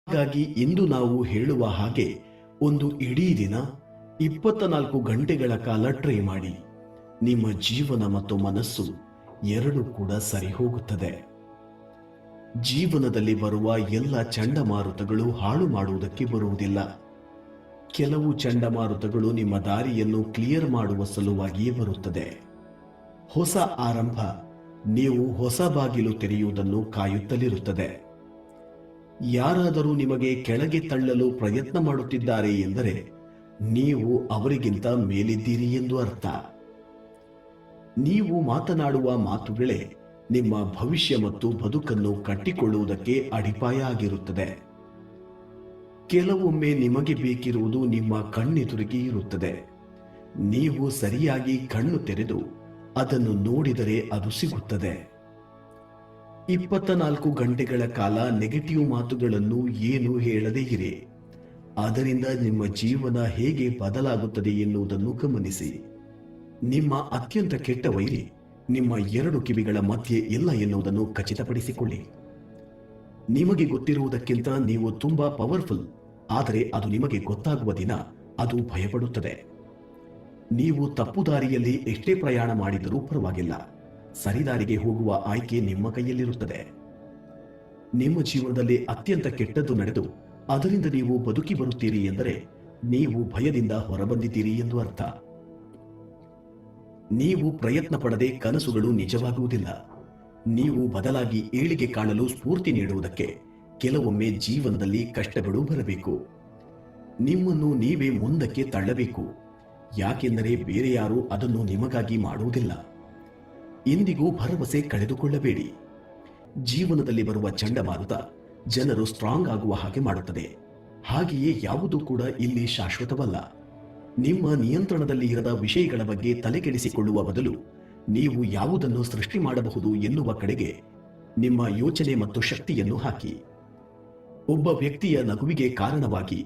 ಹಾಗಾಗಿ ಇಂದು ನಾವು ಹೇಳುವ ಹಾಗೆ ಒಂದು ಇಡೀ ದಿನ 24 ಗಂಟೆಗಳ ಕಾಲ ಟ್ರೈ ಮಾಡಿ. ನಿಮ್ಮ ಜೀವನ ಮತ್ತು ಮನಸ್ಸು ಎರಡೂ ಕೂಡ ಸರಿ ಹೋಗುತ್ತದೆ. ಜೀವನದಲ್ಲಿ ಬರುವ ಎಲ್ಲ ಚಂಡಮಾರುತಗಳು ಹಾಳು ಮಾಡುವುದಕ್ಕೆ ಬರುವುದಿಲ್ಲ. ಕೆಲವು ಚಂಡಮಾರುತಗಳು ನಿಮ್ಮ ದಾರಿಯನ್ನು ಕ್ಲಿಯರ್ ಮಾಡುವ ಸಲುವಾಗಿಯೇ ಬರುತ್ತದೆ. ಹೊಸ ಆರಂಭ ನೀವು ಹೊಸ ಬಾಗಿಲು ತೆರೆಯುವುದನ್ನು ಕಾಯುತ್ತಲಿರುತ್ತದೆ. ಯಾರಾದರೂ ನಿಮಗೆ ಕೆಳಗೆ ತಳ್ಳಲು ಪ್ರಯತ್ನ ಮಾಡುತ್ತಿದ್ದಾರೆ ಎಂದರೆ ನೀವು ಅವರಿಗಿಂತ ಮೇಲಿದ್ದೀರಿ ಎಂದು ಅರ್ಥ. ನೀವು ಮಾತನಾಡುವ ಮಾತುಗಳೇ ನಿಮ್ಮ ಭವಿಷ್ಯ ಮತ್ತು ಬದುಕನ್ನು ಕಟ್ಟಿಕೊಳ್ಳುವುದಕ್ಕೆ ಅಡಿಪಾಯ ಆಗಿರುತ್ತದೆ. ಕೆಲವೊಮ್ಮೆ ನಿಮಗೆ ಬೇಕಿರುವುದು ನಿಮ್ಮ ಕಣ್ಣೆದುರಿಗೆ ಇರುತ್ತದೆ. ನೀವು ಸರಿಯಾಗಿ ಕಣ್ಣು ತೆರೆದು ಅದನ್ನು ನೋಡಿದರೆ ಅದು ಸಿಗುತ್ತದೆ. 24 ಗಂಟೆಗಳ ಕಾಲ ನೆಗೆಟಿವ್ ಮಾತುಗಳನ್ನು ಏನು ಹೇಳದೇ ಇರಿ. ಅದರಿಂದ ನಿಮ್ಮ ಜೀವನ ಹೇಗೆ ಬದಲಾಗುತ್ತದೆ ಎನ್ನುವುದನ್ನು ಗಮನಿಸಿ. ನಿಮ್ಮ ಅತ್ಯಂತ ಕೆಟ್ಟ ವೈರಿ ನಿಮ್ಮ ಎರಡು ಕಿವಿಗಳ ಮಧ್ಯೆ ಇಲ್ಲ ಎನ್ನುವುದನ್ನು ಖಚಿತಪಡಿಸಿಕೊಳ್ಳಿ. ನಿಮಗೆ ಗೊತ್ತಿರುವುದಕ್ಕಿಂತ ನೀವು ತುಂಬಾ ಪವರ್ಫುಲ್, ಆದರೆ ಅದು ನಿಮಗೆ ಗೊತ್ತಾಗುವ ದಿನ ಅದು ಭಯಪಡುತ್ತದೆ. ನೀವು ತಪ್ಪು ದಾರಿಯಲ್ಲಿ ಎಷ್ಟೇ ಪ್ರಯಾಣ ಮಾಡಿದರೂ ಪರವಾಗಿಲ್ಲ, ಸರಿದಾರಿಗೆ ಹೋಗುವ ಆಯ್ಕೆ ನಿಮ್ಮ ಕೈಯಲ್ಲಿರುತ್ತದೆ. ನಿಮ್ಮ ಜೀವನದಲ್ಲಿ ಅತ್ಯಂತ ಕೆಟ್ಟದ್ದು ನಡೆದು ಅದರಿಂದ ನೀವು ಬದುಕಿ ಬರುತ್ತೀರಿ ಎಂದರೆ ನೀವು ಭಯದಿಂದ ಹೊರಬಂದಿದ್ದೀರಿ ಎಂದು ಅರ್ಥ. ನೀವು ಪ್ರಯತ್ನ ಪಡದೆ ಕನಸುಗಳು ನಿಜವಾಗುವುದಿಲ್ಲ. ನೀವು ಬದಲಾಗಿ ಏಳಿಗೆ ಕಾಣಲು ಸ್ಫೂರ್ತಿ ನೀಡುವುದಕ್ಕೆ ಕೆಲವೊಮ್ಮೆ ಜೀವನದಲ್ಲಿ ಕಷ್ಟಗಳು ಬರಬೇಕು. ನಿಮ್ಮನ್ನು ನೀವೇ ಮುಂದಕ್ಕೆ ತಳ್ಳಬೇಕು. ಯಾಕೆಂದರೆ ಬೇರೆ ಯಾರೂ ಅದನ್ನು ನಿಮಗಾಗಿ ಮಾಡುವುದಿಲ್ಲ. ಎಂದಿಗೂ ಭರವಸೆ ಕಳೆದುಕೊಳ್ಳಬೇಡಿ. ಜೀವನದಲ್ಲಿ ಬರುವ ಚಂಡಮಾರುತ ಜನರು ಸ್ಟ್ರಾಂಗ್ ಆಗುವ ಹಾಗೆ ಮಾಡುತ್ತದೆ. ಹಾಗೆಯೇ ಯಾವುದೂ ಕೂಡ ಇಲ್ಲಿ ಶಾಶ್ವತವಲ್ಲ. ನಿಮ್ಮ ನಿಯಂತ್ರಣದಲ್ಲಿ ಇರದ ವಿಷಯಗಳ ಬಗ್ಗೆ ತಲೆಕೆಡಿಸಿಕೊಳ್ಳುವ ಬದಲು ನೀವು ಯಾವುದನ್ನು ಸೃಷ್ಟಿ ಮಾಡಬಹುದು ಎನ್ನುವ ಕಡೆಗೆ ನಿಮ್ಮ ಯೋಚನೆ ಮತ್ತು ಶಕ್ತಿಯನ್ನು ಹಾಕಿ. ಒಬ್ಬ ವ್ಯಕ್ತಿಯ ನಗುವಿಗೆ ಕಾರಣವಾಗಿ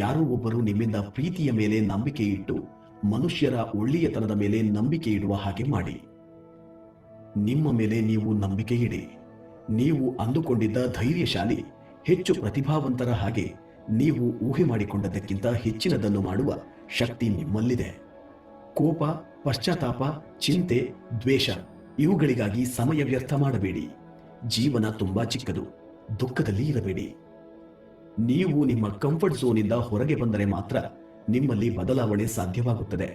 ಯಾರೋ ಒಬ್ಬರು ನಿಮ್ಮಿಂದ ಪ್ರೀತಿಯ ಮೇಲೆ ನಂಬಿಕೆ ಇಟ್ಟು ಮನುಷ್ಯರ ಒಳ್ಳೆಯತನದ ಮೇಲೆ ನಂಬಿಕೆ ಇಡುವ ಹಾಗೆ ಮಾಡಿ. ನಿಮ್ಮ ಮೇಲೆ ನೀವು ನಂಬಿಕೆ ಇಡಿ. ನೀವು ಅಂದುಕೊಂಡಿದ್ದ ಧೈರ್ಯಶಾಲಿ, ಹೆಚ್ಚು ಪ್ರತಿಭಾವಂತರ ಹಾಗೆ ನೀವು ಊಹೆ ಮಾಡಿಕೊಂಡದಕ್ಕಿಂತ ಹೆಚ್ಚಿನದನ್ನು ಮಾಡುವ ಶಕ್ತಿ ನಿಮ್ಮಲ್ಲಿದೆ. ಕೋಪ, ಪಶ್ಚಾತ್ತಾಪ, ಚಿಂತೆ, ದ್ವೇಷ ಇವುಗಳಿಗಾಗಿ ಸಮಯ ವ್ಯರ್ಥ ಮಾಡಬೇಡಿ. ಜೀವನ ತುಂಬಾ ಚಿಕ್ಕದು. ದುಃಖದಲ್ಲಿ ಇರಬೇಡಿ. ನೀವು ನಿಮ್ಮ ಕಂಫರ್ಟ್ ಝೋನಿಂದ ಹೊರಗೆ ಬಂದರೆ ಮಾತ್ರ ನಿಮ್ಮಲ್ಲಿ ಬದಲಾವಣೆ ಸಾಧ್ಯವಾಗುತ್ತದೆ.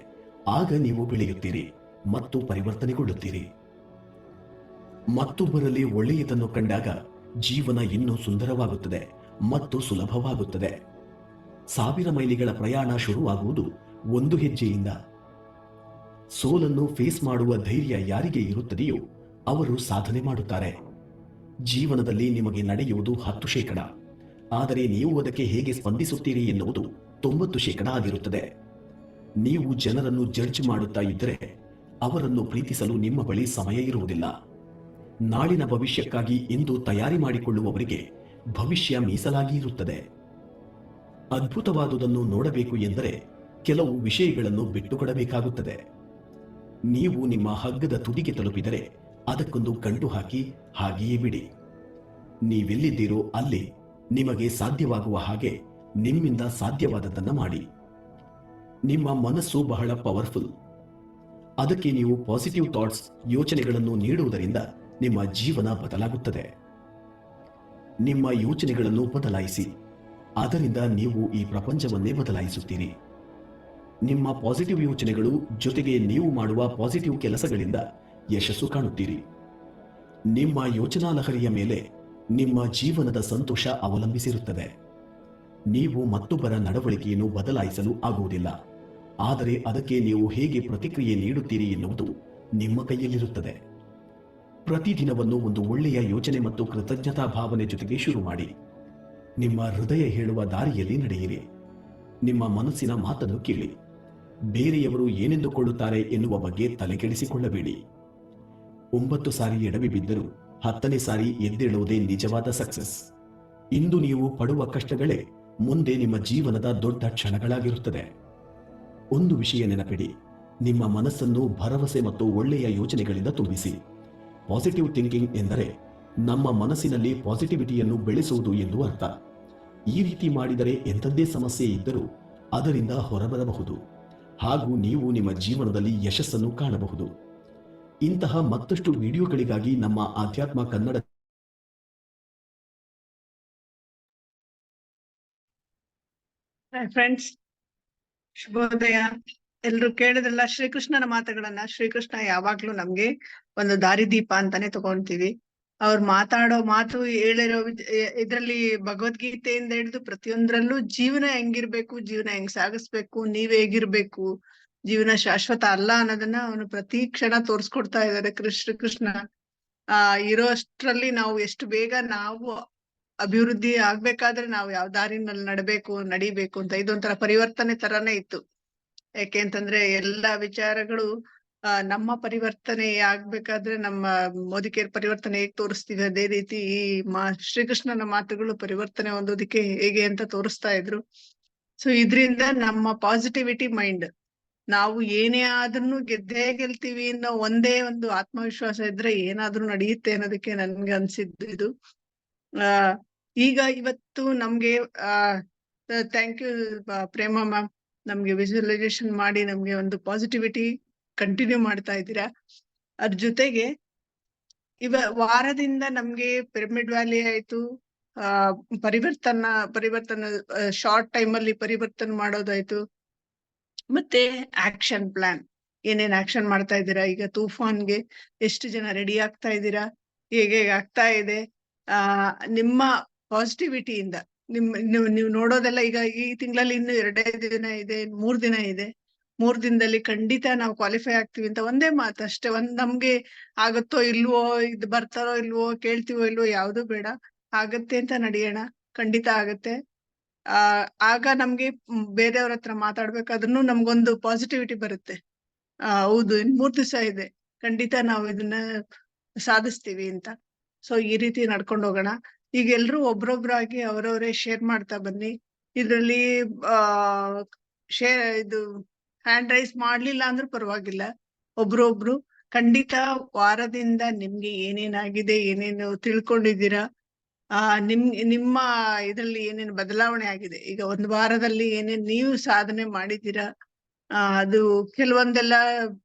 ಆಗ ನೀವು ಬೆಳೆಯುತ್ತೀರಿ ಮತ್ತು ಪರಿವರ್ತನೆಗೊಳ್ಳುತ್ತೀರಿ. ಮತ್ತೊಬ್ಬರಲ್ಲಿ ಒಳ್ಳೆಯದನ್ನು ಕಂಡಾಗ ಜೀವನ ಇನ್ನೂ ಸುಂದರವಾಗುತ್ತದೆ ಮತ್ತು ಸುಲಭವಾಗುತ್ತದೆ. 1000 ಮೈಲಿಗಳ ಪ್ರಯಾಣ ಶುರುವಾಗುವುದು ಒಂದು ಹೆಜ್ಜೆಯಿಂದ. ಸೋಲನ್ನು ಫೇಸ್ ಮಾಡುವ ಧೈರ್ಯ ಯಾರಿಗೆ ಇರುತ್ತದೆಯೋ ಅವರು ಸಾಧನೆ ಮಾಡುತ್ತಾರೆ. ಜೀವನದಲ್ಲಿ ನಿಮಗೆ ನಡೆಯುವುದು 10%, ಆದರೆ ನೀವು ಅದಕ್ಕೆ ಹೇಗೆ ಸ್ಪಂದಿಸುತ್ತೀರಿ ಎನ್ನುವುದು 90% ಆಗಿರುತ್ತದೆ. ನೀವು ಜನರನ್ನು ಜಡ್ಜ್ ಮಾಡುತ್ತಾ ಇದ್ದರೆ ಅವರನ್ನು ಪ್ರೀತಿಸಲು ನಿಮ್ಮ ಬಳಿ ಸಮಯ ಇರುವುದಿಲ್ಲ. ನಾಳಿನ ಭವಿಷ್ಯಕ್ಕಾಗಿ ಇಂದು ತಯಾರಿ ಮಾಡಿಕೊಳ್ಳುವವರಿಗೆ ಭವಿಷ್ಯ ಮೀಸಲಾಗಿ ಇರುತ್ತದೆ. ಅದ್ಭುತವಾದುದನ್ನು ನೋಡಬೇಕು ಎಂದರೆ ಕೆಲವು ವಿಷಯಗಳನ್ನು ಬಿಟ್ಟುಕೊಡಬೇಕಾಗುತ್ತದೆ. ನೀವು ನಿಮ್ಮ ಹಗ್ಗದ ತುದಿಗೆ ತಲುಪಿದರೆ ಅದಕ್ಕೊಂದು ಗಂಟು ಹಾಕಿ ಹಾಗೆಯೇ ಬಿಡಿ. ನೀವೆಲ್ಲಿದ್ದೀರೋ ಅಲ್ಲಿ ನಿಮಗೆ ಸಾಧ್ಯವಾಗುವ ಹಾಗೆ ನಿಮ್ಮಿಂದ ಸಾಧ್ಯವಾದದ್ದನ್ನ ಮಾಡಿ. ನಿಮ್ಮ ಮನಸ್ಸು ಬಹಳ ಪವರ್ಫುಲ್. ಅದಕ್ಕೆ ನೀವು ಪಾಸಿಟಿವ್ ಥಾಟ್ಸ್, ಯೋಚನೆಗಳನ್ನು ನೀಡುವುದರಿಂದ ನಿಮ್ಮ ಜೀವನ ಬದಲಾಗುತ್ತದೆ. ನಿಮ್ಮ ಯೋಚನೆಗಳನ್ನು ಬದಲಾಯಿಸಿ. ಅದರಿಂದ ನೀವು ಈ ಪ್ರಪಂಚವನ್ನೇ ಬದಲಾಯಿಸುತ್ತೀರಿ. ನಿಮ್ಮ ಪಾಸಿಟಿವ್ ಯೋಚನೆಗಳು ಜೊತೆಗೆ ನೀವು ಮಾಡುವ ಪಾಸಿಟಿವ್ ಕೆಲಸಗಳಿಂದ ಯಶಸ್ಸು ಕಾಣುತ್ತೀರಿ. ನಿಮ್ಮ ಯೋಚನಾ ಲಹರಿಯ ಮೇಲೆ ನಿಮ್ಮ ಜೀವನದ ಸಂತೋಷ ಅವಲಂಬಿಸಿರುತ್ತದೆ. ನೀವು ಮತ್ತೊಬ್ಬರ ನಡವಳಿಕೆಯನ್ನು ಬದಲಾಯಿಸಲು ಆಗುವುದಿಲ್ಲ, ಆದರೆ ಅದಕ್ಕೆ ನೀವು ಹೇಗೆ ಪ್ರತಿಕ್ರಿಯೆ ನೀಡುತ್ತೀರಿ ಎನ್ನುವುದು ನಿಮ್ಮ ಕೈಯಲ್ಲಿರುತ್ತದೆ. ಪ್ರತಿದಿನವನ್ನು ಒಂದು ಒಳ್ಳೆಯ ಯೋಚನೆ ಮತ್ತು ಕೃತಜ್ಞತಾ ಭಾವನೆ ಜೊತೆಗೆ ಶುರು ಮಾಡಿ. ನಿಮ್ಮ ಹೃದಯ ಹೇಳುವ ದಾರಿಯಲ್ಲಿ ನಡೆಯಿರಿ. ನಿಮ್ಮ ಮನಸ್ಸಿನ ಮಾತನ್ನು ಕೇಳಿ. ಬೇರೆಯವರು ಏನೆಂದುಕೊಳ್ಳುತ್ತಾರೆ ಎನ್ನುವ ಬಗ್ಗೆ ತಲೆಕೆಡಿಸಿಕೊಳ್ಳಬೇಡಿ. 9 ಸಾರಿ ಎಡವಿ ಬಿದ್ದರೂ 10ನೇ ಸಾರಿ ಎದ್ದೇಳುವುದೇ ನಿಜವಾದ ಸಕ್ಸಸ್. ಇಂದು ನೀವು ಪಡುವ ಕಷ್ಟಗಳೇ ಮುಂದೆ ನಿಮ್ಮ ಜೀವನದ ದೊಡ್ಡ ಕ್ಷಣಗಳಾಗಿರುತ್ತದೆ. ಒಂದು ವಿಷಯ ನೆನಪಿಡಿ, ನಿಮ್ಮ ಮನಸ್ಸನ್ನು ಭರವಸೆ ಮತ್ತು ಒಳ್ಳೆಯ ಯೋಚನೆಗಳಿಂದ ತುಂಬಿಸಿ. ಪಾಸಿಟಿವ್ ಥಿಂಕಿಂಗ್ ಎಂದರೆ ನಮ್ಮ ಮನಸ್ಸಿನಲ್ಲಿ ಪಾಸಿಟಿವಿಟಿಯನ್ನು ಬೆಳೆಸುವುದು ಎಂದು ಅರ್ಥ. ಈ ರೀತಿ ಮಾಡಿದರೆ ಎಂಥದ್ದೇ ಸಮಸ್ಯೆ ಇದ್ದರೂ ಅದರಿಂದ ಹೊರಬರಬಹುದು ಹಾಗೂ ನೀವು ನಿಮ್ಮ ಜೀವನದಲ್ಲಿ ಯಶಸ್ಸನ್ನು ಕಾಣಬಹುದು. ಇಂತಹ ಮತ್ತಷ್ಟು ವಿಡಿಯೋಗಳಿಗಾಗಿ ನಮ್ಮ ಆಧ್ಯಾತ್ಮ ಕನ್ನಡ ಫ್ರೆಂಡ್ಸ್, ಶುಭೋದಯ. ಎಲ್ರು ಕೇಳಿದ್ರಲ್ಲ ಶ್ರೀಕೃಷ್ಣನ ಮಾತುಗಳನ್ನ. ಶ್ರೀಕೃಷ್ಣ ಯಾವಾಗ್ಲೂ ನಮ್ಗೆ ಒಂದು ದಾರಿದೀಪ ಅಂತಾನೆ ತಗೊಂತೀವಿ. ಅವ್ರು ಮಾತಾಡೋ ಮಾತು, ಹೇಳಿರೋ ಇದ್ರಲ್ಲಿ ಭಗವದ್ಗೀತೆಯಿಂದ ಹಿಡಿದು ಪ್ರತಿಯೊಂದ್ರಲ್ಲೂ ಜೀವನ ಹೆಂಗಿರ್ಬೇಕು, ಜೀವನ ಹೆಂಗ್ ಸಾಗಿಸ್ಬೇಕು, ನೀವ್ ಹೇಗಿರ್ಬೇಕು, ಜೀವನ ಶಾಶ್ವತ ಅಲ್ಲ ಅನ್ನೋದನ್ನ ಅವನು ಪ್ರತಿ ಕ್ಷಣ ತೋರ್ಸ್ಕೊಡ್ತಾ ಇದ್ದಾರೆ ಶ್ರೀಕೃಷ್ಣ. ಇರೋ ಅಷ್ಟ್ರಲ್ಲಿ ನಾವು ಎಷ್ಟು ಬೇಗ ನಾವು ಅಭಿವೃದ್ಧಿ ಆಗ್ಬೇಕಾದ್ರೆ ನಾವು ಯಾವ ದಾರಿನಲ್ಲಿ ನಡಿಬೇಕು ಅಂತ ಇದೊಂಥರ ಪರಿವರ್ತನೆ ತರಾನೇ ಇತ್ತು. ಯಾಕೆ ಅಂತಂದ್ರೆ ಎಲ್ಲಾ ವಿಚಾರಗಳು ನಮ್ಮ ಪರಿವರ್ತನೆ ಆಗ್ಬೇಕಾದ್ರೆ ನಮ್ಮ ಮೋದಿಕೇರ್ ಪರಿವರ್ತನೆ ಹೇಗ್ ತೋರಿಸ್ತೀವಿ, ಅದೇ ರೀತಿ ಈ ಶ್ರೀಕೃಷ್ಣನ ಮಾತುಗಳು ಪರಿವರ್ತನೆ ಹೊಂದೋದಿಕ್ಕೆ ಹೇಗೆ ಅಂತ ತೋರಿಸ್ತಾ ಇದ್ರು. ಸೊ ಇದ್ರಿಂದ ನಮ್ಮ ಪಾಸಿಟಿವಿಟಿ ಮೈಂಡ್, ನಾವು ಏನೇ ಆದ್ರೂ ಗೆದ್ದೇ ಗೆಲ್ತೀವಿ ಅನ್ನೋ ಒಂದೇ ಒಂದು ಆತ್ಮವಿಶ್ವಾಸ ಇದ್ರೆ ಏನಾದ್ರೂ ನಡೆಯುತ್ತೆ ಅನ್ನೋದಕ್ಕೆ ನನ್ಗೆ ಅನ್ಸಿದ್ದು ಇದು. ಈಗ ಇವತ್ತು ನಮ್ಗೆ ಥ್ಯಾಂಕ್ ಯು ಪ್ರೇಮ ಮ್ಯಾಮ್, ನಮ್ಗೆ ವಿಜುವಲೈಸೇಷನ್ ಮಾಡಿ ನಮ್ಗೆ ಒಂದು ಪಾಸಿಟಿವಿಟಿ ಕಂಟಿನ್ಯೂ ಮಾಡ್ತಾ ಇದ್ದೀರಾ. ಅದ್ರ ಜೊತೆಗೆ ವಾರದಿಂದ ನಮ್ಗೆ ಪಿರಮಿಡ್ ವ್ಯಾಲಿ ಆಯ್ತು, ಪರಿವರ್ತನ ಶಾರ್ಟ್ ಟೈಮ್ ಅಲ್ಲಿ ಪರಿವರ್ತನೆ ಮಾಡೋದಾಯ್ತು, ಮತ್ತೆ ಆಕ್ಷನ್ ಪ್ಲಾನ್, ಏನೇನ್ ಆಕ್ಷನ್ ಮಾಡ್ತಾ ಇದ್ದೀರಾ, ಈಗ ತೂಫಾನ್ಗೆ ಎಷ್ಟು ಜನ ರೆಡಿ ಆಗ್ತಾ ಇದ್ದೀರಾ, ಹೇಗೆ ಆಗ್ತಾ ಇದೆ, ನಿಮ್ಮ ಪಾಸಿಟಿವಿಟಿಯಿಂದ ನೀವು ನೋಡೋದೆಲ್ಲ. ಈಗ ಈ ತಿಂಗಳಲ್ಲಿ ಇನ್ನು 2 ದಿನ ಇದೆ, 3 ದಿನ ಇದೆ. 3 ದಿನದಲ್ಲಿ ಖಂಡಿತ ನಾವು ಕ್ವಾಲಿಫೈ ಆಗ್ತೀವಿ ಅಂತ ಒಂದೇ ಮಾತು ಅಷ್ಟೇ. ನಮ್ಗೆ ಆಗತ್ತೋ ಇಲ್ವೋ, ಇದು ಬರ್ತಾರೋ ಇಲ್ವೋ, ಕೇಳ್ತೀವೋ ಇಲ್ವೋ, ಯಾವ್ದು ಬೇಡ, ಆಗತ್ತೆ ಅಂತ ನಡೆಯೋಣ. ಖಂಡಿತ ಆಗತ್ತೆ. ಆಗ ನಮ್ಗೆ ಬೇರೆಯವ್ರ ಹತ್ರ ಮಾತಾಡ್ಬೇಕಾದ್ರೂ ನಮ್ಗೊಂದು ಪಾಸಿಟಿವಿಟಿ ಬರುತ್ತೆ. ಹೌದು, ಇನ್ 3 ದಿವಸ ಇದೆ, ಖಂಡಿತ ನಾವು ಇದನ್ನ ಸಾಧಿಸ್ತೀವಿ ಅಂತ. ಸೊ ಈ ರೀತಿ ನಡ್ಕೊಂಡು ಹೋಗೋಣ. ಈಗ ಎಲ್ರು ಒಬ್ರೊಬ್ರಾಗಿ ಅವರವರೇ ಶೇರ್ ಮಾಡ್ತಾ ಬನ್ನಿ. ಇದ್ರಲ್ಲಿ ಇದು ಹ್ಯಾಂಡ್ ರೈಸ್ ಮಾಡ್ಲಿಲ್ಲ ಅಂದ್ರೂ ಪರವಾಗಿಲ್ಲ. ಒಬ್ರೊಬ್ರು ಖಂಡಿತ ವಾರದಿಂದ ನಿಮ್ಗೆ ಏನೇನಾಗಿದೆ, ಏನೇನು ತಿಳ್ಕೊಂಡಿದ್ದೀರಾ, ನಿಮ್ಮ ಇದ್ರಲ್ಲಿ ಏನೇನು ಬದಲಾವಣೆ ಆಗಿದೆ, ಈಗ 1 ವಾರದಲ್ಲಿ ಏನೇನ್ ನೀವು ಸಾಧನೆ ಮಾಡಿದ್ದೀರಾ, ಅದು ಕೆಲವೊಂದೆಲ್ಲ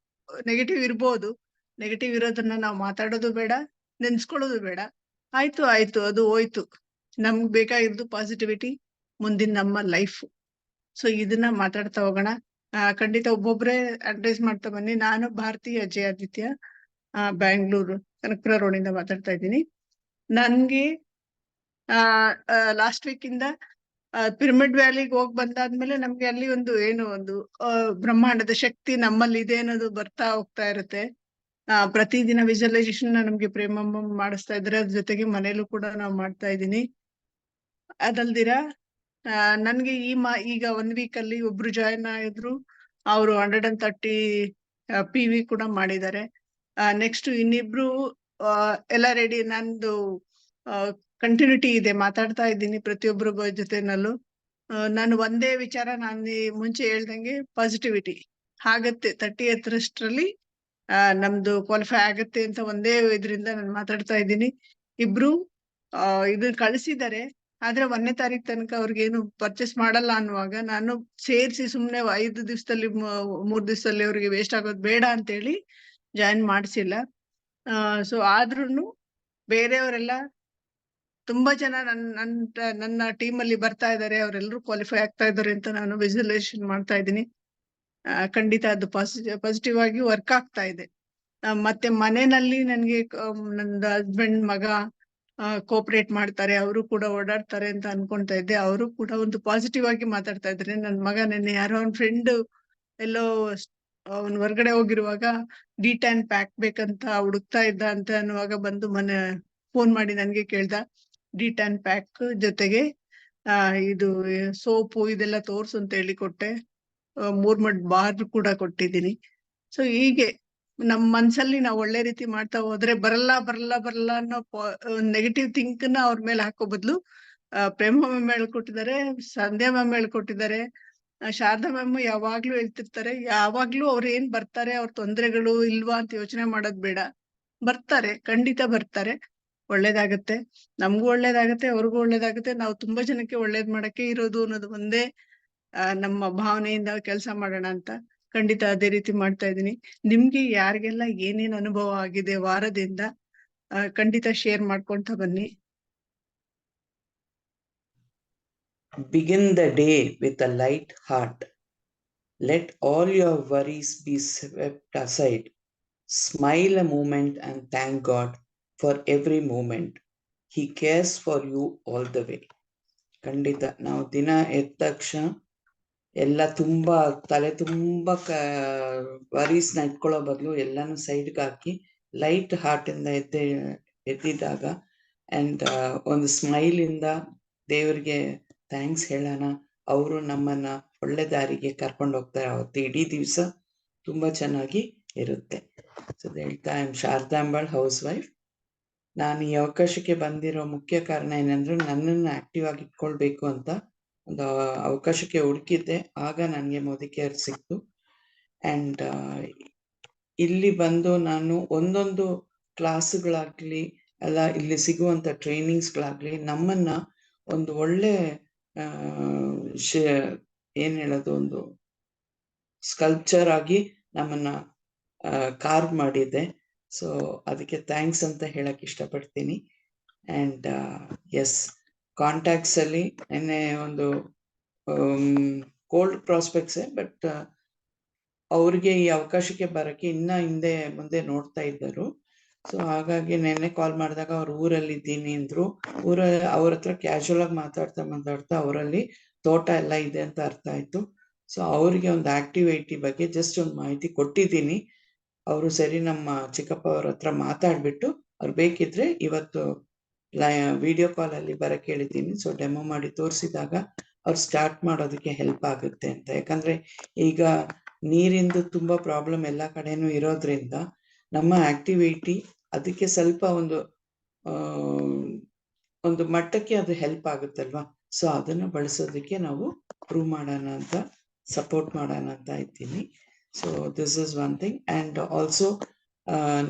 ನೆಗೆಟಿವ್ ಇರ್ಬೋದು. ನೆಗೆಟಿವ್ ಇರೋದನ್ನ ನಾವು ಮಾತಾಡೋದು ಬೇಡ, ನೆನ್ಸ್ಕೊಳ್ಳೋದು ಬೇಡ. ಆಯ್ತು ಅದು ಹೋಯ್ತು. ನಮ್ಗ್ ಬೇಕಾಗಿದ್ದು ಪಾಸಿಟಿವಿಟಿ, ಮುಂದಿನ ನಮ್ಮ ಲೈಫ್. ಸೊ ಇದನ್ನ ಮಾತಾಡ್ತಾ ಹೋಗೋಣ. ಖಂಡಿತ ಒಬ್ಬೊಬ್ರೆ ಅಡ್ವೈಸ್ ಮಾಡ್ತಾ ಬನ್ನಿ. ನಾನು ಭಾರತಿ ಅಜಯ್ ಆದಿತ್ಯ, ಬ್ಯಾಂಗ್ಳೂರು ಕನಕಪುರ ರೋಡಿಂದ ಮಾತಾಡ್ತಾ ಇದ್ದೀನಿ. ನನ್ಗೆ ಲಾಸ್ಟ್ ವೀಕ್ ಇಂದ ಪಿರಮಿಡ್ ವ್ಯಾಲಿಗೆ ಹೋಗ್ ಬಂದಾದ್ಮೇಲೆ ನಮ್ಗೆ ಅಲ್ಲಿ ಒಂದು ಬ್ರಹ್ಮಾಂಡದ ಶಕ್ತಿ ನಮ್ಮಲ್ಲಿ ಇದೆ ಅನ್ನೋದು ಬರ್ತಾ ಹೋಗ್ತಾ ಇರುತ್ತೆ. ಪ್ರತಿದಿನ ವಿಜುವಲೈಸೇಷನ್ ನಮ್ಗೆ ಪ್ರೇಮ ಮಾಡಿಸ್ತಾ ಇದ್ರೆ, ಅದ್ರ ಜೊತೆಗೆ ಮನೇಲೂ ಕೂಡ ನಾವು ಮಾಡ್ತಾ ಇದ್ದೀನಿ. ಅದಲ್ದಿರ ನನ್ಗೆ ಈಗ 1 ವೀಕ್ ಅಲ್ಲಿ ಒಬ್ರು ಜಾಯಿನ್ ಆಗಿದ್ರು, ಅವರು 130 PV ಕೂಡ ಮಾಡಿದ್ದಾರೆ. ನೆಕ್ಸ್ಟ್ ಇನ್ನಿಬ್ರು ಎಲ್ಲ ರೆಡಿ. ನಂದು ಕಂಟಿನ್ಯೂಟಿ ಇದೆ, ಮಾತಾಡ್ತಾ ಇದ್ದೀನಿ ಪ್ರತಿಯೊಬ್ಬರ ಜೊತೆನಲ್ಲೂ. ನಾನು ಒಂದೇ ವಿಚಾರ, ನಾನು ಮುಂಚೆ ಹೇಳ್ದಂಗೆ ಪಾಸಿಟಿವಿಟಿ ಆಗತ್ತೆ. 30th ನಮ್ದು ಕ್ವಾಲಿಫೈ ಆಗತ್ತೆ ಅಂತ ಒಂದೇ ಇದರಿಂದ ನಾನು ಮಾತಾಡ್ತಾ ಇದ್ದೀನಿ. ಇಬ್ರು ಇದನ್ನ ಕಳಿಸಿದ್ದಾರೆ, ಆದ್ರೆ 1ನೇ ತಾರೀಕು ತನಕ ಅವ್ರಿಗೇನು ಪರ್ಚೇಸ್ ಮಾಡಲ್ಲ ಅನ್ನುವಾಗ ನಾನು ಸೇರಿಸಿ ಸುಮ್ನೆ 5 ದಿವಸದಲ್ಲಿ 3 ದಿವಸದಲ್ಲಿ ಅವ್ರಿಗೆ ವೇಸ್ಟ್ ಆಗೋದು ಬೇಡ ಅಂತೇಳಿ ಜಾಯಿನ್ ಮಾಡಿಸಿಲ್ಲ. ಸೊ ಆದ್ರೂನು ಬೇರೆಯವರೆಲ್ಲ ತುಂಬಾ ಜನ ನನ್ನ ಟೀಮ್ ಅಲ್ಲಿ ಬರ್ತಾ ಇದ್ದಾರೆ, ಅವರೆಲ್ಲರೂ ಕ್ವಾಲಿಫೈ ಆಗ್ತಾ ಇದ್ದಾರೆ ಅಂತ ನಾನು ವಿಜುವಲೈಸೇಷನ್ ಮಾಡ್ತಾ ಇದ್ದೀನಿ. ಖಂಡಿತ ಅದು ಪಾಸಿಟಿವ್ ಆಗಿ ವರ್ಕ್ ಆಗ್ತಾ ಇದೆ. ಮತ್ತೆ ಮನೆಯಲ್ಲಿ ನನ್ಗೆ ನಂದು ಹಸ್ಬೆಂಡ್, ಮಗ ಕೋಪರೇಟ್ ಮಾಡ್ತಾರೆ, ಅವರು ಕೂಡ ಓಡಾಡ್ತಾರೆ ಅಂತ ಅನ್ಕೊಂತಾ ಇದ್ದೆ. ಅವರು ಕೂಡ ಒಂದು ಪಾಸಿಟಿವ್ ಆಗಿ ಮಾತಾಡ್ತಾ ಇದ್ದಾರೆ. ನನ್ ಮಗ ನೆನ್ನೆ ಯಾರೋ ಅವ್ನ ಫ್ರೆಂಡ್ ಎಲ್ಲೋ ಅವ್ನ್ ಹೊರ್ಗಡೆ ಹೋಗಿರುವಾಗ D10 ಪ್ಯಾಕ್ ಬೇಕಂತ ಹುಡುಕ್ತಾ ಇದ್ದ ಅಂತ ಅನ್ನುವಾಗ ಬಂದು ಫೋನ್ ಮಾಡಿ ನನ್ಗೆ ಕೇಳ್ದ. D10 ಪ್ಯಾಕ್ ಜೊತೆಗೆ ಇದು ಸೋಪು ಇದೆಲ್ಲ ತೋರ್ಸು ಅಂತ ಹೇಳಿ ಕೊಟ್ಟೆ. 3 ಮಡ್ ಬಾರ್ ಕೂಡ ಕೊಟ್ಟಿದ್ದೀನಿ. ಸೊ ಹೀಗೆ ನಮ್ ಮನ್ಸಲ್ಲಿ ನಾವು ಒಳ್ಳೆ ರೀತಿ ಮಾಡ್ತಾ ಹೋದ್ರೆ ಬರಲ್ಲ ಅನ್ನೋ ನೆಗೆಟಿವ್ ಥಿಂಕ್ ನ ಅವ್ರ ಮೇಲೆ ಹಾಕೋ ಬದ್ಲು ಪ್ರೇಮ ಮ್ಯಾಮ್ ಹೇಳ್ಕೊಟ್ಟಿದ್ದಾರೆ, ಸಂಧ್ಯಾ ಮ್ಯಾಮ್ ಹೇಳ್ಕೊಟ್ಟಿದ್ದಾರೆ, ಶಾರದಾ ಮ್ಯಾಮ್ ಯಾವಾಗ್ಲೂ ಹೇಳ್ತಿರ್ತಾರೆ. ಯಾವಾಗ್ಲೂ ಅವ್ರು ಏನ್ ಬರ್ತಾರೆ, ಅವ್ರ ತೊಂದರೆಗಳು ಇಲ್ವಾ ಅಂತ ಯೋಚನೆ ಮಾಡೋದ್ ಬೇಡ. ಬರ್ತಾರೆ, ಖಂಡಿತ ಬರ್ತಾರೆ. ಒಳ್ಳೇದಾಗತ್ತೆ. ನಮ್ಗೂ ಒಳ್ಳೇದಾಗತ್ತೆ, ಅವ್ರಿಗೂ ಒಳ್ಳೇದಾಗತ್ತೆ. ನಾವು ತುಂಬಾ ಜನಕ್ಕೆ ಒಳ್ಳೇದ್ ಮಾಡಕ್ಕೆ ಇರೋದು ಅನ್ನೋದು ಒಂದೇ ನಮ್ಮ ಭಾವನೆಯಿಂದ ಕೆಲಸ ಮಾಡೋಣ ಅಂತ ಖಂಡಿತ ಅದೇ ರೀತಿ ಮಾಡ್ತಾ ಇದೀನಿ. ನಿಮ್ಗೆ ಯಾರಿಗೆಲ್ಲ ಏನೇನ್ ಅನುಭವ ಆಗಿದೆ ವಾರದಿಂದ ಖಂಡಿತ ಶೇರ್ ಮಾಡ್ಕೊಂತ ಬನ್ನಿ. Begin the day with a light heart. Let all your worries be swept aside. Smile a moment and thank God for every moment. He cares for you all the way. ಖಂಡಿತ ನಾವು ದಿನ ಎದ್ದ ತಕ್ಷಣ ಎಲ್ಲ ತುಂಬಾ ತಲೆ ತುಂಬಾ ವರೀಸ್ನ ಇಟ್ಕೊಳ್ಳೋ ಬದಲು ಎಲ್ಲಾನು ಸೈಡ್ಗೆ ಹಾಕಿ ಲೈಟ್ ಹಾರ್ಟ್ ಇಂದ ಎದ್ದಿದ್ದಾಗ ಅಂಡ್ ಒಂದು ಸ್ಮೈಲ್ ಇಂದ ದೇವ್ರಿಗೆ ಥ್ಯಾಂಕ್ಸ್ ಹೇಳೋಣ. ಅವರು ನಮ್ಮನ್ನ ಒಳ್ಳೆ ದಾರಿಗೆ ಕರ್ಕೊಂಡು ಹೋಗ್ತಾರೆ. ಅವತ್ತು ಇಡೀ ದಿವಸ ತುಂಬಾ ಚೆನ್ನಾಗಿ ಇರುತ್ತೆ. ಸೊ ಹೇಳ್ತಾ ಐ ಆಮ್ ಶಾರದಾಂಬಾಳ್, ಹೌಸ್ ವೈಫ್. ನಾನು ಈ ಅವಕಾಶಕ್ಕೆ ಬಂದಿರೋ ಮುಖ್ಯ ಕಾರಣ ಏನಂದ್ರೆ ನನ್ನನ್ನು ಆಕ್ಟಿವ್ ಆಗಿ ಇಟ್ಕೊಳ್ಬೇಕು ಅಂತ ಒಂದು ಅವಕಾಶಕ್ಕೆ ಹುಡುಕಿದ್ದೆ. ಆಗ ನನಗೆ ಮೋದಿ ಕೇರ್ ಸಿಕ್ತು. ಅಂಡ್ ಇಲ್ಲಿ ಬಂದು ನಾನು ಒಂದೊಂದು ಕ್ಲಾಸ್ಗಳಾಗ್ಲಿ ಅಲ್ಲ ಇಲ್ಲಿ ಸಿಗುವಂತ ಟ್ರೈನಿಂಗ್ಸ್ಗಳಾಗ್ಲಿ ನಮ್ಮನ್ನ ಒಂದು ಒಳ್ಳೆ ಏನ್ ಹೇಳೋದು, ಒಂದು ಸ್ಕಲ್ಪ್ಚರ್ ಆಗಿ ನಮ್ಮನ್ನ ಕಾರ್ವ್ ಮಾಡಿದೆ. ಸೊ ಅದಕ್ಕೆ ಥ್ಯಾಂಕ್ಸ್ ಅಂತ ಹೇಳಕ್ ಇಷ್ಟಪಡ್ತೀನಿ. ಅಂಡ್ ಎಸ್, ಕಾಂಟ್ಯಾಕ್ಟ್ಸ್ ಅಲ್ಲಿ ನೆನ್ನೆ ಒಂದು ಕೋಲ್ಡ್ ಪ್ರಾಸ್ಪೆಕ್ಟ್ಸೇ, ಬಟ್ ಅವ್ರಿಗೆ ಈ ಅವಕಾಶಕ್ಕೆ ಬರಕ್ಕೆ ಇನ್ನ ಹಿಂದೆ ಮುಂದೆ ನೋಡ್ತಾ ಇದ್ದರು. ಸೊ ಹಾಗಾಗಿ ನೆನ್ನೆ ಕಾಲ್ ಮಾಡಿದಾಗ ಅವ್ರ ಊರಲ್ಲಿ ಇದ್ದೀನಿ ಅಂದ್ರು. ಅವ್ರ ಹತ್ರ ಕ್ಯಾಶುವಲ್ ಆಗಿ ಮಾತಾಡ್ತಾ ಅವರಲ್ಲಿ ತೋಟ ಎಲ್ಲ ಇದೆ ಅಂತ ಅರ್ಥ ಆಯ್ತು. ಸೊ ಅವ್ರಿಗೆ ಒಂದು ಆಕ್ಟಿವಿಟಿ ಬಗ್ಗೆ ಜಸ್ಟ್ ಒಂದು ಮಾಹಿತಿ ಕೊಟ್ಟಿದ್ದೀನಿ. ಅವರು ಸರಿ ನಮ್ಮ ಚಿಕ್ಕಪ್ಪ ಅವ್ರ ಹತ್ರ ಮಾತಾಡ್ಬಿಟ್ಟು ಅವ್ರು ಬೇಕಿದ್ರೆ ಇವತ್ತು ವಿಡಿಯೋ ಕಾಲ್ ಅಲ್ಲಿ ಬರಕ್ ಹೇಳಿದ್ದೀನಿ. ಸೊ ಡೆಮೋ ಮಾಡಿ ತೋರಿಸಿದಾಗ ಅವ್ರು ಸ್ಟಾರ್ಟ್ ಮಾಡೋದಕ್ಕೆ ಹೆಲ್ಪ್ ಆಗುತ್ತೆ ಅಂತ. ಯಾಕಂದ್ರೆ ಈಗ ನೀರಿಂದು ತುಂಬಾ ಪ್ರಾಬ್ಲಮ್ ಎಲ್ಲ ಕಡೆನೂ ಇರೋದ್ರಿಂದ ನಮ್ಮ ಆಕ್ಟಿವಿಟಿ ಅದಕ್ಕೆ ಸ್ವಲ್ಪ ಒಂದು ಮಟ್ಟಕ್ಕೆ ಅದು ಹೆಲ್ಪ್ ಆಗುತ್ತಲ್ವಾ. ಸೊ ಅದನ್ನ ಬಳಸೋದಕ್ಕೆ ನಾವು ಪ್ರೂವ್ ಮಾಡೋಣ ಅಂತ, ಸಪೋರ್ಟ್ ಮಾಡೋಣ ಅಂತ ಇದ್ದೀನಿ. So this is one thing. And also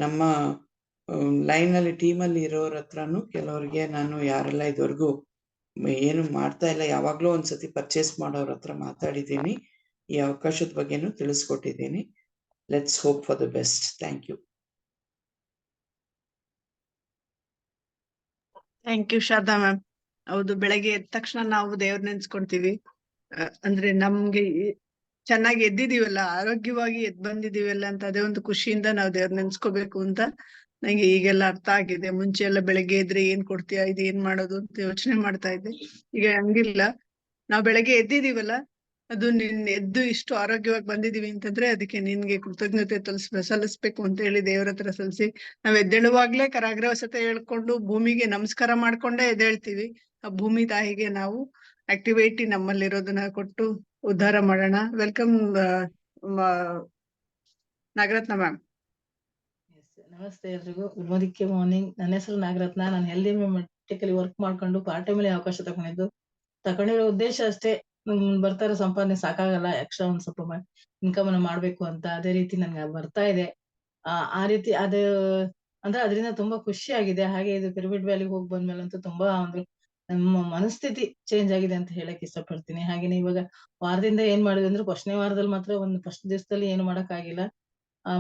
ನಮ್ಮ ಲೈನಲ್ಲಿ ಟೀಮಲ್ಲಿ ಇರೋರ ಹತ್ರನು ಕೆಲವರಿಗೆ ನಾನು ಯಾರೆಲ್ಲ ಇದುವರೆಗೂ ಏನು ಮಾಡ್ತಾ ಇಲ್ಲ, ಯಾವಾಗ್ಲೂ ಒಂದ್ಸತಿ ಪರ್ಚೇಸ್ ಮಾಡೋರ ಹತ್ರ ಮಾತಾಡಿದ್ದೀನಿ. ಈ ಅವಕಾಶದ ಬಗ್ಗೆನೂ ತಿಳಿಸ್ಕೊಟ್ಟಿದ್ದೀನಿ. Let's hope for the best. Thank you. Thank you Sharada ma'am. ಹೌದು, ಬೆಳಗ್ಗೆ ಎದ್ದ ತಕ್ಷಣ ನಾವು ದೇವ್ರ ನೆನ್ಸ್ಕೊಂತೀವಿ. ಅಂದ್ರೆ ನಮ್ಗೆ ಚೆನ್ನಾಗಿ ಎದ್ದಿದೀವಲ್ಲ, ಆರೋಗ್ಯವಾಗಿ ಎದ್ ಬಂದಿದೀವಲ್ಲ ಅಂತ ಅದೇ ಒಂದು ಖುಷಿಯಿಂದ ನಾವು ದೇವ್ರ ನೆನ್ಸ್ಕೋಬೇಕು ಅಂತ ನಂಗೆ ಈಗೆಲ್ಲ ಅರ್ಥ ಆಗಿದೆ. ಮುಂಚೆ ಎಲ್ಲ ಬೆಳಗ್ಗೆ ಎದ್ರೆ ಏನ್ ಕೊಡ್ತೀಯಾ, ಇದು ಏನ್ ಮಾಡೋದು ಅಂತ ಯೋಚನೆ ಮಾಡ್ತಾ ಇದ್ದೆ. ಈಗ ಹಂಗಿಲ್ಲ, ನಾವ್ ಬೆಳಗ್ಗೆ ಎದ್ದಿದೀವಲ್ಲ, ಅದು ನಿನ್ ಎದ್ದು ಇಷ್ಟು ಆರೋಗ್ಯವಾಗಿ ಬಂದಿದೀವಿ ಅಂತಂದ್ರೆ ಅದಕ್ಕೆ ನಿನ್ಗೆ ಕೃತಜ್ಞತೆ ಸಲ್ಲಿಸ್ಬೇಕು ಅಂತ ಹೇಳಿ ದೇವ್ರ ಹತ್ರ ಸಲ್ಲಿಸಿ, ನಾವ್ ಎದ್ದೇಳುವಾಗ್ಲೇ ಕರಾಗ್ರವಸತೆ ಹೇಳ್ಕೊಂಡು ಭೂಮಿಗೆ ನಮಸ್ಕಾರ ಮಾಡ್ಕೊಂಡೇ ಎದ್ದೇಳ್ತೀವಿ. ಆ ಭೂಮಿ ತಾಯಿಗೆ ನಾವು ಆಕ್ಟಿವಿಟಿ ನಮ್ಮಲ್ಲಿರೋದನ್ನ ಕೊಟ್ಟು ಉದ್ಧಾರ ಮಾಡೋಣ. Welcome Nagaratna ma'am. ನಮಸ್ತೆ ಎಲ್ರಿಗೂ. Good morning. ನನ್ನ ಹೆಸರು ನಾಗರತ್ನ. ನಾನು ಹೆಲ್ದಿ ಮೆಡಿಕಲಿ ವರ್ಕ್ ಮಾಡ್ಕೊಂಡು ಪಾರ್ಟ್ ಟೈಮ್ ಅಲ್ಲಿ ಅವಕಾಶ ತಗೊಂಡಿರೋ ಉದ್ದೇಶ ಅಷ್ಟೇ, ಬರ್ತಾ ಇರೋ ಸಂಪಾದನೆ ಸಾಕಾಗಲ್ಲ, ಎಕ್ಸ್ಟ್ರಾ ಒಂದ್ ಸ್ವಲ್ಪ ಇನ್ಕಮ್ ಅನ್ನ ಮಾಡ್ಬೇಕು ಅಂತ. ಅದೇ ರೀತಿ ನನ್ಗೆ ಬರ್ತಾ ಇದೆ. ಆ ರೀತಿ ಅದು ಅಂದ್ರೆ ಅದರಿಂದ ತುಂಬಾ ಖುಷಿ ಆಗಿದೆ. ಹಾಗೆ ಇದು ಪಿರಮಿಡ್ ವ್ಯಾಲಿಗೆ ಹೋಗಿ ಬಂದ್ಮೇಲಂತೂ ತುಂಬಾ ಅಂದ್ರೆ ನಮ್ಮ ಮನಸ್ಥಿತಿ ಚೇಂಜ್ ಆಗಿದೆ ಅಂತ ಹೇಳಕ್ ಇಷ್ಟಪಡ್ತೀನಿ. ಹಾಗೇನೆ ಇವಾಗ ವಾರದಿಂದ ಏನ್ ಮಾಡಿದ್ವಿ ಅಂದ್ರೆ ಫಸ್ಟ್ನೇ ವಾರದಲ್ಲಿ ಮಾತ್ರ ಫಸ್ಟ್ ದಿವಸದಲ್ಲಿ ಏನು ಮಾಡಕ್ ಆಗಿಲ್ಲ.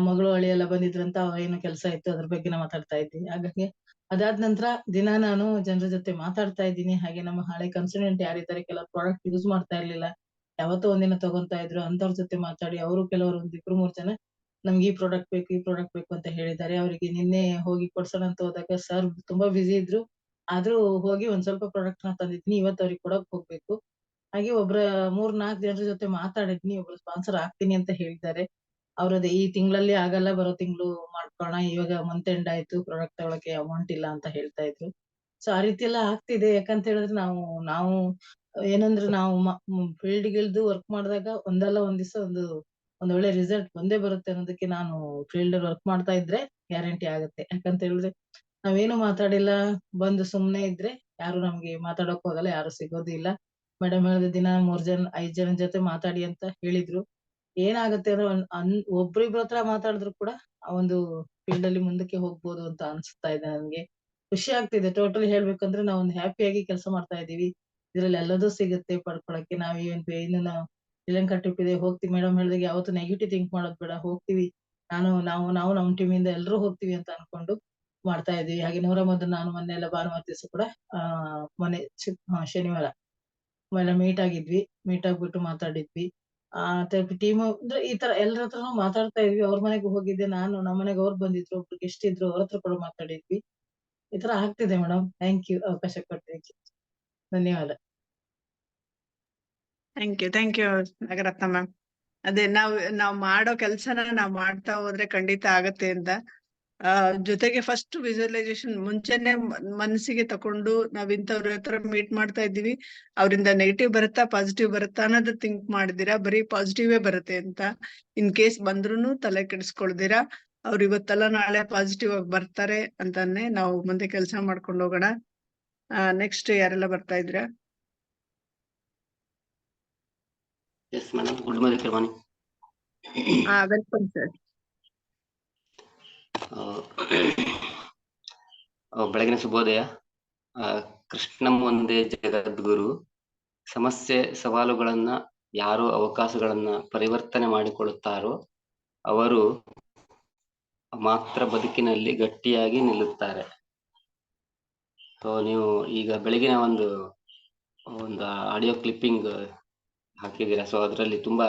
ಮಗಳು ಅಳಿ ಎಲ್ಲ ಬಂದಿದ್ರಂತ ಏನೋ ಕೆಲಸ ಇತ್ತು, ಅದ್ರ ಬಗ್ಗೆ ನಾವು ಮಾತಾಡ್ತಾ ಇದ್ವಿ. ಹಾಗಾಗಿ ಅದಾದ ನಂತರ ದಿನ ನಾನು ಜನರ ಜೊತೆ ಮಾತಾಡ್ತಾ ಇದ್ದೀನಿ. ಹಾಗೆ ನಮ್ಮ ಹಳೆ ಕನ್ಸಲ್ಟೆಂಟ್ ಯಾರಿದ್ದಾರೆ, ಕೆಲವು ಪ್ರಾಡಕ್ಟ್ ಯೂಸ್ ಮಾಡ್ತಾ ಇರ್ಲಿಲ್ಲ, ಯಾವತ್ತೋ ಒಂದಿನ ತಗೊಂತಾ ಇದ್ರು, ಅಂತವ್ರ ಜೊತೆ ಮಾತಾಡಿ ಅವರು ಕೆಲವರು ಒಂದ್ 2-3 ಜನ ನಮ್ಗೆ ಈ ಪ್ರಾಡಕ್ಟ್ ಬೇಕು ಅಂತ ಹೇಳಿದ್ದಾರೆ. ಅವರಿಗೆ ನಿನ್ನೆ ಹೋಗಿ ಕೊಡ್ಸೋಣ ಅಂತ ಹೋದಾಗ ಸರ್ ತುಂಬಾ ಬಿಸಿ ಇದ್ರು, ಆದ್ರೂ ಹೋಗಿ ಒಂದ್ ಸ್ವಲ್ಪ ಪ್ರಾಡಕ್ಟ್ ನ ತಂದಿದ್ದೀನಿ. ಇವತ್ತು ಅವ್ರಿಗೆ ಕೊಡಕ್ ಹೋಗ್ಬೇಕು. ಹಾಗೆ 3-4 ಜನರ ಜೊತೆ ಮಾತಾಡಿದ್ನಿ. ಒಬ್ರು ಸ್ಪಾನ್ಸರ್ ಆಗ್ತೀನಿ ಅಂತ ಹೇಳಿದ್ದಾರೆ. ಅವ್ರದ್ದು ಈ ತಿಂಗಳಲ್ಲಿ ಆಗಲ್ಲ, ಬರೋ ತಿಂಗಳು ಮಾಡ್ಕೊಳ್ಳೋಣ, ಇವಾಗ ಮಂತ್ ಎಂಡ್ ಆಯ್ತು, ಪ್ರಾಡಕ್ಟ್ ತಗೊಳಕ್ಕೆ ಅಮೌಂಟ್ ಇಲ್ಲ ಅಂತ ಹೇಳ್ತಾ ಇದ್ರು. ಸೊ ಆ ರೀತಿ ಎಲ್ಲ ಆಗ್ತಿದೆ. ಯಾಕಂತ ಹೇಳಿದ್ರೆ ನಾವು ಏನಂದ್ರೆ ನಾವು ಫೀಲ್ಡ್ ಗಿಲ್ದು ವರ್ಕ್ ಮಾಡಿದಾಗ ಒಂದಲ್ಲ ಒಂದ್ ದಿವಸ ಒಂದ್ ಒಳ್ಳೆ ರಿಸಲ್ಟ್ ಬಂದೇ ಬರುತ್ತೆ ಅನ್ನೋದಕ್ಕೆ ನಾನು ಫೀಲ್ಡ್ ವರ್ಕ್ ಮಾಡ್ತಾ ಇದ್ರೆ ಗ್ಯಾರಂಟಿ ಆಗುತ್ತೆ. ಯಾಕಂತ ಹೇಳಿದ್ರೆ ನಾವೇನು ಮಾತಾಡಿಲ್ಲ, ಬಂದು ಸುಮ್ನೆ ಇದ್ರೆ ಯಾರು ನಮ್ಗೆ ಮಾತಾಡಕ್ ಹೋಗಲ್ಲ, ಯಾರು ಸಿಗೋದು ಇಲ್ಲ. ಮೇಡಮ್ ಹೇಳಿದ ದಿನ 3-5 ಜನ ಜೊತೆ ಮಾತಾಡಿ ಅಂತ ಹೇಳಿದ್ರು. ಏನಾಗುತ್ತೆ ಅಂದ್ರೆ ಒಬ್ರಿಬ್ರ ಹತ್ರ ಮಾತಾಡಿದ್ರು ಕೂಡ ಆ ಒಂದು ಫೀಲ್ಡ್ ಅಲ್ಲಿ ಮುಂದಕ್ಕೆ ಹೋಗ್ಬೋದು ಅಂತ ಅನ್ಸ್ತಾ ಇದೆ ನನ್ಗೆ. ಖುಷಿ ಆಗ್ತಿದೆ. ಟೋಟಲಿ ಹೇಳ್ಬೇಕಂದ್ರೆ ನಾವು ಒಂದು ಹ್ಯಾಪಿಯಾಗಿ ಕೆಲಸ ಮಾಡ್ತಾ ಇದೀವಿ. ಇದ್ರಲ್ಲಿ ಎಲ್ಲದೂ ಸಿಗುತ್ತೆ ಪಡ್ಕೊಳಕ್ಕೆ. ನಾವ್ ಇನ್ನು ನಾವು ಶ್ರೀಲಂಕಾ ಟ್ರಿಪ್ ಇದೆ ಹೋಗ್ತೀವಿ. ಮೇಡಮ್ ಹೇಳ್ದಾಗ ಯಾವತ್ತು ನೆಗೆಟಿವ್ ಥಿಂಕ್ ಮಾಡೋದ್ ಬೇಡ, ಹೋಗ್ತೀವಿ. ನಾವು ನಮ್ ಟೀಮ್ ಇಂದ ಎಲ್ರೂ ಹೋಗ್ತೀವಿ ಅಂತ ಅನ್ಕೊಂಡು ಮಾಡ್ತಾ ಇದೀವಿ. ಹಾಗೆ ನಾನು ಮೊನ್ನೆ ಎಲ್ಲ ಭಾನುವಾರ ದಿವಸ ಕೂಡ ಮೊನ್ನೆ ಶನಿವಾರ ಮೀಟ್ ಆಗಿದ್ವಿ. ಮೀಟ್ ಆಗ್ಬಿಟ್ಟು ಮಾತಾಡಿದ್ವಿ. ಟೀಮ್ ಅಂದ್ರೆ ಈ ತರ ಎಲ್ಲರ ಹತ್ರನೂ ಮಾತಾಡ್ತಾ ಇದ್ವಿ. ಅವ್ರ ಮನೆಗೆ ಹೋಗಿದ್ದೆ ನಾನು, ನಮ್ಮ ಮನೆಗೆ ಅವ್ರು ಬಂದಿದ್ರು, ಒಬ್ರು ಗೆಸ್ಟ್ ಇದ್ರು, ಅವ್ರ ಹತ್ರ ಕೂಡ ಮಾತಾಡಿದ್ವಿ. ಈ ತರ ಆಗ್ತಿದೆ ಮೇಡಮ್. ಥ್ಯಾಂಕ್ ಯು ಅವಕಾಶ ಕೊಟ್ಟಿದ್ದಕ್ಕೆ. ಧನ್ಯವಾದ. Thank you Nagaratna ma'am. ಅದೇ ನಾವ್ ಮಾಡೋ ಕೆಲ್ಸನ ನಾವ್ ಮಾಡ್ತಾ ಹೋದ್ರೆ ಖಂಡಿತ ಆಗತ್ತೆ ಅಂತ. ಜೊತೆಗೆ ಫಸ್ಟ್ ವಿಜುವಲೈಸೇಷನ್ ಮುಂಚೆನೆ ಮನಸ್ಸಿಗೆ ತಕೊಂಡು ನಾವ್ ಇಂಥವ್ರ ಹತ್ರ ಮೀಟ್ ಮಾಡ್ತಾ ಇದ್ದೀವಿ, ಅವರಿಂದ ನೆಗೆಟಿವ್ ಬರುತ್ತಾ ಪಾಸಿಟಿವ್ ಬರುತ್ತಾ ಅನ್ನೋದು ಥಿಂಕ್ ಮಾಡಿದಿರಾ, ಬರೀ ಪಾಸಿಟಿವೇ ಬರುತ್ತೆ ಅಂತ. ಇನ್ ಕೇಸ್ ಬಂದ್ರೂನು ತಲೆ ಕೆಡಿಸ್ಕೊಳ್ದಿರಾ ಅವ್ರು ಇವತ್ತಲ್ಲ ನಾಳೆ ಪಾಸಿಟಿವ್ ಆಗಿ ಬರ್ತಾರೆ ಅಂತಾನೆ ನಾವು ಮುಂದೆ ಕೆಲಸ ಮಾಡ್ಕೊಂಡು ಹೋಗೋಣ. ನೆಕ್ಸ್ಟ್ ಯಾರೆಲ್ಲ ಬರ್ತಾ ಇದ್ದೀರಾ? Yes madam, good morning. Welcome sir. ಬೆಳಗಿನ ಶುಭೋದಯ. ಕೃಷ್ಣಂ ಒಂದೇ ಜಗದ್ಗುರು. ಸಮಸ್ಯೆ ಸವಾಲುಗಳನ್ನ ಯಾರು ಅವಕಾಶಗಳನ್ನ ಪರಿವರ್ತನೆ ಮಾಡಿಕೊಳ್ಳುತ್ತಾರೋ ಅವರು ಮಾತ್ರ ಬದುಕಿನಲ್ಲಿ ಗಟ್ಟಿಯಾಗಿ ನಿಲ್ಲುತ್ತಾರೆ. ಸೊ ನೀವು ಈಗ ಬೆಳಗಿನ ಒಂದು ಆಡಿಯೋ ಕ್ಲಿಪ್ಪಿಂಗ್ ಹಾಕಿದ್ದೀರಾ. ಸೊ ಅದರಲ್ಲಿ ತುಂಬಾ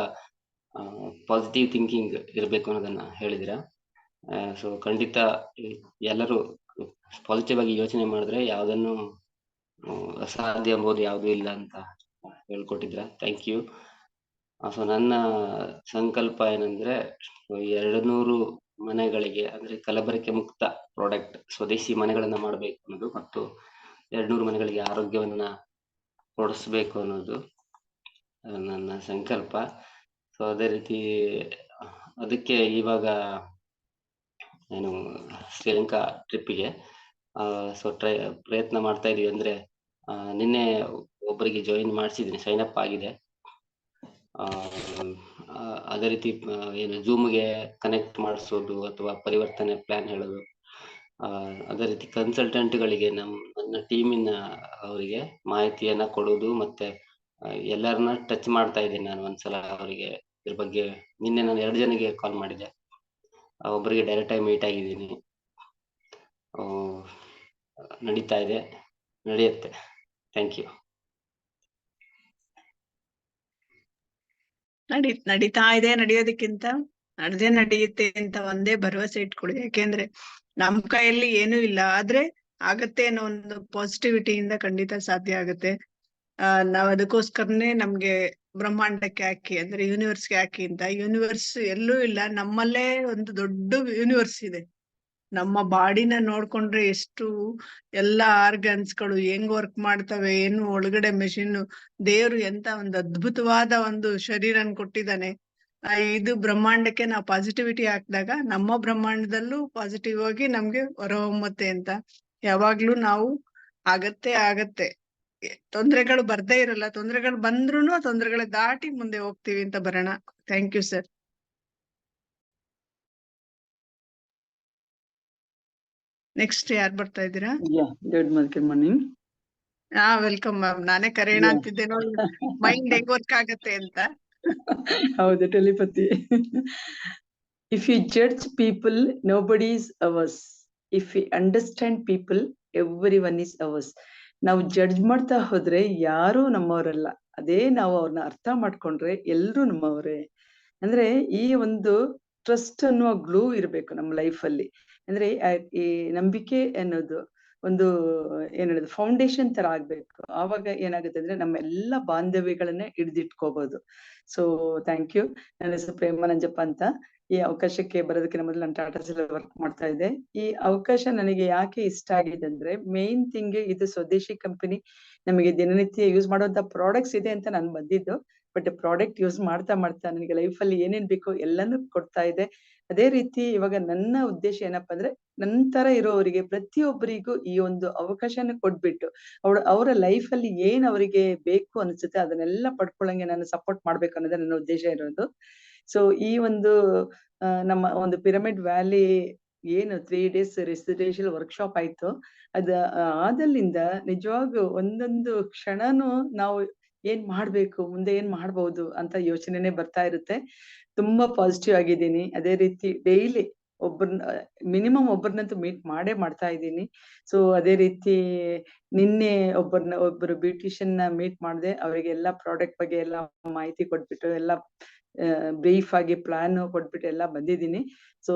ಪಾಸಿಟಿವ್ ಥಿಂಕಿಂಗ್ ಇರಬೇಕು ಅನ್ನೋದನ್ನ ಹೇಳಿದಿರಾ. ಸೊ ಖಂಡಿತ ಎಲ್ಲರೂ ಪಾಸಿಟಿವ್ ಆಗಿ ಯೋಚನೆ ಮಾಡಿದ್ರೆ ಯಾವುದನ್ನು ಅಸಾಧ್ಯ ಎಂಬುದು ಯಾವುದೂ ಇಲ್ಲ ಅಂತ ಹೇಳ್ಕೊಟ್ಟಿದ್ರ. Thank you. ಸೊ ನನ್ನ ಸಂಕಲ್ಪ ಏನಂದ್ರೆ 200 ಮನೆಗಳಿಗೆ ಅಂದ್ರೆ ಕಲಬೆರಕೆ ಮುಕ್ತ ಪ್ರಾಡಕ್ಟ್ ಸ್ವದೇಶಿ ಮನೆಗಳನ್ನ ಮಾಡಬೇಕು ಅನ್ನೋದು, ಮತ್ತು 200 ಮನೆಗಳಿಗೆ ಆರೋಗ್ಯವನ್ನ ಕೊಡಿಸ್ಬೇಕು ಅನ್ನೋದು ನನ್ನ ಸಂಕಲ್ಪ. ಸೊ ಅದೇ ರೀತಿ ಅದಕ್ಕೆ ಇವಾಗ ಏನು ಶ್ರೀಲಂಕಾ ಟ್ರಿಪ್ಪಿಗೆ ಪ್ರಯತ್ನ ಮಾಡ್ತಾ ಇದೀವಿ. ಅಂದ್ರೆ ನಿನ್ನೆ ಒಬ್ಬರಿಗೆ ಜಾಯಿನ್ ಮಾಡಿಸಿದ್ದೀನಿ, ಸೈನ್ ಅಪ್ ಆಗಿದೆ. ಅದೇ ರೀತಿ ಏನು ಝೂಮ್ಗೆ ಕನೆಕ್ಟ್ ಮಾಡಿಸೋದು ಅಥವಾ ಪರಿವರ್ತನೆ ಪ್ಲಾನ್ ಹೇಳೋದು, ಅದೇ ರೀತಿ ಕನ್ಸಲ್ಟೆಂಟ್ಗಳಿಗೆ ನನ್ನ ಟೀಮಿನ ಅವರಿಗೆ ಮಾಹಿತಿಯನ್ನ ಕೊಡೋದು, ಮತ್ತೆ ಎಲ್ಲರನ್ನ ಟಚ್ ಮಾಡ್ತಾ ಇದ್ದೀನಿ ನಾನು. ಒಂದ್ಸಲ ಅವರಿಗೆ ಇದ್ರ ಬಗ್ಗೆ ನಿನ್ನೆ ನಾನು 2 ಜನಕ್ಕೆ ಕಾಲ್ ಮಾಡಿದ್ದೆ, ಒಬ್ಬರಿಗೆ ಡೈರೆಕ್ಟ್ ಆಗಿ ಮೀಟ್ ಆಗಿದ್ದೀನಿ. ನಡೀತಾ ಇದೆ, ನಡೆಯುತ್ತೆ. Thank you. ನಡೀತಾ ಇದೆ, ನಡೆಯೋದಕ್ಕಿಂತ ನಡೆಯುತ್ತೆ ಅಂತ ಒಂದೇ ಭರವಸೆ ಇಟ್ಕೊಳ್ಳಿ. ಯಾಕೆಂದ್ರೆ ನಮ್ ಕೈಯಲ್ಲಿ ಏನೂ ಇಲ್ಲ, ಆದ್ರೆ ಆಗತ್ತೆ ಅನ್ನೋ ಒಂದು ಪಾಸಿಟಿವಿಟಿಯಿಂದ ಖಂಡಿತ ಸಾಧ್ಯ ಆಗುತ್ತೆ. ನಾವ್ ಅದಕ್ಕೋಸ್ಕರನೇ ನಮ್ಗೆ ಬ್ರಹ್ಮಾಂಡಕ್ಕೆ ಹಾಕಿ ಅಂದ್ರೆ ಯೂನಿವರ್ಸ್ಗೆ ಹಾಕಿ ಅಂತ. ಯೂನಿವರ್ಸ್ ಎಲ್ಲೂ ಇಲ್ಲ, ನಮ್ಮಲ್ಲೇ ಒಂದು ದೊಡ್ಡ ಯೂನಿವರ್ಸ್ ಇದೆ. ನಮ್ಮ ಬಾಡಿನ ನೋಡ್ಕೊಂಡ್ರೆ ಎಷ್ಟು ಎಲ್ಲಾ ಆರ್ಗನ್ಸ್ಗಳು ಹೆಂಗ್ ವರ್ಕ್ ಮಾಡ್ತವೆ, ಏನು ಒಳಗಡೆ ಮೆಷಿನ್, ದೇವ್ರು ಎಂತ ಒಂದು ಅದ್ಭುತವಾದ ಒಂದು ಶರೀರನ್ ಕೊಟ್ಟಿದ್ದಾನೆ. ಇದು ಬ್ರಹ್ಮಾಂಡಕ್ಕೆ ನಾವು ಪಾಸಿಟಿವಿಟಿ ಹಾಕಿದಾಗ ನಮ್ಮ ಬ್ರಹ್ಮಾಂಡದಲ್ಲೂ ಪಾಸಿಟಿವ್ ಆಗಿ ನಮ್ಗೆ ಹೊರಹೊಮ್ಮತ್ತೆ ಅಂತ. ಯಾವಾಗ್ಲೂ ನಾವು ಆಗತ್ತೆ ತೊಂದರೆಗಳು ಬರ್ದೇ ಇರಲ್ಲ, ತೊಂದರೆಗಳು ಬಂದ್ರೂನು ತೊಂದರೆಗಳ ದಾಟಿ ಮುಂದೆ ಹೋಗ್ತೀವಿ ಅಂತ ಬರೋಣ. Thank you sir. ನೆಕ್ಸ್ಟ್ ಯಾರು ಬರ್ತಾ ಇದ್ದೀರಾ? Good morning. Welcome ma'am. ನಾನೇ ಕರೆಯೋಣ ಅಂತಿದ್ದೇನೋ, ಮೈಂಡ್ ಹೆಂಗ್ ವರ್ಕ್ ಆಗತ್ತೆ ಅಂತ. ಹೌದು, telepathy. If you judge people, nobody is ours. If you understand people, everyone is ours. ನಾವು ಜಡ್ಜ್ ಮಾಡ್ತಾ ಹೋದ್ರೆ ಯಾರು ನಮ್ಮವರಲ್ಲ, ಅದೇ ನಾವು ಅವ್ರನ್ನ ಅರ್ಥ ಮಾಡ್ಕೊಂಡ್ರೆ ಎಲ್ರು ನಮ್ಮವರೇ. ಅಂದ್ರೆ ಈ ಒಂದು ಟ್ರಸ್ಟ್ ಅನ್ನುವ ಗ್ಲೂ ಇರ್ಬೇಕು ನಮ್ಮ ಲೈಫ್ ಅಲ್ಲಿ. ಅಂದ್ರೆ ಈ ನಂಬಿಕೆ ಅನ್ನೋದು ಒಂದು ಏನ್ ಹೇಳೋದು ಫೌಂಡೇಶನ್ ತರ ಆಗ್ಬೇಕು. ಆವಾಗ ಏನಾಗುತ್ತೆ ಅಂದ್ರೆ ನಮ್ಮ ಎಲ್ಲಾ ಬಾಂಧವ್ಯಗಳನ್ನ ಹಿಡಿದಿಟ್ಕೋಬಹುದು. So thank you. ನನ್ನ ಹೆಸರು ಪ್ರೇಮ ನಂಜಪ್ಪ ಅಂತ. ಈ ಅವಕಾಶಕ್ಕೆ ಬರೋದಕ್ಕಿಂತ ಮೊದಲು ನಾನು ಟಾಟಾ ಸ್ಟೀಲ್ ವರ್ಕ್ ಮಾಡ್ತಾ ಇದ್ದೆ. ಈ ಅವಕಾಶ ನನಗೆ ಯಾಕೆ ಇಷ್ಟ ಆಗಿದೆ ಅಂದ್ರೆ, ಮೇನ್ ಥಿಂಗ್ ಇದು ಸ್ವದೇಶಿ ಕಂಪನಿ, ನಮಗೆ ದಿನನಿತ್ಯ ಯೂಸ್ ಮಾಡುವಂತ ಪ್ರಾಡಕ್ಟ್ಸ್ ಇದೆ ಅಂತ ನಾನು ಬಂದಿದ್ದು. ಬಟ್ ಪ್ರಾಡಕ್ಟ್ ಯೂಸ್ ಮಾಡ್ತಾ ನನಗೆ ಲೈಫಲ್ಲಿ ಏನೇನ್ ಬೇಕೋ ಎಲ್ಲಾನು ಕೊಡ್ತಾ ಇದೆ. ಅದೇ ರೀತಿ ಇವಾಗ ನನ್ನ ಉದ್ದೇಶ ಏನಪ್ಪಾ ಅಂದ್ರೆ, ನಂತರ ಇರೋವರಿಗೆ ಪ್ರತಿಯೊಬ್ಬರಿಗೂ ಈ ಒಂದು ಅವಕಾಶನ ಕೊಟ್ಬಿಟ್ಟು ಅವರ ಲೈಫ್ ಅಲ್ಲಿ ಏನ್ ಅವರಿಗೆ ಬೇಕು ಅನ್ಸುತ್ತೆ ಅದನ್ನೆಲ್ಲ ಪಡ್ಕೊಳ್ಳಂಗೆ ನಾನು ಸಪೋರ್ಟ್ ಮಾಡ್ಬೇಕು ಅನ್ನೋದೇ ನನ್ನ ಉದ್ದೇಶ ಇರೋದು. ಸೊ ಈ ಒಂದು ನಮ್ಮ ಒಂದು ಪಿರಮಿಡ್ ವ್ಯಾಲಿ ಏನು 3 days ರೆಸಿಡೆನ್ಷಿಯಲ್ ವರ್ಕ್ಶಾಪ್ ಆಯ್ತು. ಅದ ಆದಲ್ಲಿಂದ ನಿಜವಾಗ್ಲೂ ಒಂದೊಂದು ಕ್ಷಣನೂ ನಾವು ಏನ್ ಮಾಡ್ಬೇಕು, ಮುಂದೆ ಏನ್ ಮಾಡ್ಬೋದು ಅಂತ ಯೋಚನೆನೇ ಬರ್ತಾ ಇರುತ್ತೆ. ತುಂಬಾ ಪಾಸಿಟಿವ್ ಆಗಿದ್ದೀನಿ. ಅದೇ ರೀತಿ ಡೈಲಿ ಮಿನಿಮಮ್ ಒಬ್ಬರನ್ನಂತೂ ಮೀಟ್ ಮಾಡ್ತಾ ಇದ್ದೀನಿ. ಸೊ ಅದೇ ರೀತಿ ನಿನ್ನೆ ಒಬ್ಬರು ಬ್ಯೂಟಿಷಿಯನ್ ಮೀಟ್ ಮಾಡಿದೆ. ಅವರಿಗೆ ಎಲ್ಲಾ ಪ್ರಾಡಕ್ಟ್ ಬಗ್ಗೆ ಎಲ್ಲ ಮಾಹಿತಿ ಕೊಟ್ಬಿಟ್ಟು ಎಲ್ಲ ಬ್ರೀಫ್ ಆಗಿ ಪ್ಲಾನ್ ಕೊಟ್ಬಿಟ್ಟು ಎಲ್ಲ ಬಂದಿದ್ದೀನಿ. ಸೊ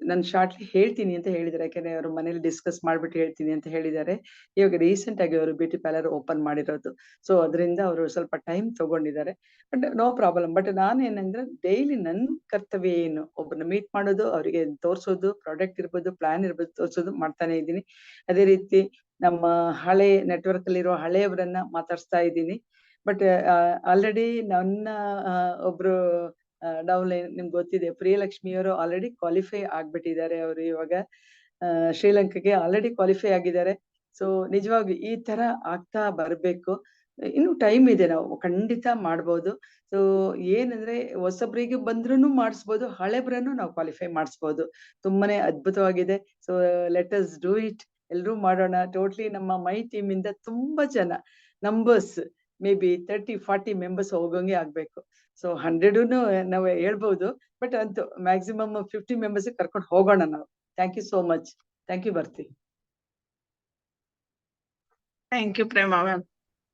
ನಾನು ಶಾರ್ಟ್ಲಿ ಹೇಳ್ತೀನಿ ಅಂತ ಹೇಳಿದ್ದಾರೆ, ಯಾಕಂದ್ರೆ ಅವರು ಮನೇಲಿ ಡಿಸ್ಕಸ್ ಮಾಡ್ಬಿಟ್ಟು ಹೇಳ್ತೀನಿ ಅಂತ ಹೇಳಿದ್ದಾರೆ. ಇವಾಗ ರೀಸೆಂಟ್ ಆಗಿ ಅವರು ಬ್ಯೂಟಿ ಪಾರ್ಲರ್ ಓಪನ್ ಮಾಡಿರೋದು. ಸೊ ಅದರಿಂದ ಅವರು ಸ್ವಲ್ಪ ಟೈಮ್ ತಗೊಂಡಿದ್ದಾರೆ. But no problem. ಬಟ್ ನಾನೇನಂದ್ರೆ ಡೈಲಿ ನನ್ ಕರ್ತವ್ಯ ಏನು, ಒಬ್ಬರನ್ನ ಮೀಟ್ ಮಾಡೋದು, ಅವರಿಗೆ ತೋರ್ಸೋದು, ಪ್ರಾಡಕ್ಟ್ ಇರ್ಬೋದು, ಪ್ಲಾನ್ ಇರ್ಬೋದು, ತೋರ್ಸೋದು ಮಾಡ್ತಾನೆ ಇದ್ದೀನಿ. ಅದೇ ರೀತಿ ನಮ್ಮ ಹಳೆ ನೆಟ್ವರ್ಕ್ ಅಲ್ಲಿರೋ ಹಳೆಯವರನ್ನ ಮಾತಾಡ್ಸ್ತಾ ಇದ್ದೀನಿ. ಬಟ್ ಆಲ್ರೆಡಿ ನನ್ನ ಒಬ್ರು ಡೌನ್ಲೈನ್ ನಿಮ್ಗೆ ಗೊತ್ತಿದೆ, ಪ್ರಿಯಲಕ್ಷ್ಮಿ ಅವರು ಆಲ್ರೆಡಿ ಕ್ವಾಲಿಫೈ ಆಗ್ಬಿಟ್ಟಿದ್ದಾರೆ. ಅವರು ಇವಾಗ ಶ್ರೀಲಂಕಾಗೆ ಆಲ್ರೆಡಿ ಕ್ವಾಲಿಫೈ ಆಗಿದ್ದಾರೆ. ಸೊ ನಿಜವಾಗಿ ಈ ತರ ಆಗ್ತಾ ಬರ್ಬೇಕು. ಇನ್ನು ಟೈಮ್ ಇದೆ, ನಾವು ಖಂಡಿತ ಮಾಡ್ಬೋದು. ಸೊ ಏನಂದ್ರೆ ಹೊಸಬ್ರಿಗೆ ಬಂದ್ರೂ ಮಾಡಿಸ್ಬೋದು, ಹಳೆಬ್ರನ್ನು ನಾವು ಕ್ವಾಲಿಫೈ ಮಾಡಿಸ್ಬೋದು. ತುಂಬಾನೇ ಅದ್ಭುತವಾಗಿದೆ. So let us do it. ಎಲ್ರೂ ಮಾಡೋಣ. ಟೋಟ್ಲಿ ನಮ್ಮ ಮೈ ಟೀಮ್ ಇಂದ ತುಂಬಾ ಜನ ನಂಬರ್ಸ್ ಮೇ ಬಿ 30-40 ಮೆಂಬರ್ಸ್ ಹೋಗಂಗೆ ಆಗ್ಬೇಕು. ಸೊ 100 ನಾವು ಹೇಳ್ಬಹುದು, ಬಟ್ ಅಂತೂ ಮ್ಯಾಕ್ಸಿಮಮ್ 50 ಮೆಂಬರ್ಸ್ ಕರ್ಕೊಂಡು ಹೋಗೋಣ ನಾವು. Thank you so much. Thank you Bharti. Thank you Prema ma'am.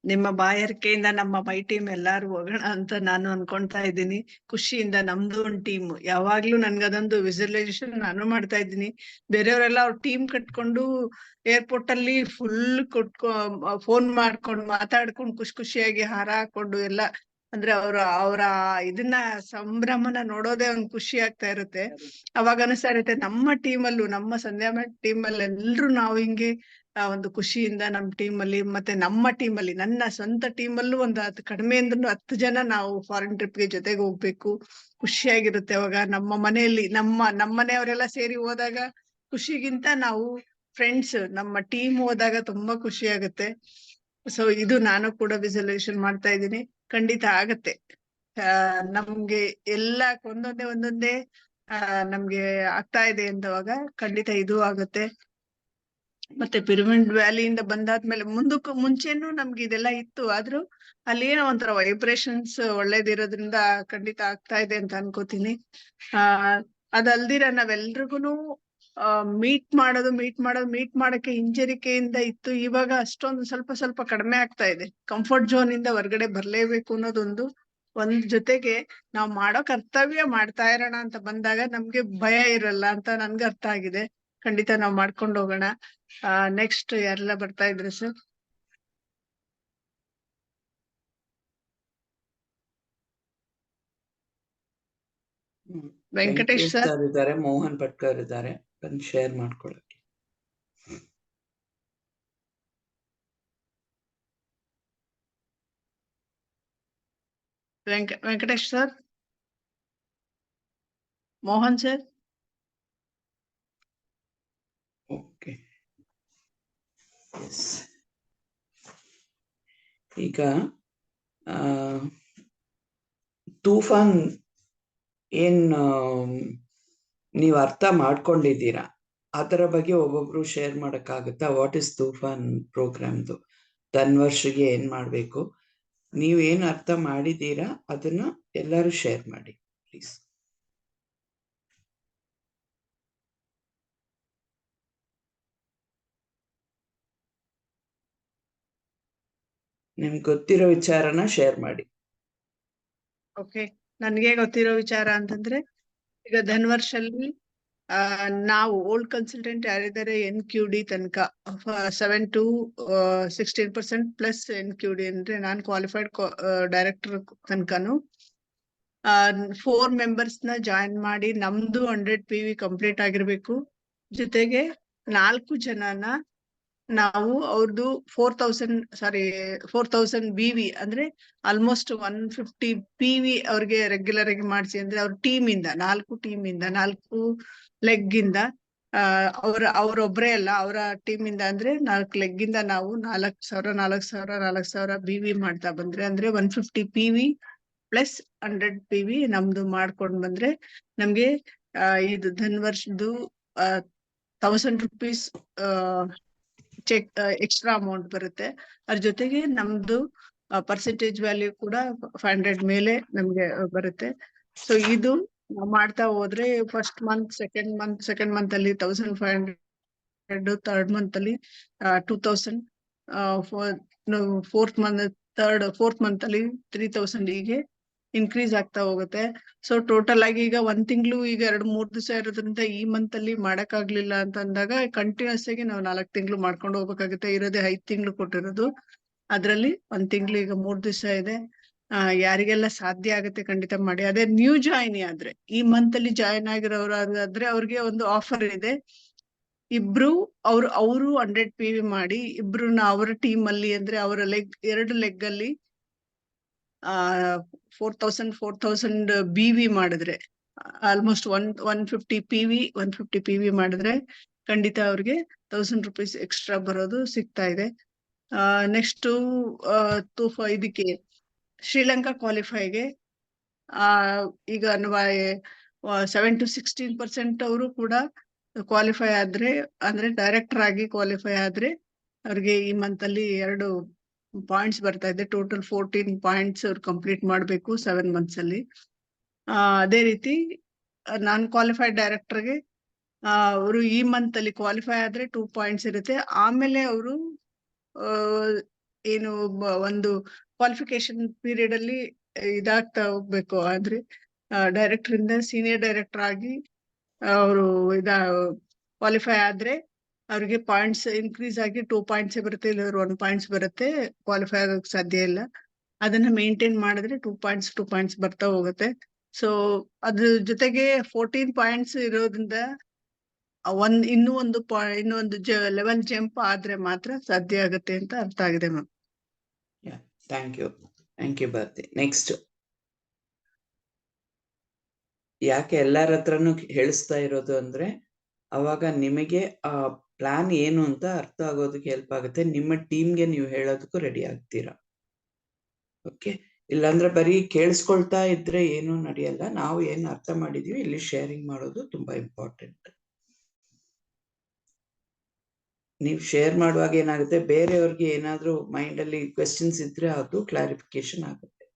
ನಿಮ್ಮ ಬಾಯಾರಿಕೆಯಿಂದ ನಮ್ಮ ಮೈ ಟೀಮ್ ಎಲ್ಲಾರು ಹೋಗೋಣ ಅಂತ ನಾನು ಅನ್ಕೊಂತಾ ಇದ್ದೀನಿ. ಖುಷಿಯಿಂದ ನಮ್ದು ಒಂದು ಟೀಮ್. ಯಾವಾಗ್ಲೂ ನನ್ಗದೊಂದು ವಿಜುವಲೈಸೇಷನ್ ನಾನು ಮಾಡ್ತಾ ಇದ್ದೀನಿ. ಬೇರೆಯವರೆಲ್ಲ ಅವ್ರ ಟೀಮ್ ಕಟ್ಕೊಂಡು ಏರ್ಪೋರ್ಟ್ ಅಲ್ಲಿ ಫುಲ್ ಫೋನ್ ಮಾಡ್ಕೊಂಡು ಮಾತಾಡ್ಕೊಂಡು ಖುಷಿಯಾಗಿ ಹಾರ ಹಾಕೊಂಡು ಎಲ್ಲ, ಅಂದ್ರೆ ಅವರ ಇದನ್ನ ಸಂಭ್ರಮನ ನೋಡೋದೇ ಒಂದ್ ಖುಷಿ ಆಗ್ತಾ ಇರುತ್ತೆ. ಅವಾಗ ಅನಿಸ್ತಾ ಇರುತ್ತೆ ನಮ್ಮ ಟೀಮಲ್ಲೂ, ನಮ್ಮ ಸಂಧ್ಯಾ ಟೀಮ್ ಅಲ್ಲಿ ಎಲ್ರು ನಾವು ಹಿಂಗೆ ಒಂದು ಖುಷಿಯಿಂದ ನಮ್ಮ ಟೀಮ್ ಅಲ್ಲಿ, ಮತ್ತೆ ನಮ್ಮ ಟೀಮ್ ಅಲ್ಲಿ, ನನ್ನ ಸ್ವಂತ ಟೀಮ್ ಅಲ್ಲೂ ಒಂದು ಕಡಿಮೆ ಅಂದ್ರೂ 10 ಜನ ನಾವು ಫಾರಿನ್ ಟ್ರಿಪ್ ಗೆ ಜೊತೆಗೆ ಹೋಗ್ಬೇಕು. ಖುಷಿಯಾಗಿರುತ್ತೆ ಅವಾಗ. ನಮ್ಮ ಮನೆಯಲ್ಲಿ ನಮ್ಮ ಮನೆಯವರೆಲ್ಲ ಸೇರಿ ಹೋದಾಗ ಖುಷಿಗಿಂತ ನಾವು ಫ್ರೆಂಡ್ಸ್, ನಮ್ಮ ಟೀಮ್ ಹೋದಾಗ ತುಂಬಾ ಖುಷಿ ಆಗುತ್ತೆ. ಸೊ ಇದು ನಾನು ಕೂಡ ವಿಜುವಲೈಸೇಷನ್ ಮಾಡ್ತಾ ಇದ್ದೀನಿ. ಖಂಡಿತ ಆಗತ್ತೆ. ನಮ್ಗೆ ಎಲ್ಲ ಒಂದೊಂದೇ ನಮ್ಗೆ ಆಗ್ತಾ ಇದೆ ಅಂತವಾಗ ಖಂಡಿತ ಇದು ಆಗುತ್ತೆ. ಮತ್ತೆ ಪಿರಮಿಡ್ ವ್ಯಾಲಿಯಿಂದ ಬಂದಾದ್ಮೇಲೆ ಮುಂಚೆನೂ ನಮ್ಗೆ ಇದೆಲ್ಲ ಇತ್ತು, ಆದ್ರೂ ಅಲ್ಲಿ ಏನೋ ಒಂಥರ ವೈಬ್ರೇಷನ್ಸ್ ಒಳ್ಳೇದಿರೋದ್ರಿಂದ ಖಂಡಿತ ಆಗ್ತಾ ಇದೆ ಅಂತ ಅನ್ಕೋತೀನಿ. ಅದಲ್ದಿರ ನಾವೆಲ್ರಿಗೂನು ಮೀಟ್ ಮಾಡಕ್ಕೆ ಹಿಂಜರಿಕೆಯಿಂದ ಇತ್ತು. ಇವಾಗ ಅಷ್ಟೊಂದು ಸ್ವಲ್ಪ ಕಡಿಮೆ ಆಗ್ತಾ ಇದೆ. ಕಂಫರ್ಟ್ ಝೋನ್ ಇಂದ ಹೊರಗಡೆ ಬರ್ಲೇಬೇಕು ಅನ್ನೋದೊಂದು ಜೊತೆಗೆ ನಾವ್ ಮಾಡೋ ಕರ್ತವ್ಯ ಮಾಡ್ತಾ ಇರೋಣ ಅಂತ ಬಂದಾಗ ನಮ್ಗೆ ಭಯ ಇರಲ್ಲ ಅಂತ ನನ್ಗೆ ಅರ್ಥ ಆಗಿದೆ. ಖಂಡಿತ ನಾವ್ ಮಾಡ್ಕೊಂಡು ಹೋಗೋಣ. ನೆಕ್ಸ್ಟ್ ಯಾರೆಲ್ಲ ಬರ್ತಾ ಇದ್ರು ಸರ್? ವೆಂಕಟೇಶ್ ಸರ್ ಇದ್ದಾರೆ, ಮೋಹನ್ ಭಟ್ಕರ್ ಇದ್ದಾರೆ. ಬಂದು ಶೇರ್ ಮಾಡ್ಕೊಳ್ಳಿ. Venkatesh sir, Mohan sir. Okay, ಈಗ ತೂಫಾನ್ ಏನ್ ನೀವು ಅರ್ಥ ಮಾಡ್ಕೊಂಡಿದ್ದೀರಾ, ಅದರ ಬಗ್ಗೆ ಒಬ್ಬೊಬ್ರು ಶೇರ್ ಮಾಡಕ್ಕಾಗತ್ತಾ? ವಾಟ್ ಇಸ್ ತೂಫಾನ್ ಪ್ರೋಗ್ರಾಮ್ದು, ಧನ್ವರ್ಷಿಗೆ ಏನ್ ಮಾಡ್ಬೇಕು, ನೀವು ಏನ್ ಅರ್ಥ ಮಾಡಿದ್ದೀರಾ ಅದನ್ನ ಎಲ್ಲರೂ ಶೇರ್ ಮಾಡಿ ಪ್ಲೀಸ್. ನಿಮ್ಗೆ ಗೊತ್ತಿರೋ ವಿಚಾರನ ಶೇರ್ ಮಾಡಿ. ಓಕೆ, ನನ್ಗೆ ಗೊತ್ತಿರೋ ವಿಚಾರ ಅಂತಂದ್ರೆ, ಈಗ ಧನ್ವರ್ಷಲ್ಲಿ ನಾವು ಓಲ್ಡ್ ಕನ್ಸಲ್ಟೆಂಟ್ ಯಾರಿದ್ದಾರೆ NQD ತನಕ 7 to 16% ಪ್ಲಸ್ NQD ಅಂದ್ರೆ ನಾನ್ ಕ್ವಾಲಿಫೈಡ್ ಡೈರೆಕ್ಟರ್ ತನಕನು 4 ಮೆಂಬರ್ಸ್ ನ ಜಾಯಿನ್ ಮಾಡಿ ನಮ್ದು 100 PV ಕಂಪ್ಲೀಟ್ ಆಗಿರ್ಬೇಕು. ಜೊತೆಗೆ 4 ಜನನ ನಾವು ಅವ್ರದ್ದು 4,000 BV ಅಂದ್ರೆ ಆಲ್ಮೋಸ್ಟ್ 150 PV ಅವ್ರಿಗೆ ರೆಗ್ಯುಲರ್ ಆಗಿ ಮಾಡಿಸಿ, ಅಂದ್ರೆ ಅವ್ರ ಟೀಮ್ ಇಂದ 4 ಲೆಗ್ ಇಂದ ಅವ್ರೊಬ್ರೇ ಅಲ್ಲ, ಅವರ ಟೀಮ್ ಇಂದ ಅಂದ್ರೆ 4 ಲೆಗ್ ಇಂದ ನಾವು 4,000 BV ಮಾಡ್ತಾ ಬಂದ್ರೆ, ಅಂದ್ರೆ 150 PV ಪ್ಲಸ್ 100 PV ನಮ್ದು ಮಾಡ್ಕೊಂಡ್ ಬಂದ್ರೆ ನಮ್ಗೆ ಇದು ಧನ್ವರ್ಷದ್ದು ₹1000 ಚೆಕ್ ಎಕ್ಸ್ಟ್ರಾ ಅಮೌಂಟ್ ಬರುತ್ತೆ. ಅದ್ರ ಜೊತೆಗೆ ನಮ್ದು ಪರ್ಸೆಂಟೇಜ್ ವ್ಯಾಲ್ಯೂ ಕೂಡ 500 ಮೇಲೆ ನಮ್ಗೆ ಬರುತ್ತೆ. ಸೊ ಇದು ನಾವ್ ಮಾಡ್ತಾ ಹೋದ್ರೆ ಫಸ್ಟ್ ಮಂತ್, ಸೆಕೆಂಡ್ ಮಂತ್ ಅಲ್ಲಿ 1500, ಥರ್ಡ್ ಮಂತ್ ಅಲ್ಲಿ 2000, ಫೋರ್ತ್ ಮಂತ್ ಅಲ್ಲಿ 3000 ಹೀಗೆ ಇನ್ಕ್ರೀಸ್ ಆಗ್ತಾ ಹೋಗುತ್ತೆ. ಸೊ ಟೋಟಲ್ ಆಗಿ ಈಗ 1 ತಿಂಗಳು ಈಗ 2-3 ದಿವಸ ಇರೋದ್ರಿಂದ ಈ ಮಂತ್ ಅಲ್ಲಿ ಮಾಡಕ್ ಆಗ್ಲಿಲ್ಲ ಅಂತ ಅಂದಾಗ ಕಂಟಿನ್ಯೂಸ್ ಆಗಿ ನಾವು 4 ತಿಂಗಳು ಮಾಡ್ಕೊಂಡು ಹೋಗ್ಬೇಕಾಗುತ್ತೆ. ಇರೋದೇ 5 ತಿಂಗಳು ಕೊಟ್ಟಿರೋದು, ಅದ್ರಲ್ಲಿ 1 ತಿಂಗಳು ಈಗ 3 ದಿವಸ ಇದೆ. ಯಾರಿಗೆಲ್ಲ ಸಾಧ್ಯ ಆಗುತ್ತೆ ಖಂಡಿತ ಮಾಡಿ. ಅದೇ ನ್ಯೂ ಜಾಯಿನ್ ಆದ್ರೆ, ಈ ಮಂತ್ ಅಲ್ಲಿ ಜಾಯಿನ್ ಆಗಿರೋರು ಆದ್ರೆ ಅವ್ರಿಗೆ ಒಂದು ಆಫರ್ ಇದೆ. ಇಬ್ರು ಅವರು 100 PV ಮಾಡಿ, ಇಬ್ರನ್ನ ಅವರ ಟೀಮ್ ಅಲ್ಲಿ ಅಂದ್ರೆ ಅವರ ಎರಡು ಲೆಗ್ ಅಲ್ಲಿ 4000 BV ಮಾಡಿದ್ರೆ, ಆಲ್ಮೋಸ್ಟ್ 150 PV ಮಾಡಿದ್ರೆ ಖಂಡಿತ ಅವ್ರಿಗೆ ₹1000 ಎಕ್ಸ್ಟ್ರಾ ಬರೋದು ಸಿಗ್ತಾ ಇದೆ. ನೆಕ್ಸ್ಟ್ ಇದಕ್ಕೆ ಶ್ರೀಲಂಕಾ ಕ್ವಾಲಿಫೈಗೆ ಈಗ 7 to 16% ಅವರು ಕೂಡ ಕ್ವಾಲಿಫೈ ಆದ್ರೆ, ಅಂದ್ರೆ ಡೈರೆಕ್ಟರ್ ಆಗಿ ಕ್ವಾಲಿಫೈ ಆದ್ರೆ ಅವ್ರಿಗೆ ಈ ಮಂತ್ ಅಲ್ಲಿ 2 ಪಾಯಿಂಟ್ಸ್ ಬರ್ತಾ ಇದೆ. ಟೋಟಲ್ 14 ಪಾಯಿಂಟ್ಸ್ ಅವ್ರು ಕಂಪ್ಲೀಟ್ ಮಾಡ್ಬೇಕು 7 ಮಂತ್ಸ್ ಅಲ್ಲಿ. ಅದೇ ರೀತಿ ನಾನ್ ಕ್ವಾಲಿಫೈಡ್ ಡೈರೆಕ್ಟರ್ಗೆ ಅವರು ಈ ಮಂತ್ ಅಲ್ಲಿ ಕ್ವಾಲಿಫೈ ಆದ್ರೆ 2 ಪಾಯಿಂಟ್ಸ್ ಇರುತ್ತೆ. ಆಮೇಲೆ ಅವರು ಏನು ಒಂದು ಕ್ವಾಲಿಫಿಕೇಶನ್ ಪೀರಿಯಡ್ ಅಲ್ಲಿ ಇದಾಗ್ತಾ ಹೋಗ್ಬೇಕು. ಆದ್ರೆ ಡೈರೆಕ್ಟರ್ ಇಂದ ಸೀನಿಯರ್ ಡೈರೆಕ್ಟರ್ ಆಗಿ ಅವರು ಕ್ವಾಲಿಫೈ ಆದ್ರೆ ಅವ್ರಿಗೆ ಪಾಯಿಂಟ್ಸ್ ಇನ್ಕ್ರೀಸ್ ಆಗಿ 2 ಪಾಯಿಂಟ್ಸ್ ಬರುತ್ತೆ, ಇಲ್ಲ 1 ಪಾಯಿಂಟ್ಸ್ ಬರುತ್ತೆ. ಕ್ವಾಲಿಫೈ ಆಗಕ್ ಸಾಧ್ಯ ಇಲ್ಲ. ಅದನ್ನ ಮೇಂಟೈನ್ ಮಾಡಿದ್ರೆ 2 ಪಾಯಿಂಟ್ಸ್ ಬರ್ತಾ ಹೋಗುತ್ತೆ. ಸೊ ಅದ್ರ ಜೊತೆಗೆ 14 ಪಾಯಿಂಟ್ಸ್ ಇರೋದ್ರಿಂದ ಇನ್ನೊಂದು ಲೆವೆಲ್ ಜಂಪ್ ಆದ್ರೆ ಮಾತ್ರ ಸಾಧ್ಯ ಆಗುತ್ತೆ ಅಂತ ಅರ್ಥ ಆಗಿದೆ ma'am. Thank you Bharati. Next, ಯಾಕೆ ಎಲ್ಲರ ಹತ್ರನು ಹೇಳಿಸ್ತಾ ಇರೋದು ಅಂದ್ರೆ ಅವಾಗ ನಿಮಗೆ ಆ ಪ್ಲಾನ್ ಏನು ಅಂತ ಅರ್ಥ ಆಗೋದಕ್ಕೆ ಹೆಲ್ಪ್ ಆಗುತ್ತೆ. ನಿಮ್ಮ ಟೀಮ್ಗೆ ನೀವು ಹೇಳೋದಕ್ಕೂ ರೆಡಿ ಆಗ್ತೀರಾ. ಓಕೆ, ಇಲ್ಲಾಂದ್ರೆ ಬರೀ ಕೇಳಿಸ್ಕೊಳ್ತಾ ಇದ್ರೆ ಏನು ನಡೆಯಲ್ಲ. ನಾವು ಏನು ಅರ್ಥ ಮಾಡಿದೀವಿ ಇಲ್ಲಿ ಶೇರಿಂಗ್ ಮಾಡೋದು ತುಂಬಾ ಇಂಪಾರ್ಟೆಂಟ್. ನೀವು ಶೇರ್ ಮಾಡುವಾಗ ಏನಾಗುತ್ತೆ, ಬೇರೆಯವ್ರಿಗೆ ಏನಾದ್ರೂ ಮೈಂಡ್ ಅಲ್ಲಿ ಕ್ವೆಶ್ಚನ್ಸ್ ಇದ್ರೆ ಅದು ಕ್ಲಾರಿಫಿಕೇಶನ್ ಆಗುತ್ತೆ.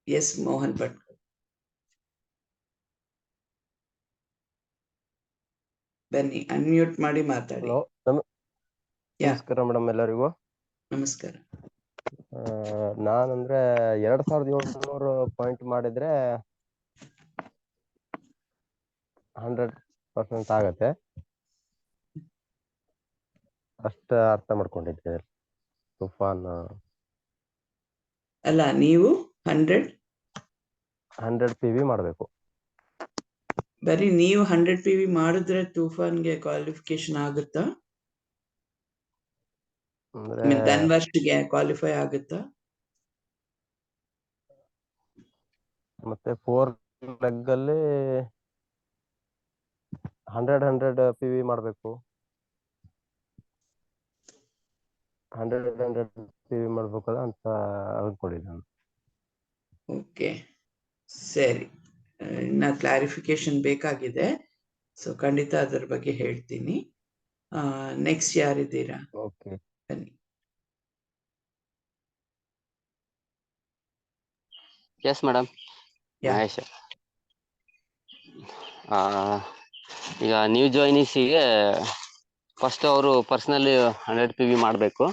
ಎಸ್ ಮೋಹನ್ ಭಟ್, ಬನ್ನಿ ಅನ್ಮ್ಯೂಟ್ ಮಾಡಿ ಮಾತಾಡಿ. ನಮಸ್ಕಾರ ಮೇಡಮ್ ಎಲ್ಲರಿಗೂ. ನಮಸ್ಕಾರ. ನಾನಂದ್ರೆ 2700 ಪಾಯಿಂಟ್ ಮಾಡಿದ್ರೆ 100% ಆಗತ್ತೆ ಅಷ್ಟ ಅರ್ಥ ಮಾಡ್ಕೊಂಡಿದ್ದೆ. ತುಫಾನ್ ಅಲ್ಲ, ನೀವು 100 PV ಮಾಡ್ಬೇಕು. ಬರೀ ನೀವು 100 PV ಮಾಡಿದ್ರೆ ತೂಫಾನ್ಗೆ ಕ್ವಾಲಿಫಿಕೇಶನ್ ಆಗುತ್ತಾ? ಅಂದ್ರೆ ಧನ್ವರ್ಷ್ಗೆ ಕ್ವಾಲಿಫೈ ಆಗುತ್ತಾ? ಮತ್ತೆ 4 ಲೆಗ್ ಅಲ್ಲಿ 100 PV ಮಾಡ್ಬೇಕು. 100 PV ಮಾಡ್ಬೇಕಲ್ಲ ಅಂತ ಅನ್ಕೊಂಡಿದ್ದೀನಿ. ಓಕೆ, ಸರಿ. ಇನ್ನ ಕ್ಲಾರಿಫಿಕೇಶನ್ ಬೇಕಾಗಿದೆ, ಸೊ ಖಂಡಿತ ಅದರ ಬಗ್ಗೆ ಹೇಳ್ತೀನಿ. ನೆಕ್ಸ್ಟ್ ಯಾರಿದ್ದೀರಾ? ಓಕೆ, ಬನ್ನಿ. Yes madam, Mahesh. ಈಗ ನ್ಯೂ ಜಾಯಿನೀಸಿಗೆ ಫಸ್ಟ್ ಅವರು ಪರ್ಸನಲಿ 100 PV ಮಾಡಬೇಕು.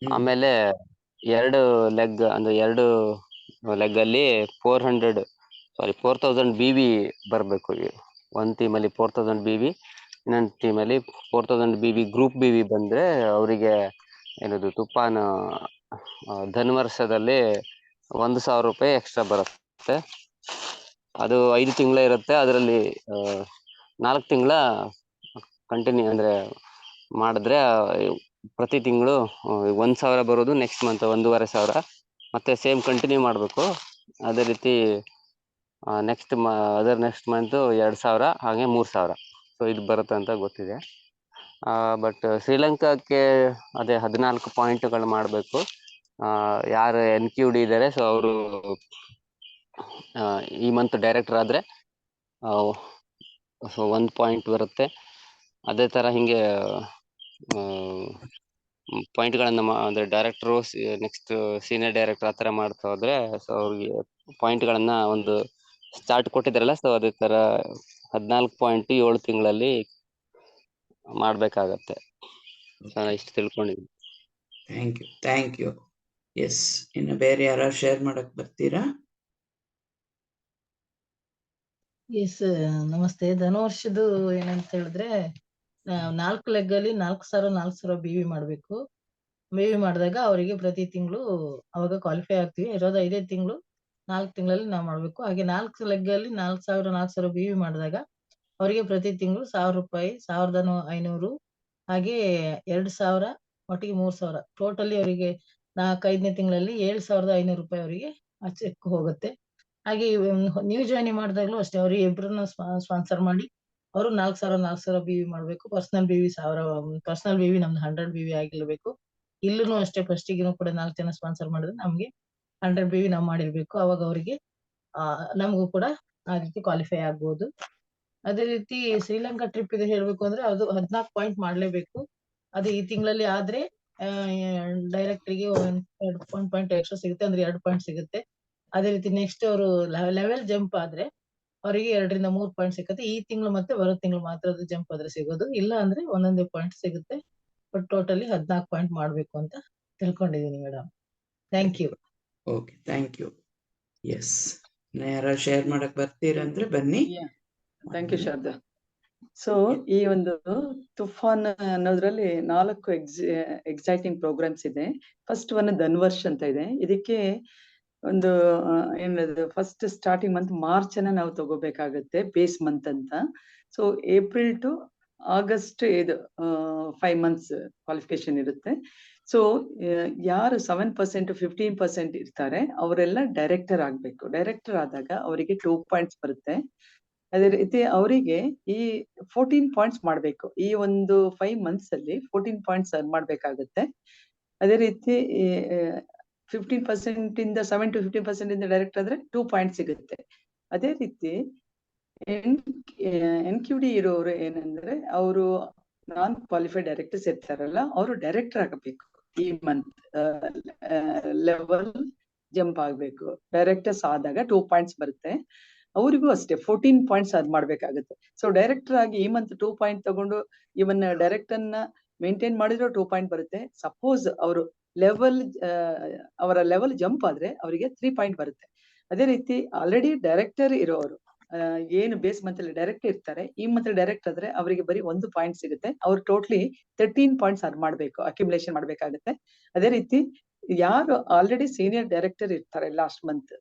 ಆಮೇಲೆ 2 ಲೆಗ್ ಅಂದ್ರೆ 2 ಲೆಗ್ ಅಲ್ಲಿ 4000 BV ಬರಬೇಕು. ಒಂದು ಟೀಮಲ್ಲಿ 4000 BV, ಇನ್ನೊಂದು ಟೀಮಲ್ಲಿ 4000 BV ಗ್ರೂಪ್ BV ಬಂದ್ರೆ ಅವರಿಗೆ ಏನದು ತುಫಾನ್ ಧನುವರ್ಷದಲ್ಲಿ ₹1000 ಎಕ್ಸ್ಟ್ರಾ ಬರುತ್ತೆ. ಅದು 5 ತಿಂಗಳ ಇರುತ್ತೆ. ಅದರಲ್ಲಿ 4 ತಿಂಗಳ ಕಂಟಿನ್ಯೂ ಅಂದ್ರೆ ಮಾಡಿದ್ರೆ ಪ್ರತಿ ತಿಂಗಳು 1000 ಬರೋದು. ನೆಕ್ಸ್ಟ್ ಮಂತ್ 1500, ಮತ್ತೆ ಸೇಮ್ ಕಂಟಿನ್ಯೂ ಮಾಡಬೇಕು. ಅದೇ ರೀತಿ ನೆಕ್ಸ್ಟ್ ಮಂತ್ 2000, ಹಾಗೆ 3000. ಸೊ ಇದು ಬರುತ್ತೆ ಅಂತ ಗೊತ್ತಿದೆ. ಬಟ್ ಶ್ರೀಲಂಕಾಕ್ಕೆ ಅದೇ 14 ಪಾಯಿಂಟ್ಗಳು ಮಾಡಬೇಕು. ಯಾರು NQD ಇದ್ದಾರೆ, ಸೊ ಅವರು ಈ ಮಂತ್ ಡೈರೆಕ್ಟರ್ ಆದ್ರೆ 1 ಪಾಯಿಂಟ್ ಬರುತ್ತೆ. ಅದೇ ತರ ಹಿಂಗೆ ಪಾಯಿಂಟ್ಗಳನ್ನ ಅಂದ್ರೆ ಡೈರೆಕ್ಟರು ನೆಕ್ಸ್ಟ್ ಸೀನಿಯರ್ ಡೈರೆಕ್ಟರ್ ಆ ತರ ಮಾಡ್ತಾ ಹೋದ್ರೆ ಸೊ ಅವ್ರಿಗೆ ಪಾಯಿಂಟ್ಗಳನ್ನ ಒಂದು ಚಾರ್ಟ್ ಕೊಟ್ಟಿದ್ರಲ್ಲ, ಸೊ ಅದೇ ತರ 14 ಪಾಯಿಂಟ್ 7 ತಿಂಗಳಲ್ಲಿ ಮಾಡ್ಬೇಕಾಗತ್ತೆ. ಇಷ್ಟು ತಿಳ್ಕೊಂಡಿದ್ದೀನಿ. Thank you. ಎಸ್, ಇನ್ನು ಬೇರೆ ಯಾರು ಶೇರ್ ಮಾಡಕ್ ಬರ್ತೀರಾ? ಎಸ್, ನಮಸ್ತೆ. ಧನುವರ್ಷದ್ದು ಏನಂತ ಹೇಳಿದ್ರೆ 4 ಲೆಗ್ಗಲ್ಲಿ 4,000 BV ಮಾಡ್ಬೇಕು. BV ಮಾಡಿದಾಗ ಅವರಿಗೆ ಪ್ರತಿ ತಿಂಗಳು ಅವಾಗ ಕ್ವಾಲಿಫೈ ಆಗ್ತೀವಿ. ಇರೋದು 5 ತಿಂಗಳು, 4 ತಿಂಗಳಲ್ಲಿ ನಾವು ಮಾಡ್ಬೇಕು. ಹಾಗೆ 4 ಲೆಗ್ಗಲ್ಲಿ 4,000 BV ಮಾಡಿದಾಗ ಅವರಿಗೆ ಪ್ರತಿ ತಿಂಗಳು 1,000 ರೂಪಾಯಿ, 1,500 ಹಾಗೆ 2,000 ಒಟ್ಟಿಗೆ 3,000 ಟೋಟಲಿ ಅವರಿಗೆ 4-5ನೇ ತಿಂಗಳಲ್ಲಿ 7,500 ರೂಪಾಯಿ ಅವರಿಗೆ ಆ ಚೆಕ್ ಹೋಗುತ್ತೆ. ಹಾಗೆ ನ್ಯೂ ಜಾಯಿನ್ ಮಾಡಿದಾಗ್ಲೂ ಅಷ್ಟೇ ಅವ್ರಿಗೆ ಇಬ್ಬರನ್ನ ಸ್ಪಾನ್ಸರ್ ಮಾಡಿ ಅವರು 4,000 BV ಮಾಡ್ಬೇಕು. ಪರ್ಸನಲ್ BV ನಮ್ದು 100 BV ಆಗಿರ್ಬೇಕು. ಇಲ್ಲೂ ಅಷ್ಟೇ ಫಸ್ಟಿಗೂ ಕೂಡ 4 ಜನ ಸ್ಪಾನ್ಸರ್ ಮಾಡಿದ್ರೆ ನಮ್ಗೆ 100 BV ನಾವು ಮಾಡಿರ್ಬೇಕು. ಅವಾಗ ಅವರಿಗೆ ನಮಗೂ ಕೂಡ ಆ ರೀತಿ ಕ್ವಾಲಿಫೈ ಆಗ್ಬೋದು. ಅದೇ ರೀತಿ ಶ್ರೀಲಂಕಾ ಟ್ರಿಪ್ ಇದೆ ಹೇಳ್ಬೇಕು ಅಂದ್ರೆ ಅದು 14 ಪಾಯಿಂಟ್ ಮಾಡ್ಲೇಬೇಕು. ಅದು ಈ ತಿಂಗಳಲ್ಲಿ ಆದ್ರೆ ಡೈರೆಕ್ಟ್ರಿಗೆ 1 ಪಾಯಿಂಟ್ ಎಕ್ಸ್ಟ್ರಾ ಸಿಗುತ್ತೆ, ಅಂದ್ರೆ 2 ಪಾಯಿಂಟ್ ಸಿಗುತ್ತೆ. ಅದೇ ರೀತಿ ನೆಕ್ಸ್ಟ್ ಅವರು ಲೆವೆಲ್ ಜಂಪ್ ಆದ್ರೆ ಅವರಿಗೆ 2ರಿಂದ 3 ಪಾಯಿಂಟ್ ಸಿಗುತ್ತೆ. ಈ ತಿಂಗಳು ಮತ್ತೆ ಬರೋ ತಿಂಗಳು ಮಾತ್ರ ಅದು ಜಂಪ್ ಆದ್ರೆ ಸಿಗೋದು, ಇಲ್ಲ ಅಂದ್ರೆ ಒಂದೊಂದೇ ಪಾಯಿಂಟ್ ಸಿಗುತ್ತೆ. ಬಟ್ ಟೋಟಲಿ 14 ಪಾಯಿಂಟ್ ಮಾಡ್ಬೇಕು ಅಂತ ತಿಳ್ಕೊಂಡಿದೀನಿ madam. Thank you. Okay, thank you. Yes, ಯಾರು ಶೇರ್ ಮಾಡಕ್ ಬರ್ತೀರಂದ್ರೆ ಬನ್ನಿ. Thank you Sharada. ಸೊ ಈ ಒಂದು ತುಫಾನ್ ಅನ್ನೋದ್ರಲ್ಲಿ 4 ಎಕ್ಸೈಟಿಂಗ್ ಪ್ರೋಗ್ರಾಮ್ಸ್ ಇದೆ. ಫಸ್ಟ್ ಒನ್ ಧನ್ವರ್ಷ್ ಅಂತ ಇದೆ. ಇದಕ್ಕೆ ಒಂದು ಏನದು ಫಸ್ಟ್ ಸ್ಟಾರ್ಟಿಂಗ್ ಮಂತ್ ಮಾರ್ಚ್ ಅನ್ನ ನಾವು ತಗೋಬೇಕಾಗತ್ತೆ, ಬೇಸ್ ಮಂತ್ ಅಂತ. ಸೊ ಏಪ್ರಿಲ್ ಟು ಆಗಸ್ಟ್ ಇದು 5 ಮಂತ್ಸ್ ಕ್ವಾಲಿಫಿಕೇಶನ್ ಇರುತ್ತೆ. ಸೊ ಯಾರು 7% 15% ಇರ್ತಾರೆ ಅವರೆಲ್ಲ ಡೈರೆಕ್ಟರ್ ಆಗ್ಬೇಕು. ಡೈರೆಕ್ಟರ್ ಆದಾಗ ಅವರಿಗೆ 2 ಪಾಯಿಂಟ್ಸ್ ಬರುತ್ತೆ. ಅದೇ ರೀತಿ ಅವರಿಗೆ ಈ 14 ಪಾಯಿಂಟ್ಸ್ ಮಾಡ್ಬೇಕು. ಈ ಒಂದು 5 ಮಂತ್ಸ್ ಅಲ್ಲಿ 14 ಪಾಯಿಂಟ್ಸ್ ಅರ್ನ್ ಮಾಡ್ಬೇಕಾಗುತ್ತೆ. ಅದೇ ರೀತಿ 15% ಇಂದ 7 to 15% ಇಂದ ಡೈರೆಕ್ಟ್ ಆದ್ರೆ 2 ಪಾಯಿಂಟ್ ಸಿಗುತ್ತೆ. ಅದೇ ರೀತಿ NQD ಇರೋರು ಏನಂದ್ರೆ ಅವರು ನಾನ್ ಕ್ವಾಲಿಫೈಡ್ ಡೈರೆಕ್ಟರ್ಸ್ ಇರ್ತಾರಲ್ಲ, ಅವರು ಡೈರೆಕ್ಟರ್ ಆಗಬೇಕು. ಈ ಮಂತ್ ಲೆವೆಲ್ ಜಂಪ್ ಆಗ್ಬೇಕು. ಡೈರೆಕ್ಟರ್ಸ್ ಆದಾಗ 2 ಪಾಯಿಂಟ್ಸ್ ಬರುತ್ತೆ. ಅವರಿಗೂ ಅಷ್ಟೇ 14 ಪಾಯಿಂಟ್ಸ್ ಅರ್ನ್ ಮಾಡ್ಬೇಕಾಗುತ್ತೆ. ಸೊ ಡೈರೆಕ್ಟರ್ ಆಗಿ ಈ ಮಂತ್ 2 ಪಾಯಿಂಟ್ ತಗೊಂಡು ಇವನ್ ಡೈರೆಕ್ಟರ್ ಅನ್ನ ಮೇಂಟೈನ್ ಮಾಡಿದ್ರು 2 ಪಾಯಿಂಟ್ ಬರುತ್ತೆ. ಸಪೋಸ್ ಅವರು ಅವರ ಲೆವೆಲ್ ಜಂಪ್ ಆದ್ರೆ ಅವರಿಗೆ 3 ಪಾಯಿಂಟ್ ಬರುತ್ತೆ. ಅದೇ ರೀತಿ ಆಲ್ರೆಡಿ ಡೈರೆಕ್ಟರ್ ಇರೋರು ಏನು ಬೇಸ್ ಮಂತ್ ಅಲ್ಲಿ ಡೈರೆಕ್ಟರ್ ಇರ್ತಾರೆ, ಈ ಮಂತ್ ಡೈರೆಕ್ಟರ್ ಆದ್ರೆ ಅವರಿಗೆ ಬರೀ 1 ಪಾಯಿಂಟ್ ಸಿಗುತ್ತೆ. ಅವ್ರು ಟೋಟಲಿ 13 ಪಾಯಿಂಟ್ಸ್ ಅರ್ನ್ ಮಾಡ್ಬೇಕು, ಅಕ್ಯುಮುಲೇಷನ್ ಮಾಡ್ಬೇಕಾಗುತ್ತೆ. ಅದೇ ರೀತಿ ಯಾರು ಆಲ್ರೆಡಿ ಸೀನಿಯರ್ ಡೈರೆಕ್ಟರ್ ಇರ್ತಾರೆ last month,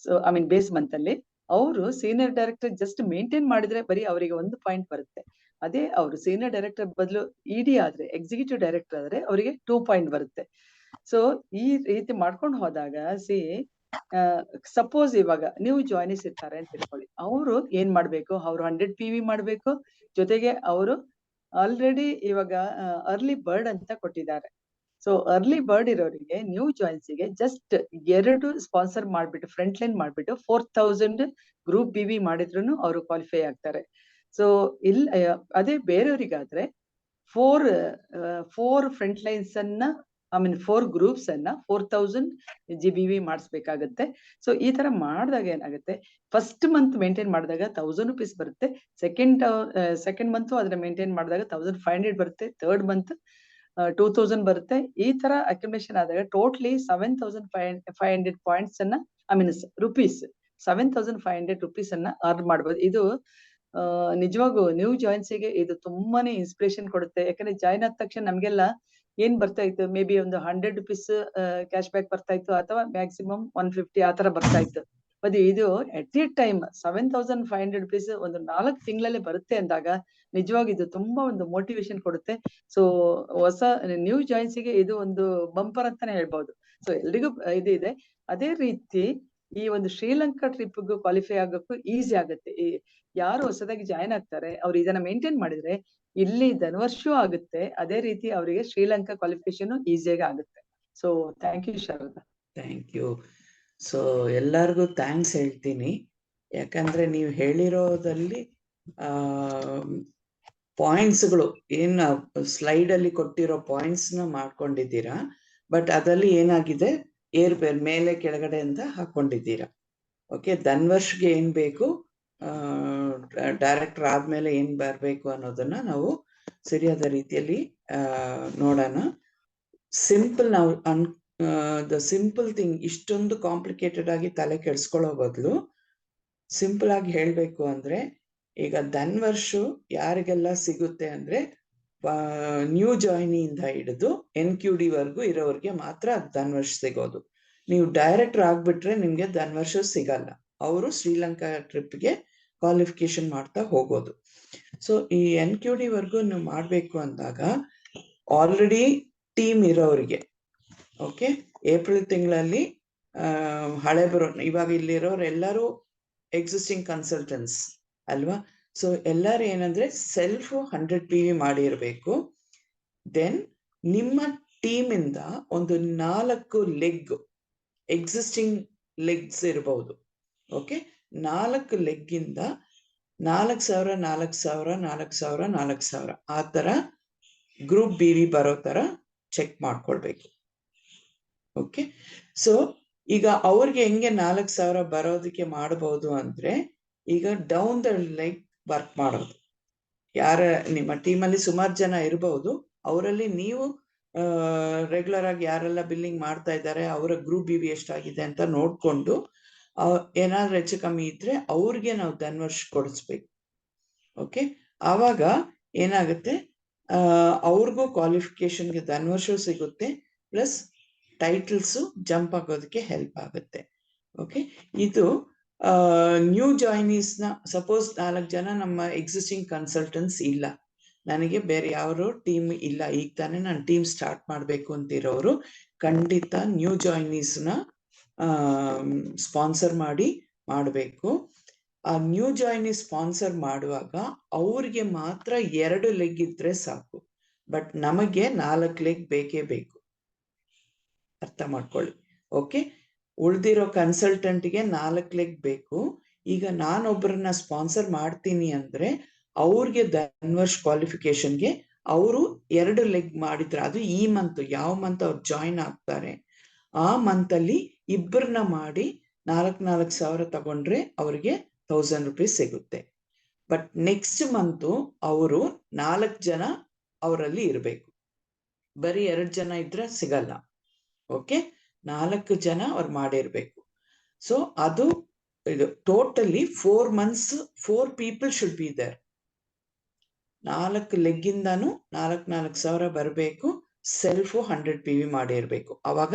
so base month ಅಲ್ಲಿ, ಅವರು ಸೀನಿಯರ್ ಡೈರೆಕ್ಟರ್ ಜಸ್ಟ್ ಮೇಂಟೈನ್ ಮಾಡಿದ್ರೆ ಬರೀ ಅವರಿಗೆ 1 ಪಾಯಿಂಟ್ ಬರುತ್ತೆ. ಅದೇ ಅವರು ಸೀನಿಯರ್ ಡೈರೆಕ್ಟರ್ ಬದಲು ED ಆದ್ರೆ, ಎಕ್ಸಿಕ್ಯೂಟಿವ್ ಡೈರೆಕ್ಟರ್ ಆದ್ರೆ ಅವರಿಗೆ 2 ಪಾಯಿಂಟ್ ಬರುತ್ತೆ. ಸೊ ಈ ರೀತಿ ಮಾಡ್ಕೊಂಡು ಹೋದಾಗ ಸಪೋಸ್ ಇವಾಗ ನೀವು ಜಾಯ್ನಿಸ್ ಇರ್ತಾರೆ ಅಂತ ತಿಳ್ಕೊಳ್ಳಿ, ಅವರು ಏನ್ ಮಾಡ್ಬೇಕು, ಅವ್ರು 100 PV ಮಾಡ್ಬೇಕು. ಜೊತೆಗೆ ಅವರು ಆಲ್ರೆಡಿ ಇವಾಗ ಅರ್ಲಿ ಬರ್ಡ್ ಅಂತ ಕೊಟ್ಟಿದ್ದಾರೆ. ಸೊ ಅರ್ಲಿ ಬರ್ಡ್ ಇರೋರಿಗೆ ನ್ಯೂ ಜಾಯಿನ್ಸ್ಗೆ ಜಸ್ಟ್ 2 ಸ್ಪಾನ್ಸರ್ ಮಾಡ್ಬಿಟ್ಟು ಫ್ರಂಟ್ ಲೈನ್ ಮಾಡ್ಬಿಟ್ಟು 4,000 ಗ್ರೂಪ್ BV ಮಾಡಿದ್ರು ಅವರು ಕ್ವಾಲಿಫೈ ಆಗ್ತಾರೆ. ಸೊ ಅದೇ ಬೇರೆಯವರಿಗಾದ್ರೆ 4 ಫ್ರಂಟ್ ಲೈನ್ಸ್ ಅನ್ನ 4 ಗ್ರೂಪ್ಸ್ ಅನ್ನ 4,000 GBV ಮಾಡಿಸ್ಬೇಕಾಗತ್ತೆ. ಸೊ ಈ ತರ ಮಾಡಿದಾಗ ಏನಾಗುತ್ತೆ, ಫಸ್ಟ್ ಮಂತ್ ಮೇಂಟೈನ್ ಮಾಡಿದಾಗ 1,000 ರೂಪೀಸ್ ಬರುತ್ತೆ. ಸೆಕೆಂಡ್ ಮಂತ್ ಅದನ್ನ ಮೇಂಟೈನ್ ಮಾಡಿದಾಗ 1,500 ಬರುತ್ತೆ. ಥರ್ಡ್ ಮಂತ್ 2,000 ಬರುತ್ತೆ. ಈ ತರ ಅಕ್ಯುಮುಲೇಷನ್ ಆದಾಗ ಟೋಟಲಿ 7,500 ಪಾಯಿಂಟ್ಸ್ ಅನ್ನ ರುಪೀಸ್ 7,500 ರೂಪೀಸ್ ಅನ್ನ ಅರ್ನ್ ಮಾಡ್ಬೋದು. ಇದು ನಿಜವಾಗೂ ನ್ಯೂ ಜಾಯಿನ್ಸ್ಗೆ ಇದು ತುಂಬಾನೇ ಇನ್ಸ್ಪಿರೇಷನ್ ಕೊಡುತ್ತೆ. ಯಾಕಂದ್ರೆ ಜಾಯಿನ್ ಆದ ತಕ್ಷಣ ನಮ್ಗೆಲ್ಲ ಏನ್ ಬರ್ತಾ ಇತ್ತು, ಮೇ ಬಿ ಒಂದು 100 ರೂಪೀಸ್ ಕ್ಯಾಶ್ ಬ್ಯಾಕ್ ಬರ್ತಾ ಇತ್ತು, ಅಥವಾ ಮ್ಯಾಕ್ಸಿಮಮ್ 150 ಆ ತರ ಬರ್ತಾ ಇತ್ತು. ಬಟ್ ಇದು ಎಟ್ ಎ ಟೈಮ್ 7,500 ರೂಪೀಸ್ ಒಂದು 4 ತಿಂಗಳಲ್ಲಿ ಬರುತ್ತೆ ಅಂದಾಗ ನಿಜವಾಗಿ ಇದು ತುಂಬಾ ಒಂದು ಮೋಟಿವೇಶನ್ ಕೊಡುತ್ತೆ. ಸೊ ಹೊಸ ನ್ಯೂ ಜಾಯಿನ್ಸ್ಗೆ ಇದು ಒಂದು ಬಂಪರ್ ಅಂತಾನೆ ಹೇಳ್ಬಹುದು. ಸೊ ಎಲ್ರಿಗೂ ಇದು ಇದೆ. ಅದೇ ರೀತಿ ಈ ಒಂದು ಶ್ರೀಲಂಕಾ ಟ್ರಿಪ್ಗೂ ಕ್ವಾಲಿಫೈ ಆಗೋಕ್ಕೂ ಈಸಿ ಆಗುತ್ತೆ. ಯಾರು ಹೊಸದಾಗಿ ಜಾಯಿನ್ ಆಗ್ತಾರೆ ಅವ್ರು ಇದನ್ನ ಮೇಂಟೈನ್ ಮಾಡಿದ್ರೆ ಇಲ್ಲಿ ಧನುವರ್ಷವೂ ಆಗುತ್ತೆ, ಅದೇ ರೀತಿ ಅವರಿಗೆ ಶ್ರೀಲಂಕಾ ಕ್ವಾಲಿಫಿಕೇಶನ್ ಈಸಿಯಾಗಿ ಆಗುತ್ತೆ. So thank you Sharada. Thank you. So ಎಲ್ಲರಿಗೂ ಥ್ಯಾಂಕ್ಸ್ ಹೇಳ್ತೀನಿ, ಯಾಕಂದ್ರೆ ನೀವು ಹೇಳಿರೋದಲ್ಲಿ ಪಾಯಿಂಟ್ಸ್ಗಳು ಏನ್ ಸ್ಲೈಡ್ ಅಲ್ಲಿ ಕೊಟ್ಟಿರೋ ಪಾಯಿಂಟ್ಸ್ ನ ಮಾಡ್ಕೊಂಡಿದ್ದೀರಾ, ಬಟ್ ಅದರಲ್ಲಿ ಏನಾಗಿದೆ ಏರ್ಪೇರ್ ಮೇಲೆ ಕೆಳಗಡೆ ಅಂತ ಹಾಕೊಂಡಿದ್ದೀರಾ. ಓಕೆ, ಧನ್ವರ್ಷ್ಗೆ ಏನ್ ಬೇಕು, ಡೈರೆಕ್ಟರ್ ಆದ್ಮೇಲೆ ಏನ್ ಬರ್ಬೇಕು ಅನ್ನೋದನ್ನ ನಾವು ಸರಿಯಾದ ರೀತಿಯಲ್ಲಿ ನೋಡೋಣ. ಸಿಂಪಲ್ ನಾವು ದ ಸಿಂಪಲ್ ಥಿಂಗ್, ಇಷ್ಟೊಂದು ಕಾಂಪ್ಲಿಕೇಟೆಡ್ ಆಗಿ ತಲೆ ಕೆಡ್ಸ್ಕೊಳ್ಳೋ ಬದಲು ಸಿಂಪಲ್ ಆಗಿ ಹೇಳ್ಬೇಕು ಅಂದ್ರೆ, ಈಗ ಧನ್ವರ್ಷ ಯಾರಿಗೆಲ್ಲ ಸಿಗುತ್ತೆ ಅಂದ್ರೆ ನ್ಯೂ ಜಾಯ್ನಿಂದ ಹಿಡಿದು NQD ವರ್ಗು ಇರೋರಿಗೆ ಮಾತ್ರ ಧನ್ವರ್ಷ ಸಿಗೋದು. ನೀವು ಡೈರೆಕ್ಟರ್ ಆಗ್ಬಿಟ್ರೆ ನಿಮ್ಗೆ ಧನ್ವರ್ಷ ಸಿಗಲ್ಲ. ಅವರು ಶ್ರೀಲಂಕಾ ಟ್ರಿಪ್ಗೆ ಕ್ವಾಲಿಫಿಕೇಶನ್ ಮಾಡ್ತಾ ಹೋಗೋದು. ಸೊ ಈ NQD ವರ್ಗು ನೀವು ಮಾಡ್ಬೇಕು ಅಂದಾಗ ಆಲ್ರೆಡಿ ಟೀಮ್ ಇರೋರಿಗೆ, ಓಕೆ, ಏಪ್ರಿಲ್ ತಿಂಗಳಲ್ಲಿ ಹಳೆ ಬರೋ, ಇವಾಗ ಇಲ್ಲಿರೋರು ಎಲ್ಲರೂ ಎಕ್ಸಿಸ್ಟಿಂಗ್ ಕನ್ಸಲ್ಟೆಂಟ್ಸ್ ಅಲ್ವಾ. ಸೊ ಎಲ್ಲರೂ ಏನಂದ್ರೆ ಸೆಲ್ಫ್ 100 PV ಮಾಡಿರ್ಬೇಕು. ದೆನ್ ನಿಮ್ಮ ಟೀಮ್ ಇಂದ ಒಂದು 4 ಲೆಗ್ ಎಕ್ಸಿಸ್ಟಿಂಗ್ ಲೆಗ್ಸ್ ಇರಬಹುದು. ಓಕೆ, 4 ಲೆಗ್ ಇಂದ 4,000 4,000 4,000 4,000 ಆ ತರ ಗ್ರೂಪ್ BV ಬರೋ ತರ ಚೆಕ್ ಮಾಡ್ಕೊಳ್ಬೇಕು. ಓಕೆ, ಸೊ ಈಗ ಅವ್ರಿಗೆ ಹೆಂಗೆ 4,000 ಬರೋದಕ್ಕೆ ಮಾಡಬಹುದು ಅಂದ್ರೆ, ಈಗ ಡೌನ್ ದ ಲೈಕ್ ವರ್ಕ್ ಮಾಡೋದು. ಯಾರ ನಿಮ್ಮ ಟೀಮಲ್ಲಿ ಸುಮಾರು ಜನ ಇರಬಹುದು, ಅವರಲ್ಲಿ ನೀವು ರೆಗ್ಯುಲರ್ ಆಗಿ ಯಾರೆಲ್ಲ ಬಿಲ್ಲಿಂಗ್ ಮಾಡ್ತಾ ಇದ್ದಾರೆ ಅವರ ಗ್ರೂಪ್ BV ಎಷ್ಟಾಗಿದೆ ಅಂತ ನೋಡ್ಕೊಂಡು ಏನಾದ್ರೂ ಹೆಚ್ಚು ಕಮ್ಮಿ ಇದ್ರೆ ಅವ್ರಿಗೆ ನಾವು ಧನ್ವರ್ಷ ಕೊಡಿಸ್ಬೇಕು. ಓಕೆ, ಆವಾಗ ಏನಾಗುತ್ತೆ, ಅವ್ರಿಗೂ ಕ್ವಾಲಿಫಿಕೇಶನ್ಗೆ ಧನ್ವರ್ಷ ಸಿಗುತ್ತೆ, ಪ್ಲಸ್ ಟೈಟಲ್ಸ್ ಜಂಪ್ ಆಗೋದಕ್ಕೆ ಹೆಲ್ಪ್ ಆಗುತ್ತೆ. ಓಕೆ, ಇದು ನ್ಯೂ ಜಾಯ್ನೀಸ್ ನ ಸಪೋಸ್ 4 ಜನ ನಮ್ಮ ಎಕ್ಸಿಸ್ಟಿಂಗ್ ಕನ್ಸಲ್ಟೆಂಟ್ಸ್ ಇಲ್ಲ, ನನಗೆ ಬೇರೆ ಯಾರು ಟೀಮ್ ಇಲ್ಲ, ಈಗ ತಾನೇ ನಾನು ಟೀಮ್ ಸ್ಟಾರ್ಟ್ ಮಾಡಬೇಕು ಅಂತಿರೋರು ಖಂಡಿತ ನ್ಯೂ ಜಾಯ್ನೀಸ್ ನ ಸ್ಪಾನ್ಸರ್ ಮಾಡಬೇಕು. ಆ ನ್ಯೂ ಜಾಯ್ನಿ ಸ್ಪಾನ್ಸರ್ ಮಾಡುವಾಗ ಅವ್ರಿಗೆ ಮಾತ್ರ 2 ಲೆಗ್ ಇದ್ರೆ ಸಾಕು, ಬಟ್ ನಮಗೆ 4 ಲೆಗ್ ಬೇಕೇ ಬೇಕು. ಅರ್ಥ ಮಾಡ್ಕೊಳ್ಳಿ. ಓಕೆ, ಉಳ್ದಿರೋ ಕನ್ಸಲ್ಟೆಂಟ್ಗೆ 4 ಲೆಗ್ ಬೇಕು. ಈಗ ನಾನೊಬ್ಬರನ್ನ ಸ್ಪಾನ್ಸರ್ ಮಾಡ್ತೀನಿ ಅಂದ್ರೆ ಅವ್ರಿಗೆ ಧನ್ವರ್ಷ ಕ್ವಾಲಿಫಿಕೇಶನ್ಗೆ ಅವರು 2 ಲೆಗ್ ಮಾಡಿದ್ರೆ, ಅದು ಈ ಮಂತ್ ಯಾವ ಮಂತ್ ಅವ್ರು ಜಾಯಿನ್ ಆಗ್ತಾರೆ ಆ ಮಂತ್ ಅಲ್ಲಿ ಇಬ್ಬರನ್ನ ಮಾಡಿ 4,000 ತಗೊಂಡ್ರೆ ಅವ್ರಿಗೆ 1,000 ರೂಪೀಸ್ ಸಿಗುತ್ತೆ. ಬಟ್ ನೆಕ್ಸ್ಟ್ ಮಂತ್ ಅವರು 4 ಜನ ಅವರಲ್ಲಿ ಇರಬೇಕು, ಬರೀ 2 ಜನ ಇದ್ರೆ ಸಿಗಲ್ಲ. ಓಕೆ, 4 ಜನ ಅವ್ರು ಮಾಡಿರ್ಬೇಕು. ಸೊ ಅದು ಇದು totally 4 months 4 people should be there. 4 ಲೆಗ್ಗಿಂದಾನು 4,000 ಬರಬೇಕು. ಸೆಲ್ಫ್ 100 PV ಮಾಡಿರ್ಬೇಕು. ಅವಾಗ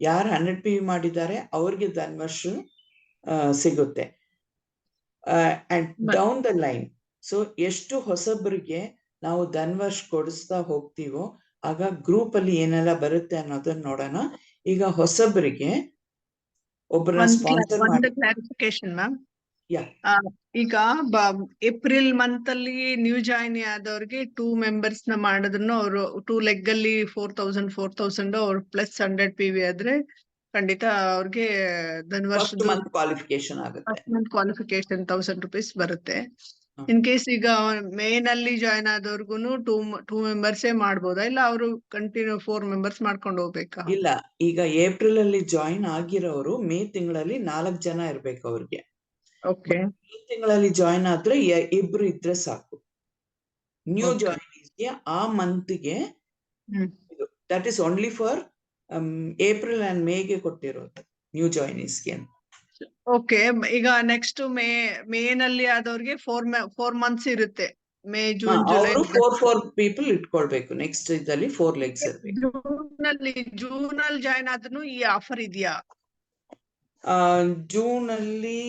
ಯಾರು 100 PV ಮಾಡಿದ್ದಾರೆ ಅವ್ರಿಗೆ ಧನ್ವರ್ಷ ಸಿಗುತ್ತೆ. And down the line, so ಎಷ್ಟು ಹೊಸಬರಿಗೆ ನಾವು ಧನ್ವರ್ಷ ಕೊಡಿಸ್ತಾ ಹೋಗ್ತೀವೋ ಆಗ ಗ್ರೂಪ್ ಅಲ್ಲಿ ಏನೆಲ್ಲ ಬರುತ್ತೆ ಅನ್ನೋದನ್ನ ನೋಡೋಣ. ಈಗ ಹೊಸಬರಿಗೆ ಒಬ್ಬರ ಸ್ಪಾನ್ಸರ್ ಮಾಡಿ. ಕ್ಲಾರಿಫಿಕೇಶನ್ ಮ್ಯಾಮ್, ಯಾ, ಈಗ ಏಪ್ರಿಲ್ ಮಂತ್ ಅಲ್ಲಿ ನ್ಯೂ ಜಾಯಿನ್ ಆದವ್ರಿಗೆ 2 members ನ ಮಾಡಿದ್ರು ಅವರು 2 ಲೆಗ್ ಅಲ್ಲಿ 4,000 ಅವ್ರು ಪ್ಲಸ್ 100 PV ಆದ್ರೆ ಖಂಡಿತ ಅವ್ರಿಗೆ ಫಸ್ಟ್ ಮಂತ್ ಕ್ವಾಲಿಫಿಕೇಶನ್ ಆಗುತ್ತೆ. ಕ್ವಾಲಿಫಿಕೇಶನ್ 1,000 ರೂಪೀಸ್ ಬರುತ್ತೆ. ಇನ್ ಕೇಸ್ ಈಗ ಮೇ ನಲ್ಲಿ ಜಾಯಿನ್ ಆದವ್ರಿಗೂನು 2 members ಮಾಡ್ಬೋದಾ, ಇಲ್ಲ ಅವರು ಕಂಟಿನ್ಯೂ 4 members ಮಾಡ್ಕೊಂಡು ಹೋಗ್ಬೇಕಾ? ಇಲ್ಲ, ಈಗ ಏಪ್ರಿಲ್ ಅಲ್ಲಿ ಜಾಯಿನ್ ಆಗಿರೋರು ಮೇ ತಿಂಗಳಲ್ಲಿ 4 ಜನ ಇರ್ಬೇಕು ಅವ್ರಿಗೆ. ಓಕೆ, ಮೇ ತಿಂಗಳಲ್ಲಿ ಜಾಯಿನ್ ಆದ್ರೆ 2 ಇದ್ರೆ ಸಾಕು. ನ್ಯೂ ಜಾಯಿನ್ಗೆ ಆ ಮಂತ್ಗೆ that is only for April and ಮೇಗೆ ಕೊಟ್ಟಿರೋದು ನ್ಯೂ ಜಾಯಿನೀಸ್ಗೆ. ಓಕೆ, ಈಗ ನೆಕ್ಸ್ಟ್ ಮೇ ನಲ್ಲಿ ಆದವ್ರಿಗೆ 4 months ಇರುತ್ತೆ. May, June, July. 4 people ಇಟ್ಕೊಳ್ಬೇಕು. ನೆಕ್ಸ್ಟ್ ಇದಲ್ಲಿ 4 legs ಇರ್ಬೇಕು. ಜೂನ್ ಅಲ್ಲಿ ಜಾಯಿನ್ ಆದ್ರೂ ಈ ಆಫರ್ ಇದೆಯಾ? ಜೂನ್ ಅಲ್ಲಿ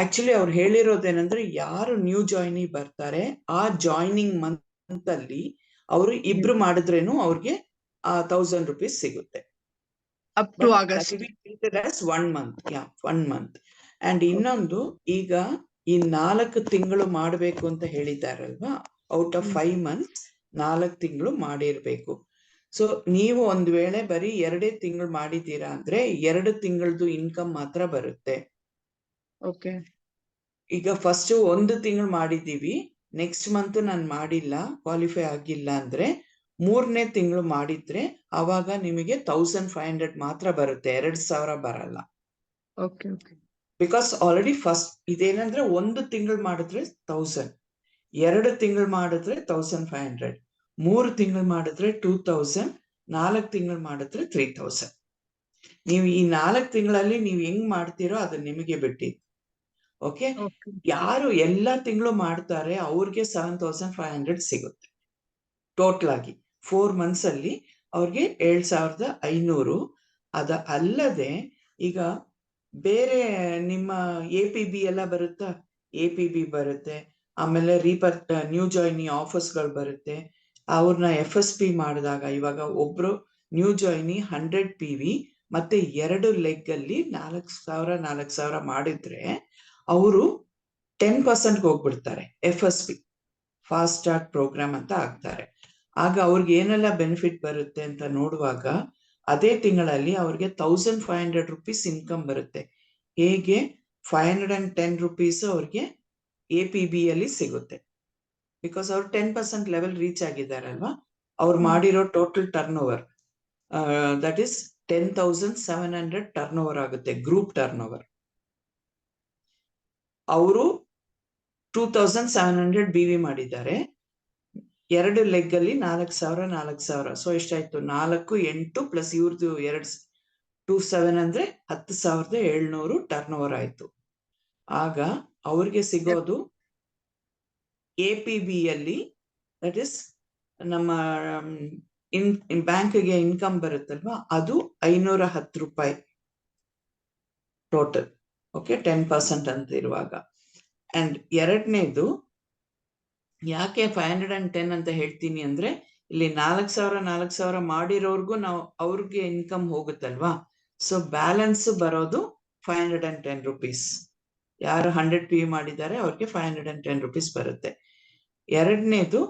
ಆಕ್ಚುಲಿ ಅವ್ರು ಹೇಳಿರೋದೇನಂದ್ರೆ, ಯಾರು ನ್ಯೂ ಜಾಯ್ನಿ ಬರ್ತಾರೆ ಆ ಜಾಯ್ನಿಂಗ್ ಮಂತ್ ಅಲ್ಲಿ ಅವರು ಇಬ್ರು ಮಾಡಿದ್ರೇನು ಅವ್ರಿಗೆ 1,000 ರೂಪೀಸ್ ಸಿಗುತ್ತೆ. Up to August 1 month. 1 month. And ಇನ್ನೊಂದು, ಈಗ ಈ 4 ತಿಂಗಳು ಮಾಡಬೇಕು ಅಂತ ಹೇಳಿದಾರಲ್ವಾ, ಔಟ್ ಆಫ್ 5 months 4 ತಿಂಗಳು ಮಾಡಿರ್ಬೇಕು. ಸೊ ನೀವು ಒಂದ್ ವೇಳೆ ಬರೀ 2 ತಿಂಗಳು ಮಾಡಿದ್ದೀರಾ ಅಂದ್ರೆ 2 ತಿಂಗಳದು ಇನ್ಕಮ್ ಮಾತ್ರ ಬರುತ್ತೆ. ಓಕೆ, ಈಗ ಫಸ್ಟ್ 1 ತಿಂಗಳು ಮಾಡಿದೀವಿ, ನೆಕ್ಸ್ಟ್ ಮಂತ್ ನಾನು ಮಾಡಿಲ್ಲ, ಕ್ವಾಲಿಫೈ ಆಗಿಲ್ಲ ಅಂದ್ರೆ 3ನೇ ತಿಂಗಳು ಮಾಡಿದ್ರೆ ಅವಾಗ ನಿಮಗೆ 1500 ಮಾತ್ರ ಬರುತ್ತೆ, 2000 ಬರಲ್ಲ. Okay okay. Because already first ಇದೇನಂದ್ರೆ 1 ತಿಂಗಳು ಮಾಡಿದ್ರೆ 1000, 2 ತಿಂಗಳು ಮಾಡಿದ್ರೆ 1500, 3 ತಿಂಗಳು ಮಾಡಿದ್ರೆ 2000, 4 ತಿಂಗಳು ಮಾಡಿದ್ರೆ 3000. ನೀವು ಈ 4 ತಿಂಗಳಲ್ಲಿ ನೀವು ಹೆಂಗ್ ಮಾಡ್ತೀರೋ ಅದು ನಿಮಗೆ ಬಿಟ್ಟಿದ್ದು. Okay, okay. ಯಾರು ಎಲ್ಲಾ ತಿಂಗಳು ಮಾಡ್ತಾರೆ ಅವ್ರಿಗೆ 7500 ಸಿಗುತ್ತೆ ಟೋಟಲ್ ಆಗಿ. 4 months ಅಲ್ಲಿ ಅವ್ರಿಗೆ 7500. ಅದ ಅಲ್ಲದೆ ಈಗ ಬೇರೆ ನಿಮ್ಮ APB ಎಲ್ಲ ಬರುತ್ತಾ, APB ಬರುತ್ತೆ, ಆಮೇಲೆ ನ್ಯೂ ಜಾಯ್ನಿ ಆಫರ್ಸ್ಗಳು ಬರುತ್ತೆ. ಅವ್ರನ್ನ FSP ಮಾಡಿದಾಗ ಇವಾಗ ಒಬ್ರು ನ್ಯೂ ಜಾಯ್ನಿ 100 PV ಮತ್ತೆ 2 ಲೆಗ್ ಅಲ್ಲಿ 4000 ಮಾಡಿದ್ರೆ ಅವರು 10% ಹೋಗ್ಬಿಡ್ತಾರೆ, FSP ಫಾಸ್ಟ್ ಸ್ಟಾರ್ಟ್ ಪ್ರೋಗ್ರಾಮ್ ಅಂತ ಆಗ್ತಾರೆ. ಆಗ ಅವ್ರಿಗೆ ಏನೆಲ್ಲ ಬೆನಿಫಿಟ್ ಬರುತ್ತೆ ಅಂತ ನೋಡುವಾಗ ಅದೇ ತಿಂಗಳಲ್ಲಿ ಅವ್ರಿಗೆ 1500 rupees ಇನ್ಕಮ್ ಬರುತ್ತೆ. ಹೇಗೆ 510 rupees ಅವ್ರಿಗೆ APB ಅಲ್ಲಿ ಸಿಗುತ್ತೆ, ಬಿಕಾಸ್ ಅವ್ರು 10% ಲೆವೆಲ್ ರೀಚ್ ಆಗಿದ್ದಾರಲ್ವಾ. ಅವ್ರು ಮಾಡಿರೋ total turn over that is 10,700 turn over ಆಗುತ್ತೆ, ಗ್ರೂಪ್ ಟರ್ನ್ ಓವರ್. ಅವರು 2700 BV ಮಾಡಿದ್ದಾರೆ, 2 ಲೆಗ್ ಅಲ್ಲಿ 4000. ಸೊ ಎಷ್ಟಾಯ್ತು, 4, 8 ಪ್ಲಸ್ ಇವ್ರದ್ದು 27 ಅಂದ್ರೆ 10,700 ಟರ್ನ್ ಓವರ್ ಆಯ್ತು. ಆಗ ಅವ್ರಿಗೆ ಸಿಗೋದು APB ಅಲ್ಲಿ ದಟ್ ಇಸ್ ನಮ್ಮ ಬ್ಯಾಂಕ್ಗೆ ಇನ್ಕಮ್ ಬರುತ್ತಲ್ವಾ, ಅದು 510 ರೂಪಾಯಿ ಟೋಟಲ್. ಓಕೆ, 10% ಅಂತ ಇರುವಾಗ. ಅಂಡ್ ಎರಡನೇದು ಯಾಕೆ 510 ಅಂತ ಹೇಳ್ತೀನಿ ಅಂದ್ರೆ, ಇಲ್ಲಿ 4000 ಮಾಡಿರೋರ್ಗು ನಾವು ಅವ್ರಿಗೆ ಇನ್ಕಮ್ ಹೋಗುತ್ತಲ್ವಾ. ಸೊ ಬ್ಯಾಲೆನ್ಸ್ ಬರೋದು 510 rupees. ಯಾರು 100 PV ಮಾಡಿದ್ದಾರೆ ಅವ್ರಿಗೆ 510 rupees ಬರುತ್ತೆ. ಎರಡನೇದು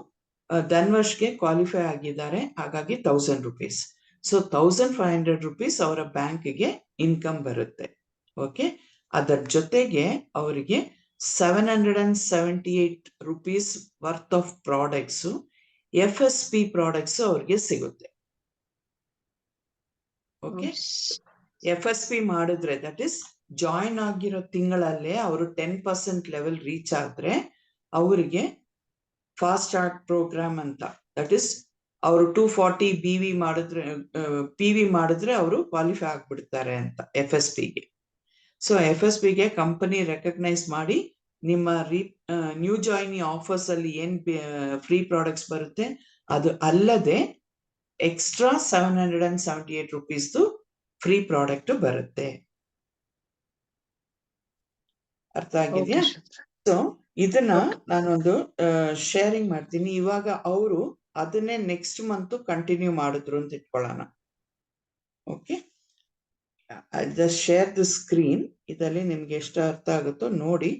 ಧನ್ವರ್ಷ್ಗೆ ಕ್ವಾಲಿಫೈ ಆಗಿದ್ದಾರೆ, ಹಾಗಾಗಿ 1000 rupees. ಸೊ 1500 rupees ಅವರ ಬ್ಯಾಂಕ್ಗೆ ಇನ್ಕಮ್ ಬರುತ್ತೆ. ಓಕೆ, ಅದರ ಜೊತೆಗೆ ಅವರಿಗೆ 778 rupees worth of products, FSP products ಅವ್ರಿಗೆ ಸಿಗುತ್ತೆ. ಓಕೆ, FSP ಮಾಡಿದ್ರೆ ದಟ್ ಇಸ್ ಜಾಯಿನ್ ಆಗಿರೋ ತಿಂಗಳಲ್ಲೇ ಅವರು 10% ಲೆವೆಲ್ ರೀಚ್ ಆದ್ರೆ ಅವರಿಗೆ ಫಾಸ್ಟ್ ಸ್ಟಾರ್ಟ್ ಪ್ರೋಗ್ರಾಮ್ ಅಂತ, ದಟ್ ಇಸ್ ಅವರು 240 PV ಮಾಡಿದ್ರೆ ಅವರು ಕ್ವಾಲಿಫೈ ಆಗ್ಬಿಡ್ತಾರೆ ಅಂತ FSPಗೆ. ಸೊ FSPಗೆ ಕಂಪನಿ ರೆಕಗ್ನೈಸ್ ಮಾಡಿ ನಿಮ್ಮ ನ್ಯೂ ಜಾಯ್ನಿ ಆಫರ್ಸ್ ಅಲ್ಲಿ ಏನ್ ಫ್ರೀ ಪ್ರಾಡಕ್ಟ್ಸ್ ಬರುತ್ತೆ ಅದು ಅಲ್ಲದೆ ಎಕ್ಸ್ಟ್ರಾ 778 rupees ಫ್ರೀ ಪ್ರಾಡಕ್ಟ್ ಬರುತ್ತೆ. ಅರ್ಥ ಆಗಿದೆಯಾ? ಸೊ ಇದನ್ನ ನಾನೊಂದು ಶೇರಿಂಗ್ ಮಾಡ್ತೀನಿ. ಇವಾಗ ಅವರು ಅದನ್ನೇ ನೆಕ್ಸ್ಟ್ ಮಂತ್ ಕಂಟಿನ್ಯೂ ಮಾಡಿದ್ರು ಅಂತ ಇಟ್ಕೊಳ್ಳೋಣ. Okay, I just share the screen. ಇದರಲ್ಲಿ ನಿಮ್ಗೆ ಎಷ್ಟು ಅರ್ಥ ಆಗುತ್ತೋ ನೋಡಿ.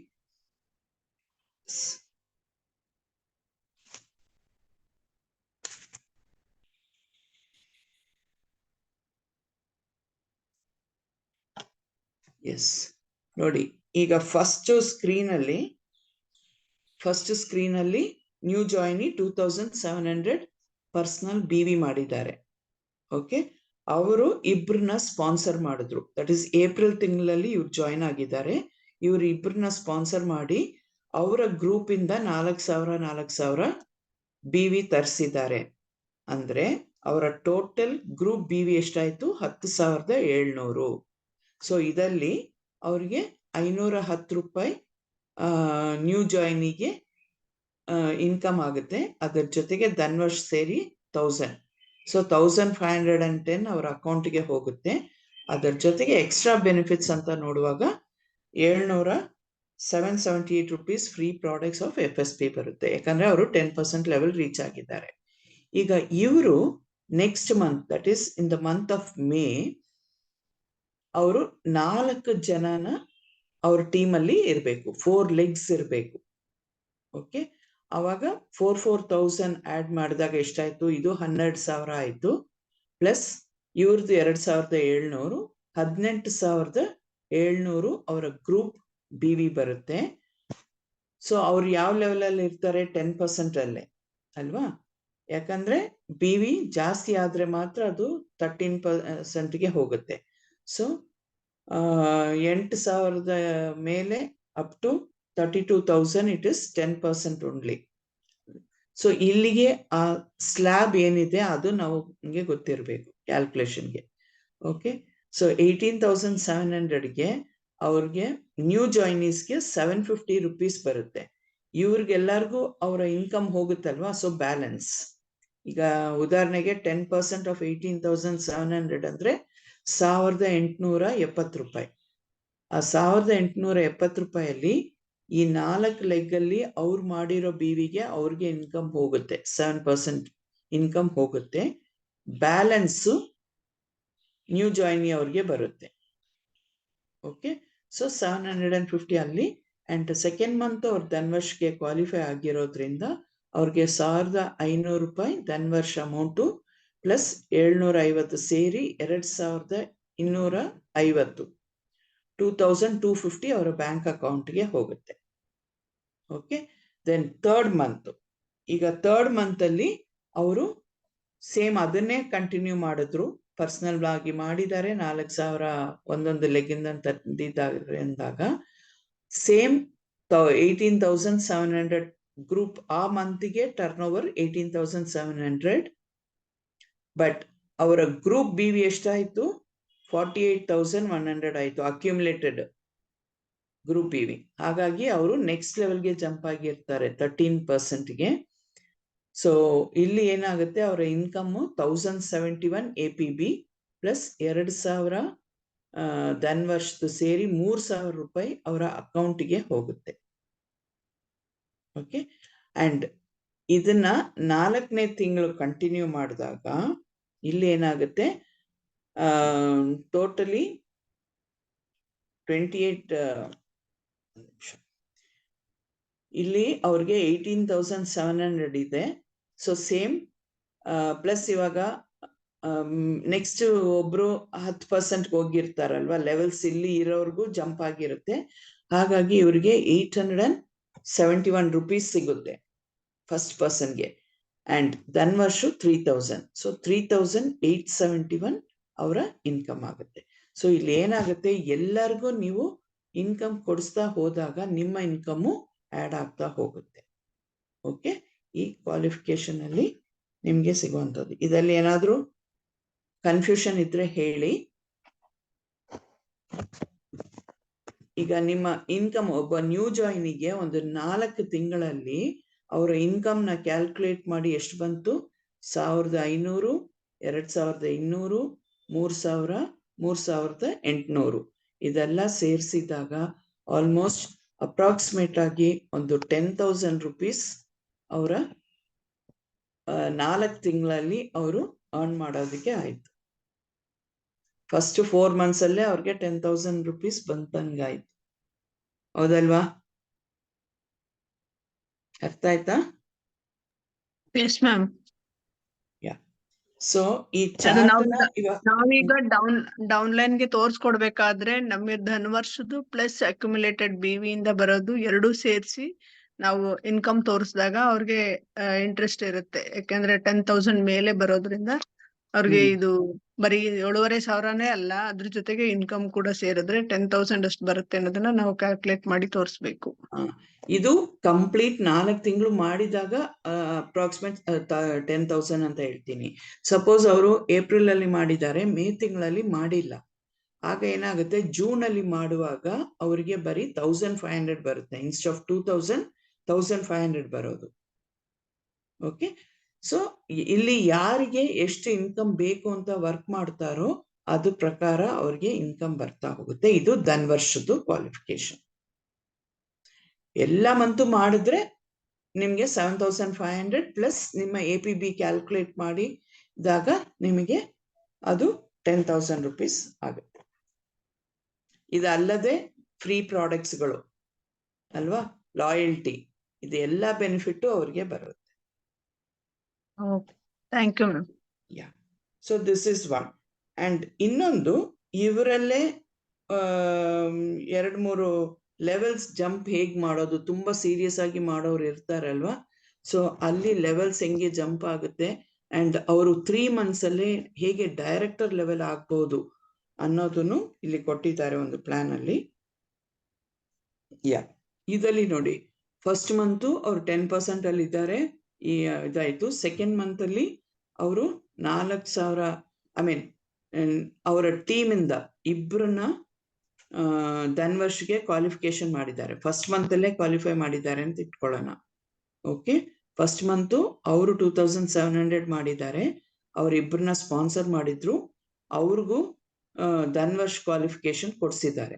ಎಸ್, ನೋಡಿ ಈಗ ಫಸ್ಟ್ ಸ್ಕ್ರೀನ್ ಅಲ್ಲಿ ನ್ಯೂ ಜಾಯ್ನಿ 2700 ಪರ್ಸನಲ್ BV ಮಾಡಿದ್ದಾರೆ. ಓಕೆ, ಅವರು ಇಬ್ರನ್ನ ಸ್ಪಾನ್ಸರ್ ಮಾಡಿದ್ರು, ದಟ್ ಈಸ್ ಏಪ್ರಿಲ್ ತಿಂಗಳಲ್ಲಿ ಇವ್ರು ಜಾಯ್ನ್ ಆಗಿದ್ದಾರೆ. ಇವ್ರು ಇಬ್ರನ್ನ ಸ್ಪಾನ್ಸರ್ ಮಾಡಿ ಅವರ ಗ್ರೂಪ್ ಇಂದ 4000 BV ತರಿಸಿದ್ದಾರೆ. ಅಂದ್ರೆ ಅವರ ಟೋಟಲ್ ಗ್ರೂಪ್ BV ಎಷ್ಟಾಯ್ತು, 10,700. ಸೊ ಇದರಲ್ಲಿ ಅವ್ರಿಗೆ 510 ರೂಪಾಯಿ ನ್ಯೂ ಜಾಯ್ನಿಗೆ ಇನ್ಕಮ್ ಆಗುತ್ತೆ. ಅದರ ಜೊತೆಗೆ ಧನ್ವರ್ಷ್ ಸೇರಿ 1000. ಸೊ 1510 ಅವರ ಅಕೌಂಟ್ಗೆ ಹೋಗುತ್ತೆ. ಅದರ ಜೊತೆಗೆ ಎಕ್ಸ್ಟ್ರಾ ಬೆನಿಫಿಟ್ಸ್ ಅಂತ ನೋಡುವಾಗ 778 rupees free products of FSP ಬರುತ್ತೆ, ಯಾಕಂದ್ರೆ ಅವರು 10% ಲೆವೆಲ್ ರೀಚ್ ಆಗಿದ್ದಾರೆ. ಈಗ ಇವರು next month that is in the month of May ಅವರು 4 ಜನನ ಅವ್ರ ಟೀಮ್ ಅಲ್ಲಿ ಇರಬೇಕು, 4 legs ಇರಬೇಕು. ಓಕೆ, ಅವಾಗ 4,000 ಆಡ್ ಮಾಡಿದಾಗ ಎಷ್ಟಾಯ್ತು, ಇದು 12,000 ಆಯ್ತು. ಪ್ಲಸ್ ಇವ್ರದ್ದು 2,700, 18,700 ಅವರ ಗ್ರೂಪ್ BV ಬರುತ್ತೆ. ಸೊ ಅವ್ರು ಯಾವ ಲೆವೆಲ್ ಅಲ್ಲಿ ಇರ್ತಾರೆ? 10% ಅಲ್ಲೇ ಅಲ್ವಾ? ಯಾಕಂದ್ರೆ ಬಿ ವಿ ಜಾಸ್ತಿ ಆದ್ರೆ ಮಾತ್ರ ಅದು 13%ಗೆ ಹೋಗುತ್ತೆ. ಸೊ 8,000 ಮೇಲೆ up to 32,000 it is 10% only. So ಇಲ್ಲಿಗೆ ಆ ಸ್ಲ್ಯಾಬ್ ಏನಿದೆ ಅದು ನಮಗೆ ಗೊತ್ತಿರಬೇಕು ಕ್ಯಾಲ್ಕುಲೇಷನ್ಗೆ. ಓಕೆ, ಸೊ 18,700ಗೆ ಅವ್ರಿಗೆ ನ್ಯೂ ಜಾಯ್ನೀಸ್ಗೆ 750 rupees ಬರುತ್ತೆ. ಇವ್ರಿಗೆಲ್ಲರಿಗೂ ಅವರ ಇನ್ಕಮ್ ಹೋಗುತ್ತಲ್ವಾ, ಸೊ ಬ್ಯಾಲೆನ್ಸ್. ಈಗ ಉದಾಹರಣೆಗೆ 10% ಆಫ್ 18,700 ಅಂದ್ರೆ 1,870 ರೂಪಾಯಿ. ಆ 1,870 ರೂಪಾಯಲ್ಲಿ ಈ 4 ಲೆಗ್ ಅಲ್ಲಿ ಅವ್ರು ಮಾಡಿರೋ ಬಿವಿಗೆ ಅವ್ರಿಗೆ ಇನ್ಕಮ್ ಹೋಗುತ್ತೆ, 7% ಇನ್ಕಮ್ ಹೋಗುತ್ತೆ. ಬ್ಯಾಲೆನ್ಸ್ ನ್ಯೂ ಜಾಯ್ನಿ ಅವ್ರಿಗೆ ಬರುತ್ತೆ. ಓಕೆ, ಸೊ 750 ಅಲ್ಲಿ. ಅಂಡ್ ಸೆಕೆಂಡ್ ಮಂತ್ ಅವ್ರ ಧನ್ವರ್ಷ್ಗೆ ಕ್ವಾಲಿಫೈ ಆಗಿರೋದ್ರಿಂದ ಅವ್ರಿಗೆ 1,500 ರೂಪಾಯಿ ಧನ್ವರ್ಷ ಅಮೌಂಟು ಪ್ಲಸ್ 750 ಸೇರಿ 2,250 2,250 ಅವರ ಬ್ಯಾಂಕ್ ಅಕೌಂಟ್ಗೆ ಹೋಗುತ್ತೆ. Okay, then third month. ಈಗ ಥರ್ಡ್ ಮಂತ್ ಅಲ್ಲಿ ಅವರು ಸೇಮ್ ಅದನ್ನೇ ಕಂಟಿನ್ಯೂ ಮಾಡಿದ್ರು. ಪರ್ಸನಲ್ ಆಗಿ ಮಾಡಿದ್ದಾರೆ, 4,000 ಒಂದೊಂದು ಲೆಗ್ಗಿಂದ ತಂದಿದ್ದಾರೆ ಅಂದಾಗ ಸೇಮ್ 18,700 ಗ್ರೂಪ್ ಆ ಮಂತ್ಗೆ ಟರ್ನ್ ಓವರ್ 18,700. ಬಟ್ ಅವರ ಗ್ರೂಪ್ ಬಿ ವಿ ಎಷ್ಟಾಯ್ತು? 48,100 ಆಯ್ತು ಅಕ್ಯುಮುಲೇಟೆಡ್ ಗ್ರೂಪ್ ಬಿ ವಿ. ಹಾಗಾಗಿ ಅವರು ನೆಕ್ಸ್ಟ್ ಲೆವೆಲ್ಗೆ ಜಂಪ್ ಆಗಿರ್ತಾರೆ 13%ಗೆ. ಸೊ ಇಲ್ಲಿ ಏನಾಗುತ್ತೆ, ಅವರ ಇನ್ಕಮ್ 1,071 APB ಪ್ಲಸ್ 2,000 ಧನ್ವರ್ಷದ್ದು ಸೇರಿ 3,000 ರೂಪಾಯಿ ಅವರ ಅಕೌಂಟ್ಗೆ ಹೋಗುತ್ತೆ. ಓಕೆ, ಅಂಡ್ ಇದನ್ನ 4ನೇ ತಿಂಗಳು ಕಂಟಿನ್ಯೂ ಮಾಡಿದಾಗ ಇಲ್ಲಿ ಏನಾಗುತ್ತೆ, ಟೋಟಲಿ 28 ಇಲ್ಲಿ ಅವ್ರಿಗೆ 18,700 ಇದೆ. ಸೊ ಸೇಮ್ ಪ್ಲಸ್ ಇವಾಗ ನೆಕ್ಸ್ಟ್ ಒಬ್ರು 10% ಹೋಗಿರ್ತಾರಲ್ವಾ, ಲೆವೆಲ್ಸ್ ಇಲ್ಲಿ ಇರೋರ್ಗು ಜಂಪ್ ಆಗಿರುತ್ತೆ. ಹಾಗಾಗಿ ಇವರಿಗೆ 871 ರೂಪೀಸ್ ಸಿಗುತ್ತೆ ಫಸ್ಟ್ ಪರ್ಸನ್ಗೆ. ಅಂಡ್ ಧನ್ವರ್ಷು 3,000. ಸೊ 3,871 ಅವರ ಇನ್ಕಮ್ ಆಗುತ್ತೆ. ಸೊ ಇಲ್ಲಿ ಏನಾಗುತ್ತೆ, ಎಲ್ಲರಿಗೂ ನೀವು ಇನ್ಕಮ್ ಕೊಡಿಸ್ತಾ ಹೋದಾಗ ನಿಮ್ಮ ಇನ್ಕಮ್ಮು ಆಡ್ ಆಗ್ತಾ ಹೋಗುತ್ತೆ. ಓಕೆ, ಈ ಕ್ವಾಲಿಫಿಕೇಶನ್ ಅಲ್ಲಿ ನಿಮ್ಗೆ ಸಿಗುವಂಥದ್ದು. ಇದರಲ್ಲಿ ಏನಾದ್ರೂ ಕನ್ಫ್ಯೂಷನ್ ಇದ್ರೆ ಹೇಳಿ. ಈಗ ನಿಮ್ಮ ಇನ್ಕಮ್ ಒಬ್ಬ ನ್ಯೂ ಜಾಯ್ನಿಗೆ ಒಂದು 4 ತಿಂಗಳಲ್ಲಿ ಅವರ ಇನ್ಕಮ್ ನ ಕ್ಯಾಲ್ಕುಲೇಟ್ ಮಾಡಿ ಎಷ್ಟು ಬಂತು? 1,500, 2,200, 3,000, 3,800 ಇದೆಲ್ಲ ಸೇರಿಸಿದಾಗ ಆಲ್ಮೋಸ್ಟ್ ಅಪ್ರಾಕ್ಸಿಮೇಟ್ ಆಗಿ ಒಂದು 10,000 ರೂಪೀಸ್ ಅವರ 4 ತಿಂಗಳಲ್ಲಿ ಅವರು ಅರ್ನ್ ಮಾಡೋದಕ್ಕೆ ಆಯ್ತು. ಫಸ್ಟ್ 4 months ಅಲ್ಲೇ ಅವ್ರಿಗೆ 10,000 ರೂಪೀಸ್ ಬಂತಂಗಾಯ್ತು. ಹೌದಲ್ವಾ? ಅರ್ಥ ಆಯ್ತಾ? Yes ma'am. ಸೊ ಈ ನಾವೀಗ ಡೌನ್ ಲೈನ್ ಗೆ ತೋರ್ಸ್ಕೊಡ್ಬೇಕಾದ್ರೆ ನಮ್ಮ ಧನ್ವರ್ಷದ್ದು ಪ್ಲಸ್ ಅಕ್ಯುಮುಲೇಟೆಡ್ BV ಇಂದ ಬರೋದು ಎರಡೂ ಸೇರಿಸಿ ನಾವು ಇನ್ಕಮ್ ತೋರಿಸಿದಾಗ ಅವ್ರಿಗೆ ಇಂಟ್ರೆಸ್ಟ್ ಇರುತ್ತೆ. ಯಾಕಂದ್ರೆ 10,000 ಮೇಲೆ ಬರೋದ್ರಿಂದ ಅವ್ರಿಗೆ ಇದು ಬರೀ 7,500ನೇ ಅಲ್ಲ, ಅದ್ರ ಜೊತೆಗೆ ಇನ್ಕಮ್ ಕೂಡ ಸೇರಿದ್ರೆ 10,000 ಅಷ್ಟು ಬರುತ್ತೆ ಅನ್ನೋದನ್ನ ನಾವು ಕ್ಯಾಲ್ಕುಲೇಟ್ ಮಾಡಿ ತೋರಿಸ್ಬೇಕು. ಇದು ಕಂಪ್ಲೀಟ್ 4 ತಿಂಗಳು ಮಾಡಿದಾಗ ಅಪ್ರಾಕ್ಸಿಮೇಟ್ 10,000 ಅಂತ ಹೇಳ್ತೀನಿ. ಸಪೋಸ್ ಅವರು ಏಪ್ರಿಲ್ ಅಲ್ಲಿ ಮಾಡಿದ್ದಾರೆ, ಮೇ ತಿಂಗಳಲ್ಲಿ ಮಾಡಿಲ್ಲ, ಆಗ ಏನಾಗುತ್ತೆ, ಜೂನ್ ಅಲ್ಲಿ ಮಾಡುವಾಗ ಅವರಿಗೆ ಬರೀ 1,500 ಬರುತ್ತೆ ಇನ್ಸ್ಟೆಡ್ ಆಫ್ 2,000, 1,500 ಬರೋದು. ಓಕೆ, ಸೊ ಇಲ್ಲಿ ಯಾರಿಗೆ ಎಷ್ಟು ಇನ್ಕಮ್ ಬೇಕು ಅಂತ ವರ್ಕ್ ಮಾಡ್ತಾರೋ ಅದು ಪ್ರಕಾರ ಅವ್ರಿಗೆ ಇನ್ಕಮ್ ಬರ್ತಾ ಹೋಗುತ್ತೆ. ಇದು ಧನ್ವರ್ಷದ್ದು ಕ್ವಾಲಿಫಿಕೇಶನ್. ಎಲ್ಲ ಮಂತು ಮಾಡಿದ್ರೆ ನಿಮ್ಗೆ 7,500 ಪ್ಲಸ್ ನಿಮ್ಮ APB ಕ್ಯಾಲ್ಕುಲೇಟ್ ಮಾಡಿದಾಗ ನಿಮಗೆ ಅದು 10,000 ರೂಪೀಸ್ ಆಗುತ್ತೆ. ಇದಲ್ಲದೆ ಫ್ರೀ ಪ್ರಾಡಕ್ಟ್ಸ್ಗಳು ಅಲ್ವಾ, ಲಾಯಲ್ಟಿ, ಇದು ಎಲ್ಲ ಬೆನಿಫಿಟ್ ಅವ್ರಿಗೆ ಬರುತ್ತೆ. Thank you ma'am. So this is one. And ಇನ್ನೊಂದು, ಇವರಲ್ಲೇ 2-3 ಲೆವೆಲ್ಸ್ ಜಂಪ್ ಹೇಗ್ ಮಾಡೋದು, ತುಂಬಾ ಸೀರಿಯಸ್ ಆಗಿ ಮಾಡೋರು ಇರ್ತಾರಲ್ವಾ, ಸೊ ಅಲ್ಲಿ ಲೆವೆಲ್ಸ್ ಹೆಂಗೆ ಜಂಪ್ ಆಗುತ್ತೆ ಅಂಡ್ ಅವರು 3 months ಅಲ್ಲಿ ಹೇಗೆ ಡೈರೆಕ್ಟರ್ ಲೆವೆಲ್ ಆಗ್ಬೋದು ಅನ್ನೋದನ್ನು ಇಲ್ಲಿ ಕೊಟ್ಟಿದ್ದಾರೆ ಒಂದು ಪ್ಲಾನ್ ಅಲ್ಲಿ. ಇದರಲ್ಲಿ ನೋಡಿ, ಫಸ್ಟ್ ಮಂತ್ ಅವ್ರು 10% ಅಲ್ಲಿ ಇದ್ದಾರೆ, ಇದಾಯ್ತು. ಸೆಕೆಂಡ್ ಮಂತ್ ಅಲ್ಲಿ ಅವರು 4,000 ಅವರ ಟೀಮ್ ಇಂದ ಇಬ್ಬರನ್ನ ಧನ್ವರ್ಷ್ಗೆ ಕ್ವಾಲಿಫಿಕೇಶನ್ ಮಾಡಿದ್ದಾರೆ. ಫಸ್ಟ್ ಮಂತ್ ಅಲ್ಲೇ ಕ್ವಾಲಿಫೈ ಮಾಡಿದ್ದಾರೆ ಅಂತ ಇಟ್ಕೊಳ್ಳೋಣ. ಓಕೆ, ಫಸ್ಟ್ ಮಂತ್ ಅವರು 2,700 ಮಾಡಿದ್ದಾರೆ, ಅವ್ರಿಬ್ಬರನ್ನ ಸ್ಪಾನ್ಸರ್ ಮಾಡಿದ್ರು, ಅವ್ರಿಗೂ ಧನ್ವರ್ಷ್ ಕ್ವಾಲಿಫಿಕೇಶನ್ ಕೊಡ್ಸಿದ್ದಾರೆ.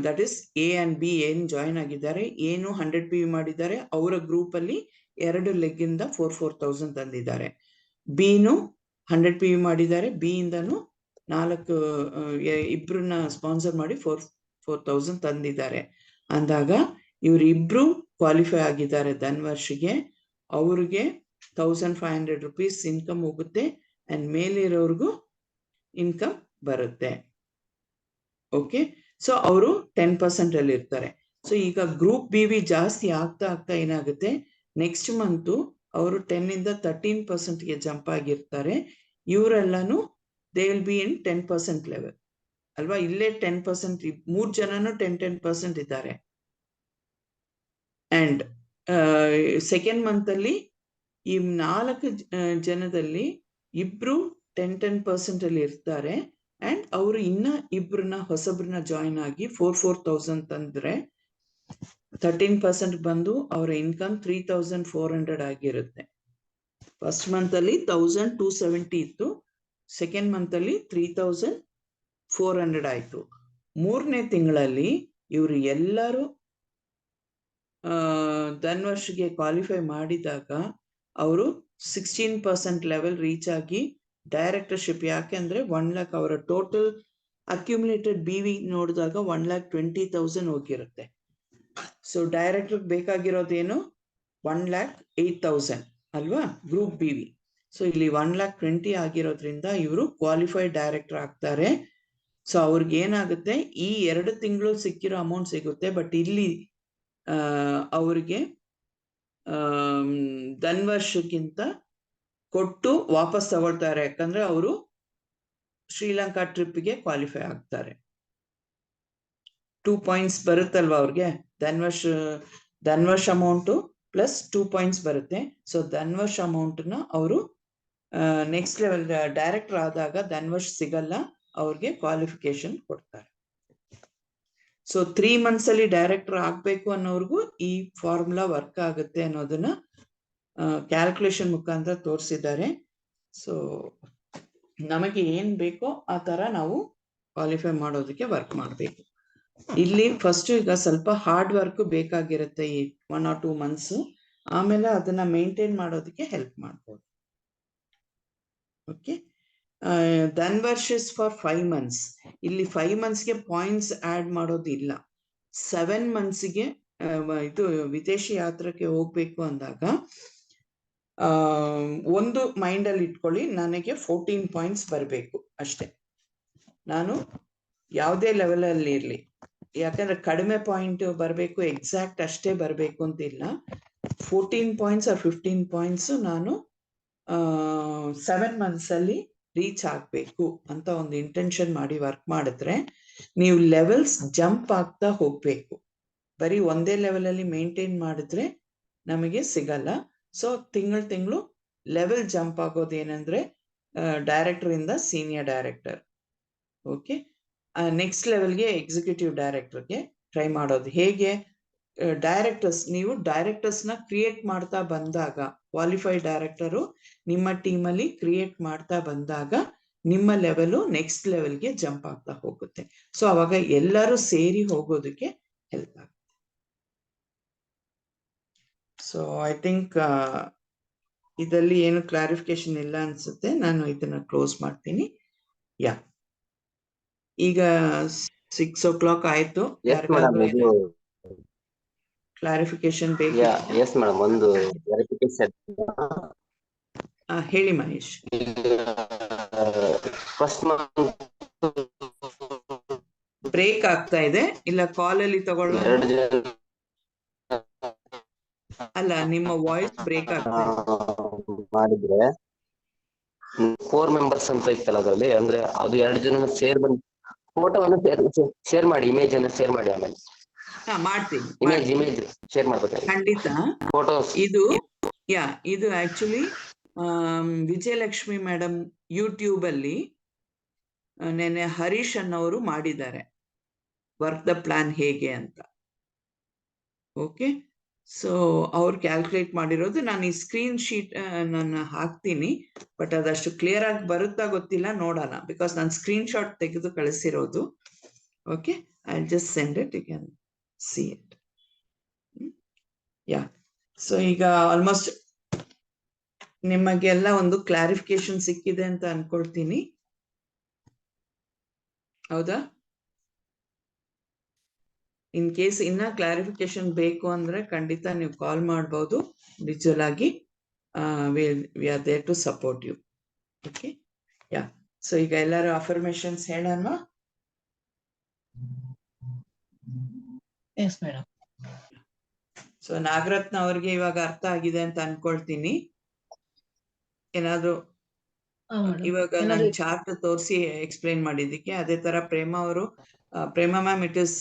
That is A and B ಏನ್ ಜಾಯಿನ್ ಆಗಿದ್ದಾರೆ, ಏನು 100 PV ಮಾಡಿದ್ದಾರೆ, ಅವರ ಗ್ರೂಪ್ ಅಲ್ಲಿ 2 ಲೆಗ್ ಇಂದ 4,000 ತಂದಿದ್ದಾರೆ. ಬಿನು 100 PV ಮಾಡಿದ್ದಾರೆ, ಬಿ ಇಂದನು 4 ಇಬ್ರನ್ನ ಸ್ಪಾನ್ಸರ್ ಮಾಡಿ 4,000 ತಂದಿದ್ದಾರೆ. ಅಂದಾಗ ಇವರಿಬ್ರು ಕ್ವಾಲಿಫೈ ಆಗಿದ್ದಾರೆ ಧನ್ವರ್ಷ್ಗೆ. ಅವ್ರಿಗೆ 1,500 rupees ಇನ್ಕಮ್ ಹೋಗುತ್ತೆ ಅಂಡ್ ಮೇಲಿರೋರ್ಗು ಇನ್ಕಮ್ ಬರುತ್ತೆ. ಓಕೆ, ಸೊ ಅವರು 10% ಅಲ್ಲಿ ಇರ್ತಾರೆ. ಸೊ ಈಗ ಗ್ರೂಪ್ BV ಜಾಸ್ತಿ ಆಗ್ತಾ ಆಗ್ತಾ ಏನಾಗುತ್ತೆ, ನೆಕ್ಸ್ಟ್ ಮಂತ್ ಅವರು 10 ಇಂದ 13% ಜಂಪ್ ಆಗಿರ್ತಾರೆ. ಇವರೆಲ್ಲಾನು they will be in 10% level ಅಲ್ವಾ. ಇಲ್ಲೇ 10%, 3 ಜನನು 10% ಇದ್ದಾರೆ. ಅಂಡ್ ಸೆಕೆಂಡ್ ಮಂತ್ ಅಲ್ಲಿ ಈ 4 ಜನದಲ್ಲಿ ಇಬ್ರು 10% ಅಲ್ಲಿ ಇರ್ತಾರೆ ಅಂಡ್ ಅವರು ಇನ್ನ ಇಬ್ರನ್ನ ಹೊಸಬ್ರನ್ನ ಜಾಯಿನ್ ಆಗಿ 4,000 ತಂದ್ರೆ 13% ಬಂದು ಅವರ ಇನ್ಕಮ್ 3,400 ಆಗಿರುತ್ತೆ. ಫಸ್ಟ್ ಮಂತ್ ಅಲ್ಲಿ 1,270 ಇತ್ತು, ಸೆಕೆಂಡ್ ಮಂತ್ ಅಲ್ಲಿ 3,400 ಆಯ್ತು. 3ನೇ ತಿಂಗಳಲ್ಲಿ ಇವರು ಎಲ್ಲರೂ ಧನ್ವರ್ಷ್ಗೆ ಕ್ವಾಲಿಫೈ ಮಾಡಿದಾಗ ಅವರು 16% ಲೆವೆಲ್ ರೀಚ್ ಆಗಿ ಡೈರೆಕ್ಟರ್ಶಿಪ್, ಯಾಕೆಂದ್ರೆ 1 lakh ಅವರ ಟೋಟಲ್ ಅಕ್ಯುಮುಲೇಟೆಡ್ BV ನೋಡಿದಾಗ 1,20,000 ಹೋಗಿರುತ್ತೆ. ಸೊ ಡೈರೆಕ್ಟರ್ ಬೇಕಾಗಿರೋದೇನು 1,08,000 ಅಲ್ವಾ ಗ್ರೂಪ್ BV. ಸೊ ಇಲ್ಲಿ 1,20,000 ಆಗಿರೋದ್ರಿಂದ ಇವರು ಕ್ವಾಲಿಫೈಡ್ ಡೈರೆಕ್ಟರ್ ಆಗ್ತಾರೆ. ಸೊ ಅವ್ರಿಗೆ ಏನಾಗುತ್ತೆ, ಈ 2 ತಿಂಗಳು ಸಿಕ್ಕಿರೋ ಅಮೌಂಟ್ ಸಿಗುತ್ತೆ, ಬಟ್ ಇಲ್ಲಿ ಅವ್ರಿಗೆ ಧನ್ವರ್ಷ್ಗಿಂತ ಕೊಟ್ಟು ವಾಪಸ್ ತಗೊಳ್ತಾರೆ, ಯಾಕಂದ್ರೆ ಅವರು ಶ್ರೀಲಂಕಾ ಟ್ರಿಪ್ಗೆ ಕ್ವಾಲಿಫೈ ಆಗ್ತಾರೆ. 2 points ಬರುತ್ತಲ್ವಾ ಅವ್ರಿಗೆ, ಧನ್ವರ್ಷ್ ಅಮೌಂಟ್ ಪ್ಲಸ್ 2 points ಬರುತ್ತೆ. ಸೊ ಧನ್ವರ್ಷ್ ಅಮೌಂಟ್ ನ ಅವರು ನೆಕ್ಸ್ಟ್ ಲೆವೆಲ್ ಡೈರೆಕ್ಟರ್ ಆದಾಗ ಧನ್ವರ್ಷ್ ಸಿಗಲ್ಲ, ಅವ್ರಿಗೆ ಕ್ವಾಲಿಫಿಕೇಶನ್ ಕೊಡ್ತಾರೆ. ಸೊ 3 months ಅಲ್ಲಿ ಡೈರೆಕ್ಟರ್ ಆಗ್ಬೇಕು ಅನ್ನೋರ್ಗು ಈ ಫಾರ್ಮುಲಾ ವರ್ಕ್ ಆಗುತ್ತೆ ಅನ್ನೋದನ್ನ ಕ್ಯಾಲ್ಕುಲೇಷನ್ ಮುಖಾಂತರ ತೋರಿಸಿದ್ದಾರೆ. ಸೊ ನಮಗೆ ಏನ್ ಬೇಕೋ ಆ ತರ ನಾವು ಕ್ವಾಲಿಫೈ ಮಾಡೋದಕ್ಕೆ ವರ್ಕ್ ಮಾಡಬೇಕು. ಇಲ್ಲಿ ಫಸ್ಟ್ ಈಗ ಸ್ವಲ್ಪ ಹಾರ್ಡ್ ವರ್ಕ್ ಬೇಕಾಗಿರುತ್ತೆ ಈ 1 or 2 months, ಆಮೇಲೆ ಅದನ್ನ ಮೇಂಟೈನ್ ಮಾಡೋದಕ್ಕೆ ಹೆಲ್ಪ್ ಮಾಡ್ಬೋದು. Okay, Dhanvarsh is for 5 months. ಇಲ್ಲಿ 5 monthsಗೆ ಪಾಯಿಂಟ್ಸ್ ಆಡ್ ಮಾಡೋದಿಲ್ಲ. 7 monthsಗೆ ಇದು ವಿದೇಶಿ ಯಾತ್ರಕ್ಕೆ ಹೋಗ್ಬೇಕು ಅಂದಾಗ ಒಂದು ಮೈಂಡ್ ಅಲ್ಲಿ ಇಟ್ಕೊಳ್ಳಿ, ನನಗೆ 14 points ಬರಬೇಕು ಅಷ್ಟೇ. ನಾನು ಯಾವುದೇ ಲೆವೆಲ್ ಅಲ್ಲಿ ಇರ್ಲಿ, ಯಾಕಂದ್ರೆ ಕಡಿಮೆ ಪಾಯಿಂಟ್ ಬರಬೇಕು, ಎಕ್ಸಾಕ್ಟ್ ಅಷ್ಟೇ ಬರಬೇಕು ಅಂತಿಲ್ಲ. 14 points or 15 points ನಾನು 7 months ಅಲ್ಲಿ ರೀಚ್ ಆಗ್ಬೇಕು ಅಂತ ಒಂದು ಇಂಟೆನ್ಷನ್ ಮಾಡಿ ವರ್ಕ್ ಮಾಡಿದ್ರೆ ನೀವು ಲೆವೆಲ್ಸ್ ಜಂಪ್ ಆಗ್ತಾ ಹೋಗ್ಬೇಕು. ಬರೀ ಒಂದೇ ಲೆವೆಲ್ ಅಲ್ಲಿ ಮೇಂಟೈನ್ ಮಾಡಿದ್ರೆ ನಮಗೆ ಸಿಗಲ್ಲ. ಸೊ ತಿಂಗಳು ಲೆವೆಲ್ ಜಂಪ್ ಆಗೋದು ಏನಂದ್ರೆ ಡೈರೆಕ್ಟರ್ ಇಂದ ಸೀನಿಯರ್ ಡೈರೆಕ್ಟರ್. ಓಕೆ, ನೆಕ್ಸ್ಟ್ ಲೆವೆಲ್ಗೆ ಎಕ್ಸಿಕ್ಯೂಟಿವ್ ಡೈರೆಕ್ಟರ್ಗೆ ಟ್ರೈ ಮಾಡೋದು ಹೇಗೆ, ಡೈರೆಕ್ಟರ್ಸ್, ನೀವು ಡೈರೆಕ್ಟರ್ಸ್ ನ ಕ್ರಿಯೇಟ್ ಮಾಡ್ತಾ ಬಂದಾಗ, ಕ್ವಾಲಿಫೈಡ್ ಡೈರೆಕ್ಟರು ನಿಮ್ಮ ಟೀಮ್ ಅಲ್ಲಿ ಕ್ರಿಯೇಟ್ ಮಾಡ್ತಾ ಬಂದಾಗ ನಿಮ್ಮ ಲೆವೆಲ್ ನೆಕ್ಸ್ಟ್ ಲೆವೆಲ್ಗೆ ಜಂಪ್ ಆಗ್ತಾ ಹೋಗುತ್ತೆ. ಸೊ ಅವಾಗ ಎಲ್ಲರೂ ಸೇರಿ ಹೋಗೋದಕ್ಕೆ ಹೆಲ್ಪ್ ಆಗುತ್ತೆ. ಸೊ ಐ ಥಿಂಕ್ ಇದರಲ್ಲಿ ಏನು ಕ್ಲಾರಿಫಿಕೇಶನ್ ಇಲ್ಲ ಅನ್ಸುತ್ತೆ, ನಾನು ಇದನ್ನ ಕ್ಲೋಸ್ ಮಾಡ್ತೀನಿ. ಈಗ 6 o'clock ಆಯ್ತು. ಕ್ಲಾರಿಫಿಕೇಶನ್ ಬೇಕು? ಎಸ್ ಮೇಡಮ್, ಒಂದು ವೆರಿಫಿಕೇಶನ್ ಹೇಳಿ ಮಹೇಶ್. ಫಸ್ಟ್ ಮಂತ್ ಬ್ರೇಕ್ ಆಗ್ತಾ ಇದೆ, ಇಲ್ಲ ಕಾಲ್ ಅಲ್ಲಿ ತಗೊಳ್ಳೋ? 2 ಜನ ಅಲ್ಲ, ನಿಮ್ಮ ವಾಯ್ಸ್ ಬ್ರೇಕ್ ಆಗ್ತಾ ಇದೆ. ಮಾಡಿದ್ರೆ 4 ಮೆಂಬರ್ಸ್ ಅಂತ ಇತ್ತಲ್ಲ ಅದ್ರಲ್ಲಿ, ಅಂದ್ರೆ ಅದು 2 ಜನ ಸೇರ್ ಬಂದ್ ಫೋಟೋವನ್ನು ಶೇರ್ ಮಾಡಿ, ಇಮೇಜ್ ಅನ್ನು ಶೇರ್ ಮಾಡಿ. ಆಮೇಲೆ ಮಾಡ್ತೀನಿ. ಇಮೇಜ್ ಶೇರ್ ಮಾಡ್ಬೇಕಾದ್ರೆ ಖಂಡಿತ. ಫೋಟೋಸ್ ಇದು ಆಕ್ಚುಲಿ ವಿಜಯಲಕ್ಷ್ಮಿ ಮೇಡಮ್ ಯೂಟ್ಯೂಬ್ ಅಲ್ಲಿ ನೆನ್ನೆ ಹರೀಶ್ ಅನ್ನೋರು ಮಾಡಿದ್ದಾರೆ ವರ್ಕ್ ದ ಪ್ಲಾನ್ ಹೇಗೆ ಅಂತ. ಓಕೆ, ಸೊ ಅವ್ರು ಕ್ಯಾಲ್ಕುಲೇಟ್ ಮಾಡಿರೋದು. ನಾನು ಈ ಸ್ಕ್ರೀನ್ ಶೀಟ್ ನಾನು ಹಾಕ್ತೀನಿ, ಬಟ್ ಅದಷ್ಟು ಕ್ಲಿಯರ್ ಆಗಿ ಬರುತ್ತಾ ಗೊತ್ತಿಲ್ಲ, ನೋಡೋಣ. ಬಿಕಾಸ್ ನಾನು ಸ್ಕ್ರೀನ್ ಶಾಟ್ ತೆಗೆದು ಕಳಿಸಿರೋದು. Okay, I just send it, you can see it. So ಈಗ ಆಲ್ಮೋಸ್ಟ್ ನಿಮಗೆಲ್ಲ ಒಂದು ಕ್ಲಾರಿಫಿಕೇಶನ್ ಸಿಕ್ಕಿದೆ ಅಂತ ಅನ್ಕೊಳ್ತೀನಿ. ಹೌದಾ? ಇನ್ ಕೇಸ್ ಇನ್ನ ಕ್ಲಾರಿಫಿಕೇಶನ್ ಬೇಕು ಅಂದ್ರೆ ಖಂಡಿತ ನೀವು ಕಾಲ್ ಮಾಡಬಹುದು. ಡಿಜಿಟಲ್ ಆಗಿ we are there to support you. Okay, so ಈಗ ಎಲ್ಲರೂ ಅಫರ್ಮೇಶನ್ಸ್ ಹೇಳೋಣ. Yes madam. ಸೊ ನಾಗರತ್ನ ಅವ್ರಿಗೆ ಇವಾಗ ಅರ್ಥ ಆಗಿದೆ ಅಂತ ಅನ್ಕೊಳ್ತೀನಿ. ಏನಾದ್ರು ಇವಾಗ ನಾನು ಚಾರ್ಟ್ ತೋರಿಸಿ ಎಕ್ಸ್ಪ್ಲೈನ್ ಮಾಡಿದ್ದಕ್ಕೆ. ಅದೇ ತರ ಪ್ರೇಮಾ ಮ್ಯಾಮ್, ಇಟ್ ಇಸ್